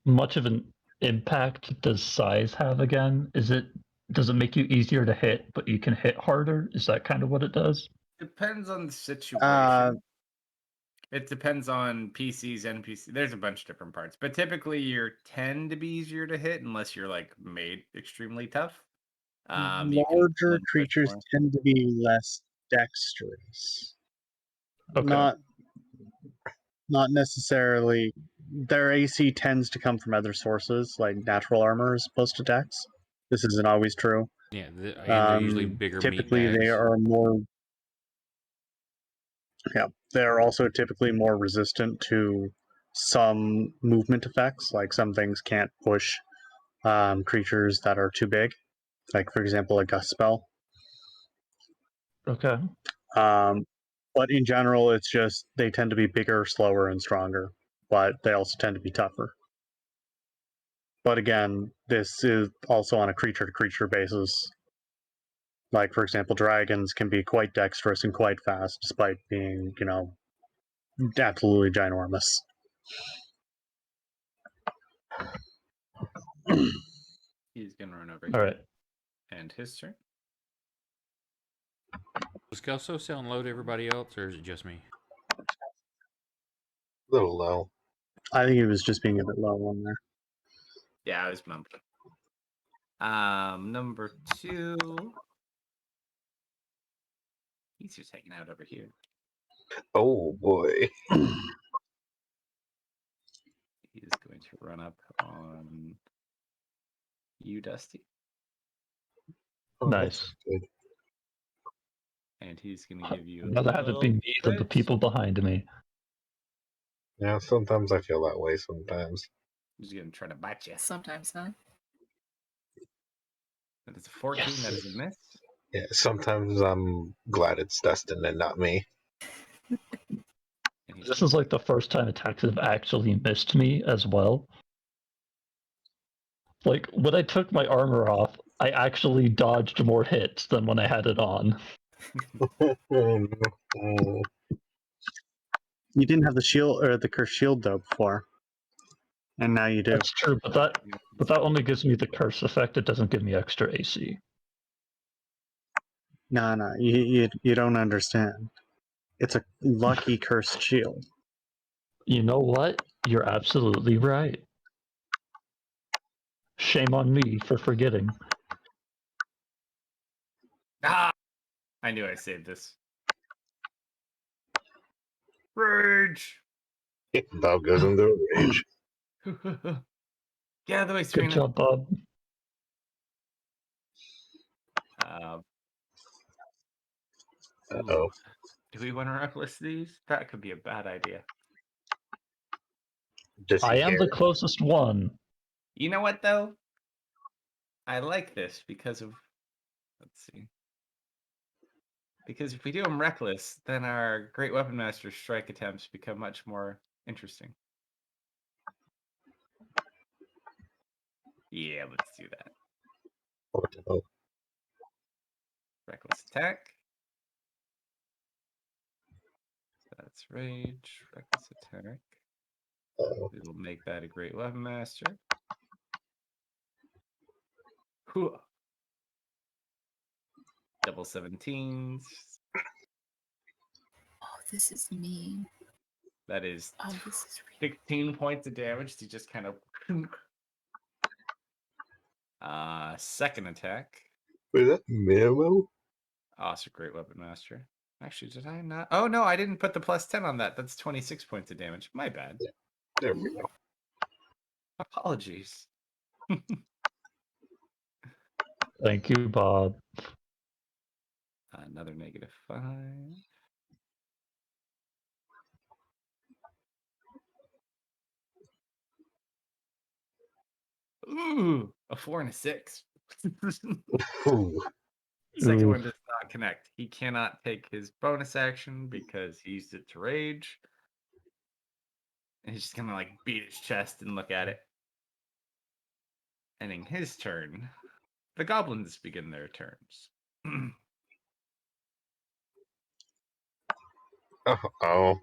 much of an impact does size have again? Does it make you easier to hit, but you can hit harder? Is that kind of what it does? Depends on the situation. It depends on PCs, NPCs. There's a bunch of different parts, but typically you tend to be easier to hit unless you're like made extremely tough. You can Larger push creatures more. tend to be less dexterous. Okay. Not necessarily. Their AC tends to come from other sources, like natural armor as opposed to dex. This isn't always true. Yeah, and they're usually bigger Typically, meat they bags. are more. Yeah, they're also typically more resistant to some movement effects. Like some things can't push creatures that are too big. Like for example, a gust spell. Okay. But in general, it's just they tend to be bigger, slower, and stronger. But they also tend to be tougher. But again, this is also on a creature-to-creature basis. Like, for example, dragons can be quite dexterous and quite fast, despite being, absolutely ginormous. He's gonna run over All here. right. And his turn. Was Kalsto sound low to everybody else, or is it just me? A little low. I think he was just being a bit low on there. Yeah, I was mumbling. Number 2. He's just hanging out over here. Oh boy. He is going to run up on you, Dusty. Oh, Nice. that's good. And he's going to give you I'd rather have it be me than the people behind me. Yeah, sometimes I feel that way sometimes. He's going to try to bite you. Sometimes, huh? That is a 14. Yes. That is a miss. Yeah, sometimes I'm glad it's Dustin and not me. And he's This is like the first time attacks have actually missed me as well. Like, when I took my armor off, I actually dodged more hits than when I had it on. You didn't have the shield or the curse shield though before, and now you do. That's true, but that only gives me the curse effect. It doesn't give me extra AC. No, you don't understand. It's a lucky cursed shield. You know what? You're absolutely right. Shame on me for forgetting. Ah! I knew I saved this. Rage. Bob goes into a rage. Get out of the way, Good Serena. job, Bob. Uh-oh. Do we want to reckless these? That could be a bad idea. Does I he am care? the closest one. You know what, though? I like this because of... Let's see. Because if we do them reckless, then our Great Weapon Master strike attempts become much more interesting. Yeah, let's do that. Oh, no. Reckless attack. That's rage. Reckless attack. Uh-oh. We will make that a Great Weapon Master. Whew. Double 17s. Oh, this is mean. That is Oh, this is really 16 points of damage to just kind of... second attack. Wait, that Mamo? Also Great Weapon Master. Actually, did I not? Oh, no, I didn't put the plus 10 on that. That's 26 points of damage. My bad. There we go. Apologies. Thank you, Bob. Another -5. Ooh, a 4 and a 6. Ooh. Second one Oof. does not connect. He cannot take his bonus action because he used it to rage. And he's just gonna like beat his chest and look at it. Ending his turn. The goblins begin their turns. Oh.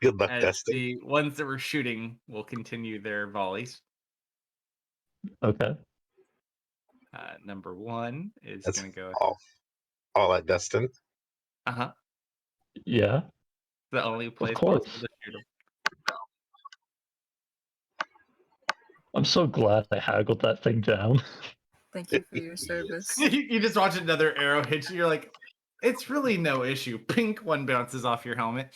Good luck, As Dustin. the ones that were shooting will continue their volleys. Okay. Number 1 is That's gonna go. all at Dustin. Uh-huh. Yeah, The only place course. possible to shoot him. I'm so glad I haggled that thing down. Thank you for your service. You just watch another arrow hit you. You're like, it's really no issue. Pink one bounces off your helmet.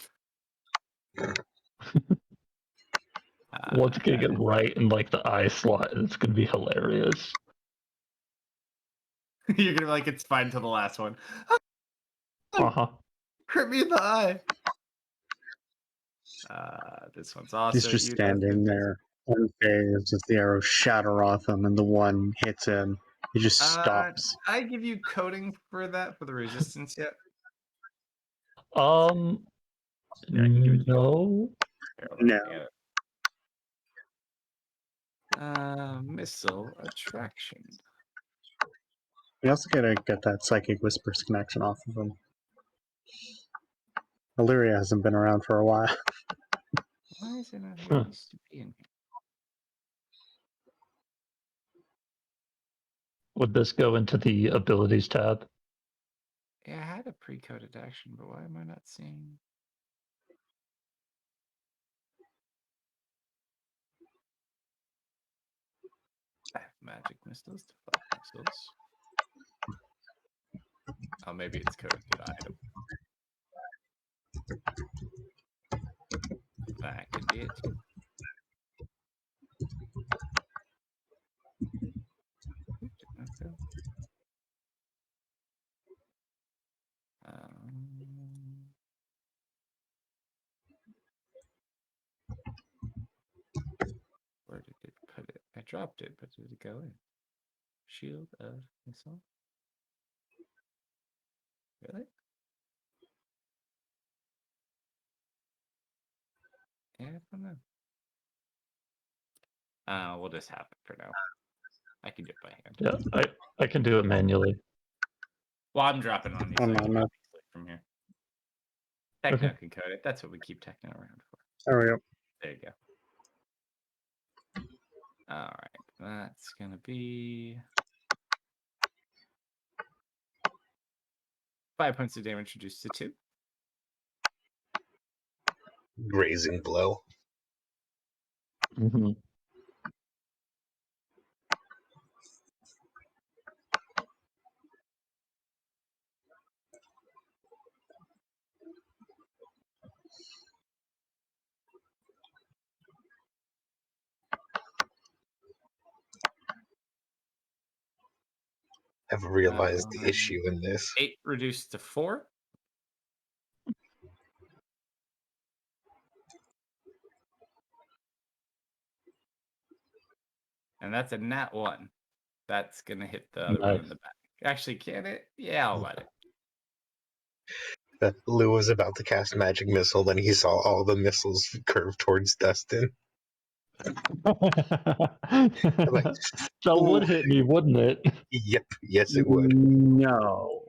One's gonna get right in like the eye slot, and it's gonna be hilarious. You're gonna be like, it's fine till the last one. Uh-huh. Crit me in the eye. This one's also He's just you guys. standing there, unfazed as the arrows shatter off him, and the one hits him. He just stops. I give you coding for that for the resistance yet. Um, Yeah, I can give it to you. no. Here, hold on, No. Missile attraction. We also gotta get that psychic whispers connection off of him. Illyria hasn't been around for a while. Why is it not? Huh. It used to be in here. Would this go into the abilities tab? Yeah, I had a pre-coded action, but why am I not seeing? I have magic missiles, deflect missiles. Oh, maybe it's coded to the item. That could be it too. Okay. Where did it put it? I dropped it, but did it go in? Shield of missile? Really? Yeah, I don't know. We'll just have it for now. I can do it by hand. Yeah, I can do it manually. Well, I'm dropping on you, so Oh, I no, can no. copy it from here. Techno Okay. can code it. That's what we keep Techno around for. There we go. There you go. All right, that's gonna be 5 points of damage reduced to 2. Grazing blow. Mm-hmm. have realized the issue in this. 8 reduced to 4. And that's a nat 1. That's going to hit the other one in Nice. the back. Actually, can it? Yeah, I'll let it. Lou was about to cast magic missile, then he saw all the missiles curve towards Dustin. Like, that would ooh. hit me, wouldn't it? Yep, yes it would. No,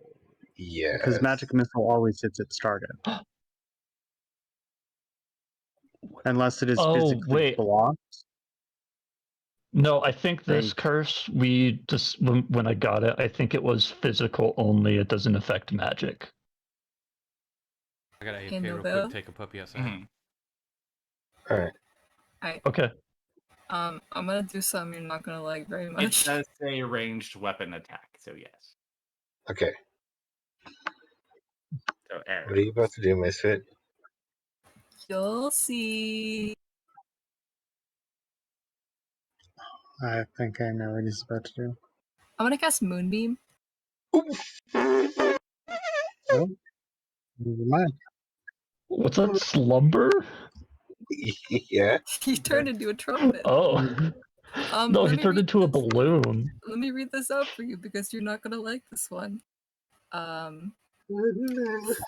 Yes. because magic missile always hits its target, unless it is Oh, physically wait. blocked. No, I think this Then- curse, we just when I got it, I think it was physical only. It doesn't affect magic. I gotta Hey, AFK real Nobel? quick, take a puppy outside. Mhm. Alright. Okay. I'm gonna do something you're not gonna like very It much. does say ranged weapon attack, so yes. Okay. So arrows. What are you about to do, Misfit? You'll see. I think I know what he's about to do. I'm gonna cast Moonbeam. Oh, never mind. What's that, slumber? Yeah. He turned into a trumpet. Oh. No, let he me turned read into a this- balloon. Let me read this out for you because you're not gonna like this one.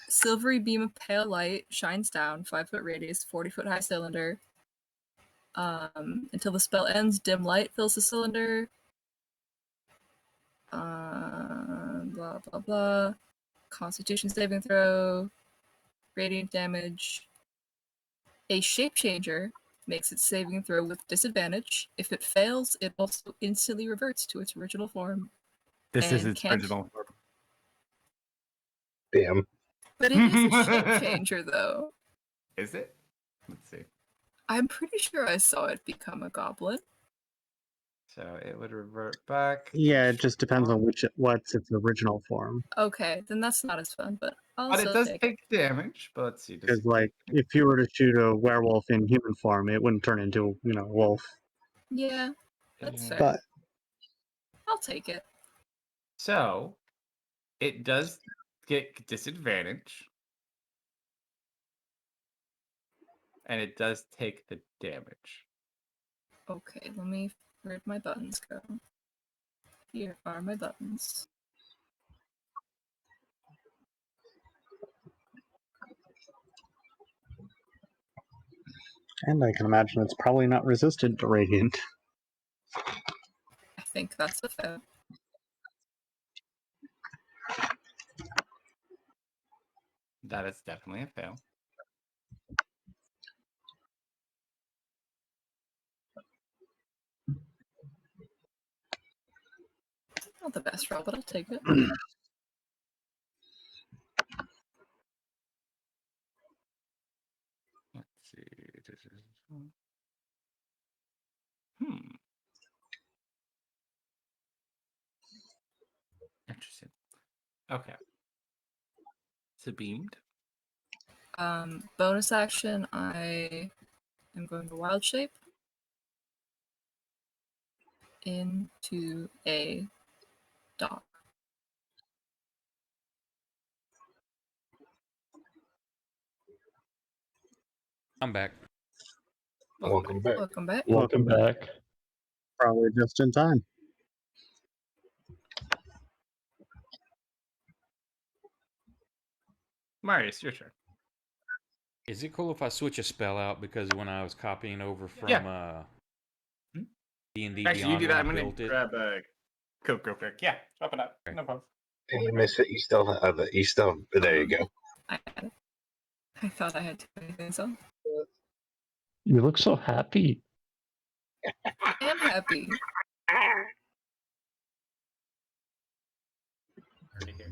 Silvery beam of pale light shines down, 5-foot radius, 40-foot high cylinder. Until the spell ends, dim light fills the cylinder. Blah blah blah. Constitution saving throw. Radiant damage. A shape changer makes its saving throw with disadvantage. If it fails, it also instantly reverts to its original form. This is And its can't- original form. Damn. But it is a shape changer, though. Is it? Let's see. I'm pretty sure I saw it become a goblin. So it would revert back. Yeah, it just depends on what's its original form. Okay, then that's not as fun, but I'll But it still does take it. take damage. But let's see. Does Because, it like, take- if you were to shoot a werewolf in human form, it wouldn't turn into, a wolf. Yeah, that's fair. But I'll take it. So it does get disadvantage. And it does take the damage. Okay, where'd my buttons go? Here are my buttons. and I can imagine it's probably not resistant to radiant. I think that's a fail. That is definitely a fail. Not the best roll, but I'll take it. Let's see. Hmm. Interesting. Okay. So beamed. Bonus action, I am going to wild shape into a dog. I'm back. Welcome back. Welcome back. Welcome back. Probably just in time. Marius, your turn. Is it cool if I switch a spell out because when I was copying over from Hmm? D&D Actually, you Beyond do when that. I I'm gonna built it? grab a Coke real quick. Yeah, swap it up. Okay. No problem. Hey, Misfit, you still there you go. I had it. I thought I had too many things on. You look so happy. I am happy. Already here.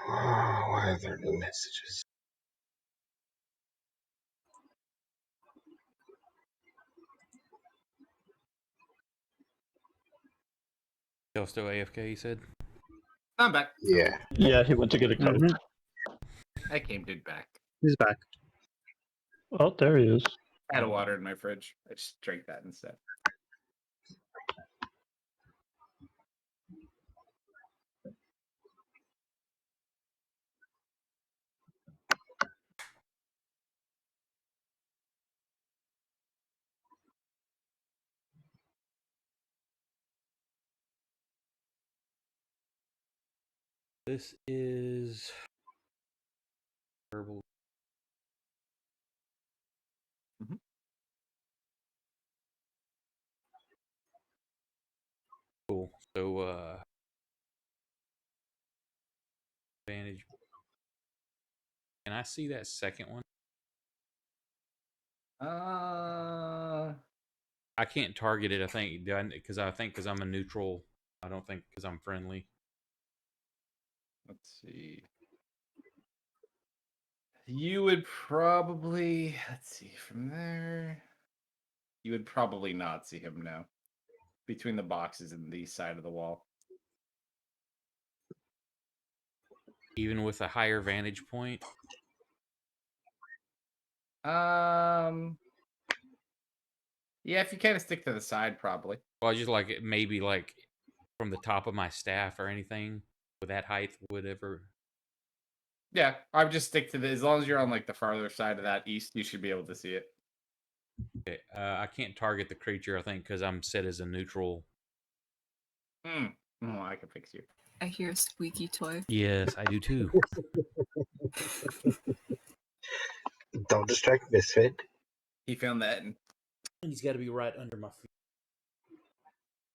Why are there no messages? Kalsto AFK, you said? I'm back. Yeah. Yeah, he went to get a coat. Mhm. I came back. He's back. Oh, there he is. I had a water in my fridge. I just drank that instead. This is verbal. Mhm. Cool. So, advantage. Can I see that second one? I can't target it. I think because I'm a neutral. I don't think because I'm friendly. Let's see. You would probably, let's see, from there, you would probably not see him now. Between the boxes and the side of the wall. Even with a higher vantage point. Yeah, if you kind of stick to the side, probably. Well, I just like it maybe like from the top of my staff or anything with that height, whatever. Yeah, I would just stick to as long as you're on like the farther side of that east, you should be able to see it. Okay. I can't target the creature. I think because I'm set as a neutral. Oh, I can fix you. I hear a squeaky toy. Yes, I do too. Don't distract Misfit. He found the Etten. He's got to be right under my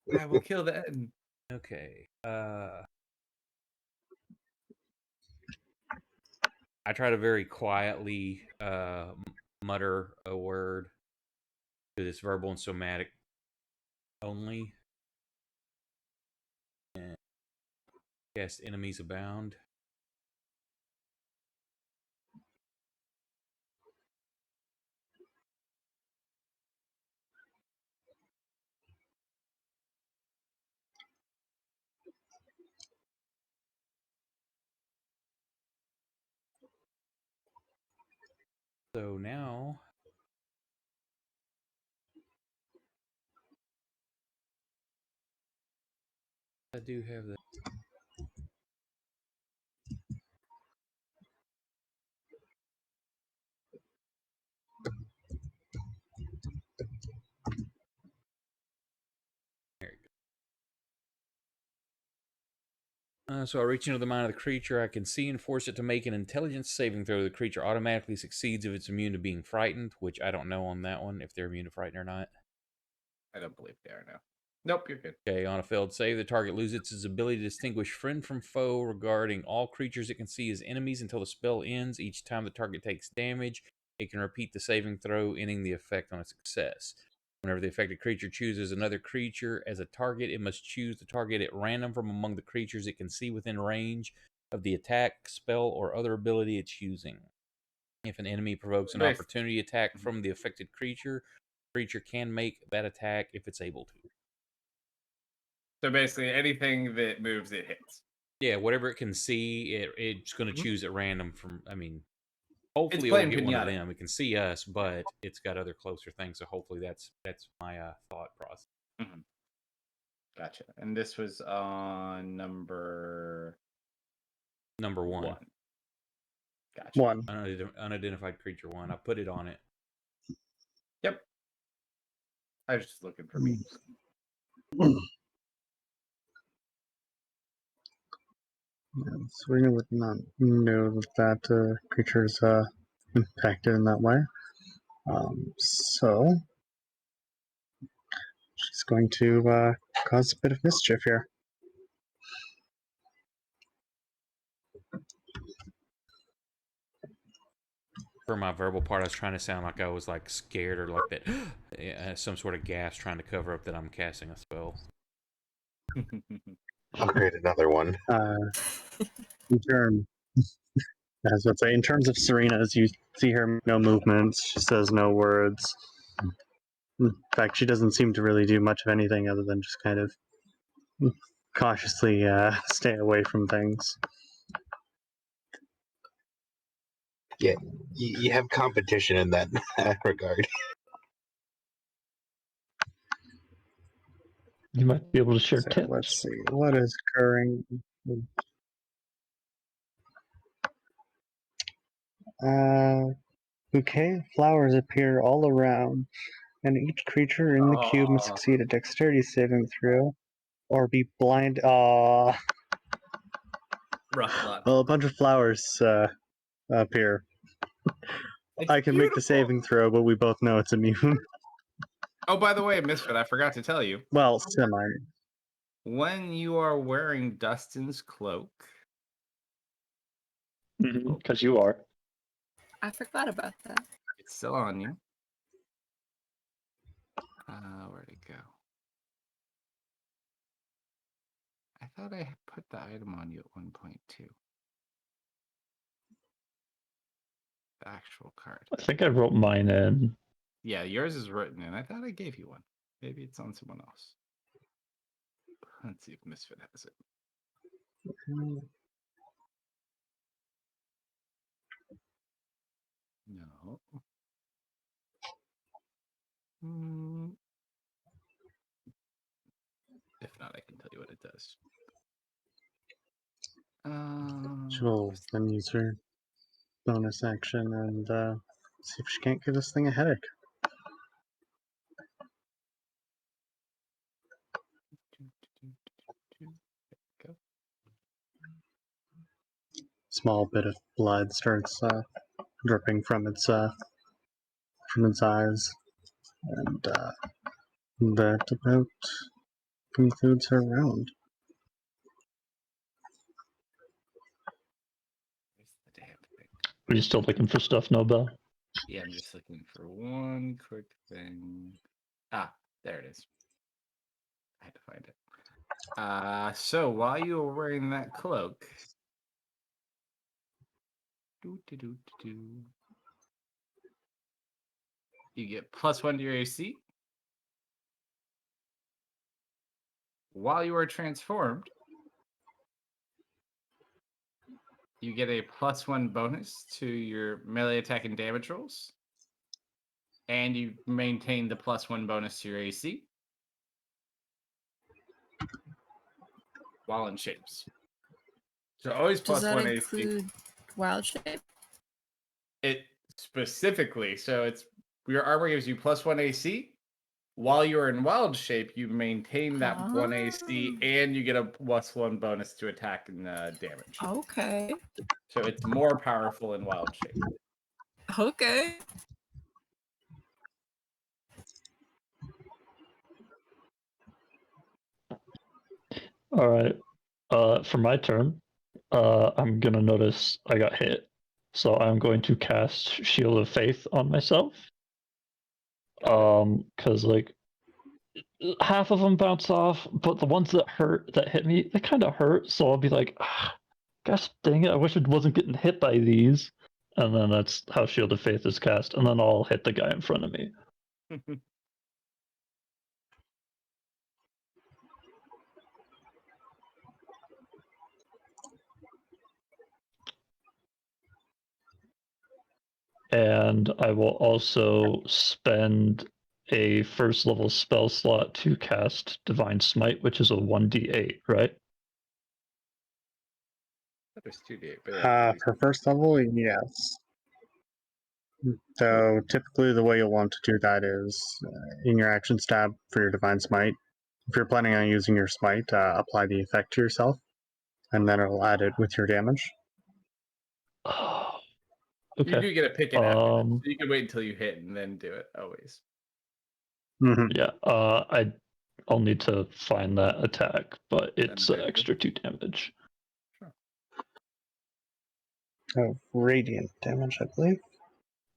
feet. I will kill the Etten. Okay. I try to very quietly mutter a word because it's verbal and somatic only. And cast enemies abound. So now I do have the there you go. So I reach into the mind of the creature. I can see and force it to make an intelligence saving throw. The creature automatically succeeds if it's immune to being frightened, which I don't know on that one if they're immune to frightened or not. I don't believe they are now. Nope, you're good. Okay, on a failed save, the target loses its ability to distinguish friend from foe regarding all creatures it can see as enemies until the spell ends. Each time the target takes damage, it can repeat the saving throw, ending the effect on a success. Whenever the affected creature chooses another creature as a target, it must choose the target at random from among the creatures it can see within range of the attack, spell, or other ability it's using. If an enemy provokes an opportunity attack from the affected creature, the creature can make that attack if it's able to. So basically, anything that moves, it hits. Yeah, whatever it can see, it's going to choose at random from. I mean, hopefully It's it'll playing get one of pinata. them. It can see us, but it's got other closer things. So hopefully that's my thought process. Mhm. Gotcha. And this was on number Number one, one. Gotcha. One. unidentified creature one. I put it on it. Yep. I was just looking for memes. Yeah, Serena would not know that creature's impacted in that way. So she's going to cause a bit of mischief here. For my verbal part, I was trying to sound like I was like scared or like that, some sort of gasp, trying to cover up that I'm casting a spell. I'll create another one. In terms, as I say, in terms of Serena's, you see her make no movements. She says no words. In fact, she doesn't seem to really do much of anything other than just kind of cautiously stay away from things. Yeah, you have competition in that regard. You might be able to share So tips. let's see what is occurring. Bouquet of flowers appear all around, and each creature in the cube must Aw. succeed a dexterity saving throw or be blind. Rough luck. Well, a bunch of flowers appear. It's I can make the beautiful. saving throw, but we both know it's immune. Oh, by the way, Misfit, I forgot to tell you. Well, semi. When you are wearing Dustin's cloak, Because you are. I forgot about that. it's still on you. Where'd it go? I thought I had put the item on you at 1.2. The actual card. I think I wrote mine in. Yeah, yours is written in. I thought I gave you one. Maybe it's on someone else. Let's see if Misfit has it. No. If not, I can tell you what it does. She'll then use her bonus action and see if she can't give this thing a headache. Go. Small bit of blood starts dripping from its eyes, and that about concludes her round. Where's the damn thing? Are you still looking for stuff, Nobel? Yeah, I'm just looking for one quick thing. Ah, there it is. I had to find it. So while you were wearing that cloak, you get +1 to your AC. While you are transformed, you get a +1 bonus to your melee attack and damage rolls. And you maintain the +1 bonus to your AC while in shapes. So always Does that +1 AC. include wild shape? It specifically, so it's your armor gives you +1 AC. While you're in wild shape, you maintain that 1 AC and you get a +1 bonus to attack and damage. Okay. So it's more powerful in wild shape. Okay. All right. For my turn, I'm gonna notice I got hit, so I'm going to cast Shield of Faith on myself. Because like half of them bounce off, but the ones that hit me, they kind of hurt. So I'll be like, gosh dang it! I wish it wasn't getting hit by these. And then that's how Shield of Faith is cast, and then I'll hit the guy in front of me. And I will also spend a first level spell slot to cast Divine Smite, which is a 1d8, right? There's 2d8, but yeah. For first level, yes. So typically the way you'll want to do that is in your actions tab for your Divine Smite. If you're planning on using your Smite, apply the effect to yourself, and then it'll add it with your damage. Oh, You okay. do get a pick it after that. So you can wait until you hit and then do it always. Yeah, I'll need to find that attack, but it's extra 2 damage. Sure. Oh, radiant damage, I believe.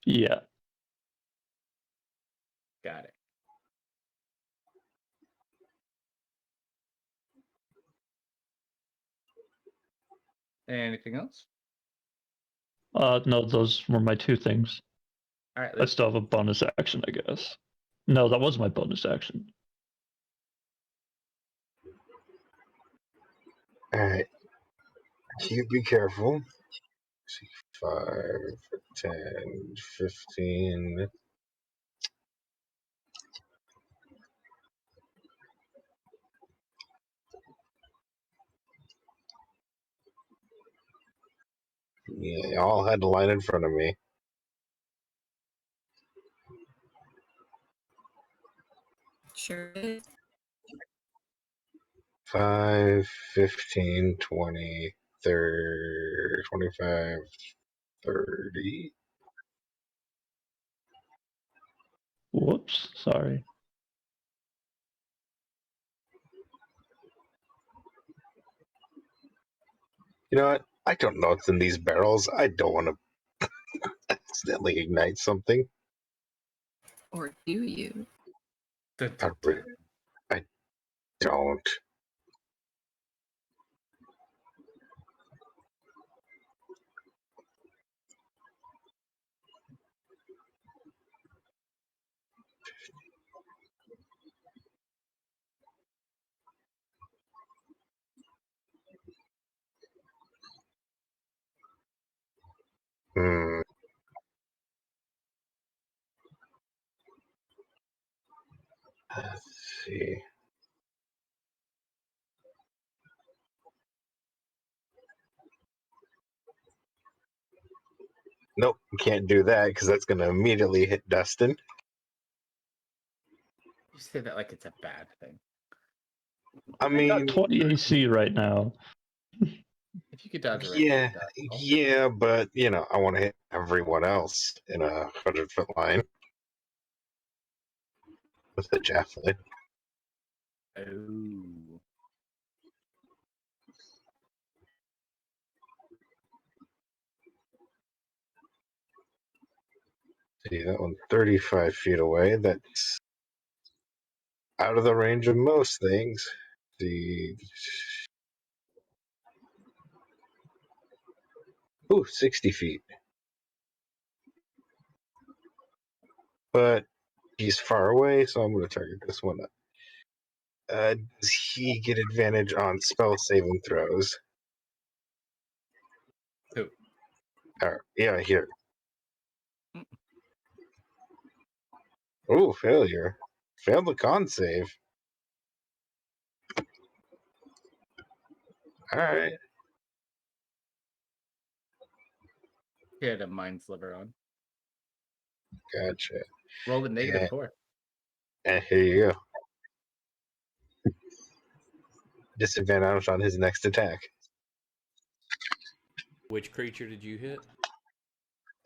Yeah. Got it. Anything else? No, those were my 2 things. All right. I still have a bonus action, I guess. No, that was my bonus action. All right. You be careful. 5, 10, 15. Yeah, y'all had to line in front of me. Sure is. 5, 15, 20, 30, 25, 30. Whoops, sorry. You know what? I don't know what's in these barrels. I don't want to accidentally ignite something. Or do you? Dun, I, dun, re- dun. I don't. Hmm. Let's see. Nope, can't do that because that's going to immediately hit Dustin. You say that like it's a bad thing. I I got mean, 20 AC right now. If you could dodge a right, yeah, you could dodge a left. yeah, but I want to hit everyone else in a 100-foot line with the javelin. Oh. See, that one's 35 feet away. That's out of the range of most things. The 60 feet. But he's far away, so I'm going to target this one. Does he get advantage on spell saving throws? Who? Yeah, here. Oh, failure. Failed the con save. All right. He had a mind sliver on. Gotcha. Rolled a negative Yeah. 4. And here you go. Disadvantage on his next attack. Which creature did you hit?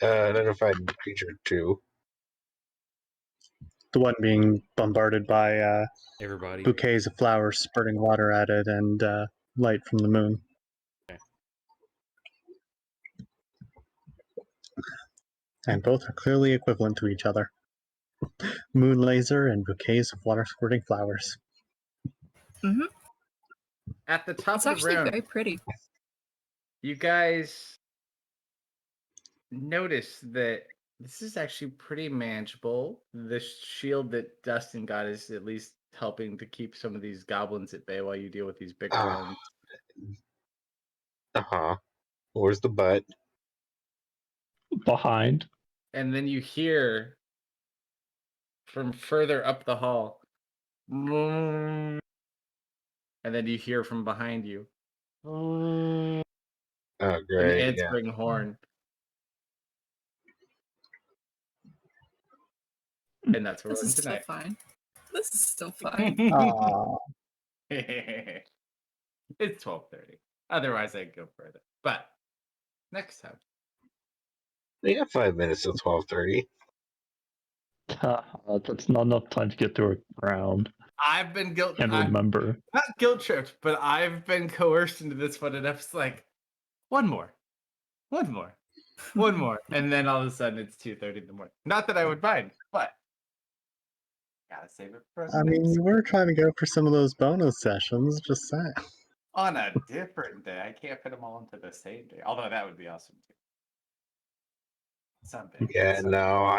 Identified creature 2. The one being bombarded by Everybody. bouquets of flowers spurting water at it and light from the moon. Okay. And both are clearly equivalent to each other. Moon laser and bouquets of water squirting flowers. At the top It's of the actually round, very pretty. you guys notice that this is actually pretty manageable. The shield that Dustin got is at least helping to keep some of these goblins at bay while you deal with these bigger ones. Uh-huh. Where's the butt? Behind. And then you hear from further up the hall, and then you hear from behind you Oh, an great. Yeah. answering horn. And that's where This we're is in still tonight. fine. This is still fine. Aww. It's 12:30. Otherwise, I'd go further. But next time. We got 5 minutes till 12:30. That's not enough time to get to a ground I've been and remember. not guilt tripped, but I've been coerced into this one enough. It's like one more, one more, and then all of a sudden it's 2:30 in the morning. Not that I would mind, but gotta save it for I mean, next you were trying to go for some of those bonus sessions, just saying. on a different day. I can't fit them all into the same day. Although that would be awesome too. Someday. Yeah, no,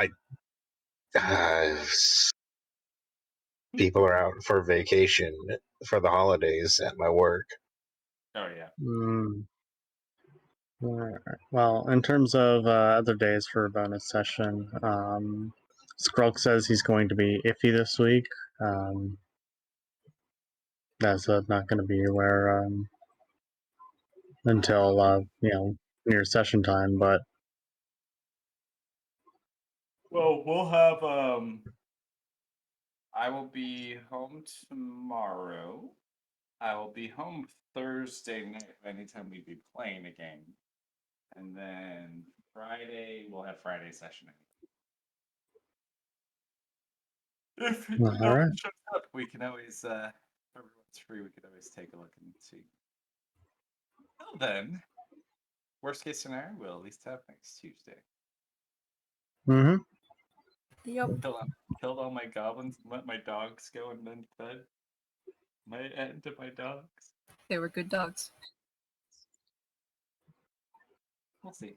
people are out for vacation for the holidays at my work. Oh yeah. Alright. Well, in terms of other days for a bonus session, Skrulk says he's going to be iffy this week. That's not going to be where until near session time. But Well, we'll have I will be home tomorrow. I will be home Thursday night anytime we be playing a game. And then Friday we'll have Friday session. If no all right. one shows up, we can always if everyone's free, we could always take a look and see. Well then, worst case scenario, we'll at least have next Tuesday. Mm-hmm. Yep. Killed all my goblins and let my dogs go and then fed my end to my dogs. They were good dogs. We'll see.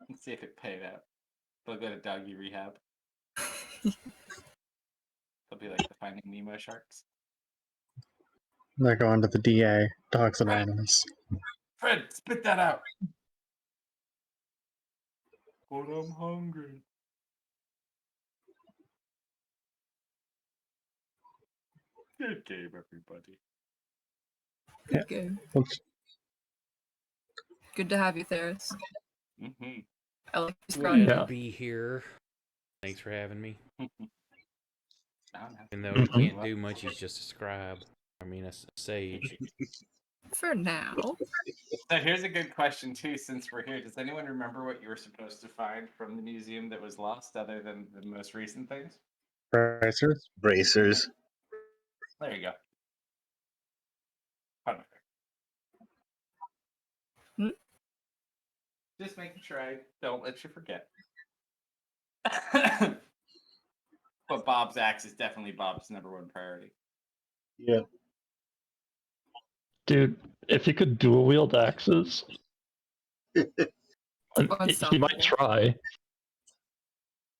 Let's see if it paid out. They'll go to doggy rehab. They'll be like the Finding Nemo sharks. They're going to the DA, Dogs Anonymous. Fred, spit that out. But I'm hungry. Good game, everybody. Good game. Oops. Good to have you, Theris. Mm-hmm. I like this Glad project. to be here. Thanks for having me. I don't know. Even though he can't do much, he's just a scribe. I mean, a sage. For now. So here's a good question too, since we're here. Does anyone remember what you were supposed to find from the museum that was lost, other than the most recent things? Bracers. Bracers. There you go. Perfect. Just making sure I don't let you forget. But Bob's axe is definitely Bob's #1 priority. Yeah. Dude, if he could dual wield axes, he might Unstoppable. try.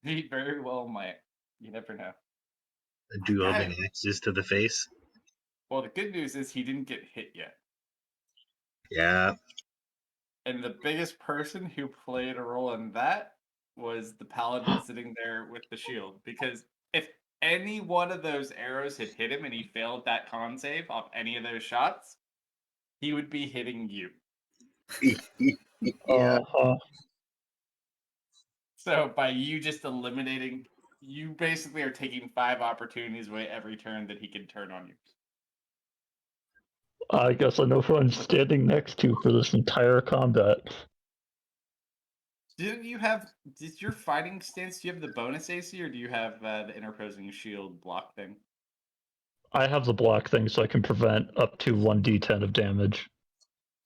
He very well might. You never know. Dueling axes to the face. Well, the good news is he didn't get hit yet. Yeah. And the biggest person who played a role in that was the paladin sitting there with the shield. Because if any one of those arrows had hit him and he failed that con save off any of those shots, he would be hitting you. Yeah. So by you just eliminating, you basically are taking 5 opportunities away every turn that he can turn on you. I guess I know who I'm standing next to for this entire combat. Did your fighting stance, do you have the bonus AC or do you have the interposing shield block thing? I have the block thing so I can prevent up to 1d10 of damage.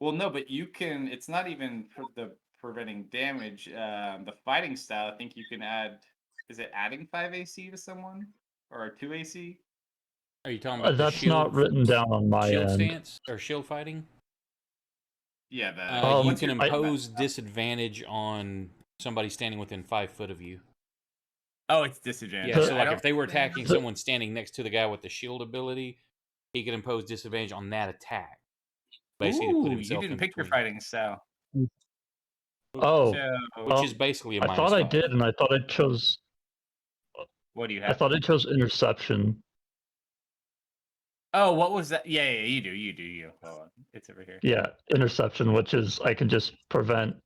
Well, no, but you can, it's not even for the preventing damage. The fighting style, I think you can add, is it adding 5 AC to someone? Or 2 AC? Are you talking about the That's shield? not written down on my shield end. stance or shield fighting? Yeah, you can impose disadvantage on somebody standing within 5 foot of you. Oh, it's disadvantage. Yeah, so like if they were attacking someone standing next to the guy with the shield ability, he could impose disadvantage on that attack. Basically, to put himself you didn't in pick your between. fighting style. Oh, Which is basically a I minus thought I 5. did, and I thought I chose. What do you I have? thought I chose interception. Oh, what was that? Yeah, you do. Hold on. It's over here. Yeah, interception, which is I can just prevent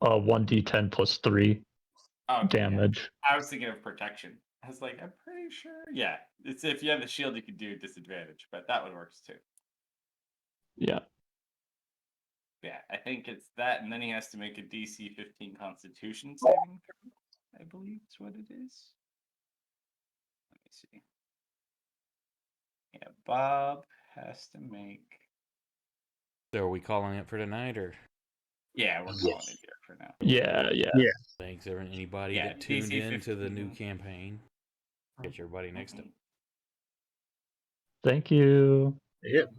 1d10 plus 3 damage. I was thinking of protection. I was like, I'm pretty sure. Yeah, it's if you have the shield, you can do disadvantage, but that one works too. Yeah. Yeah, I think it's that, and then he has to make a DC 15 Constitution saving throw, I believe is what it is. Let me see. Yeah, Bob has to make. So are we calling it for tonight, or? Yeah, we're calling it here for now. Yeah. Thanks, anybody Yeah, that tuned DC in to the new 15. campaign. Catch everybody next time. Thank you. Yep.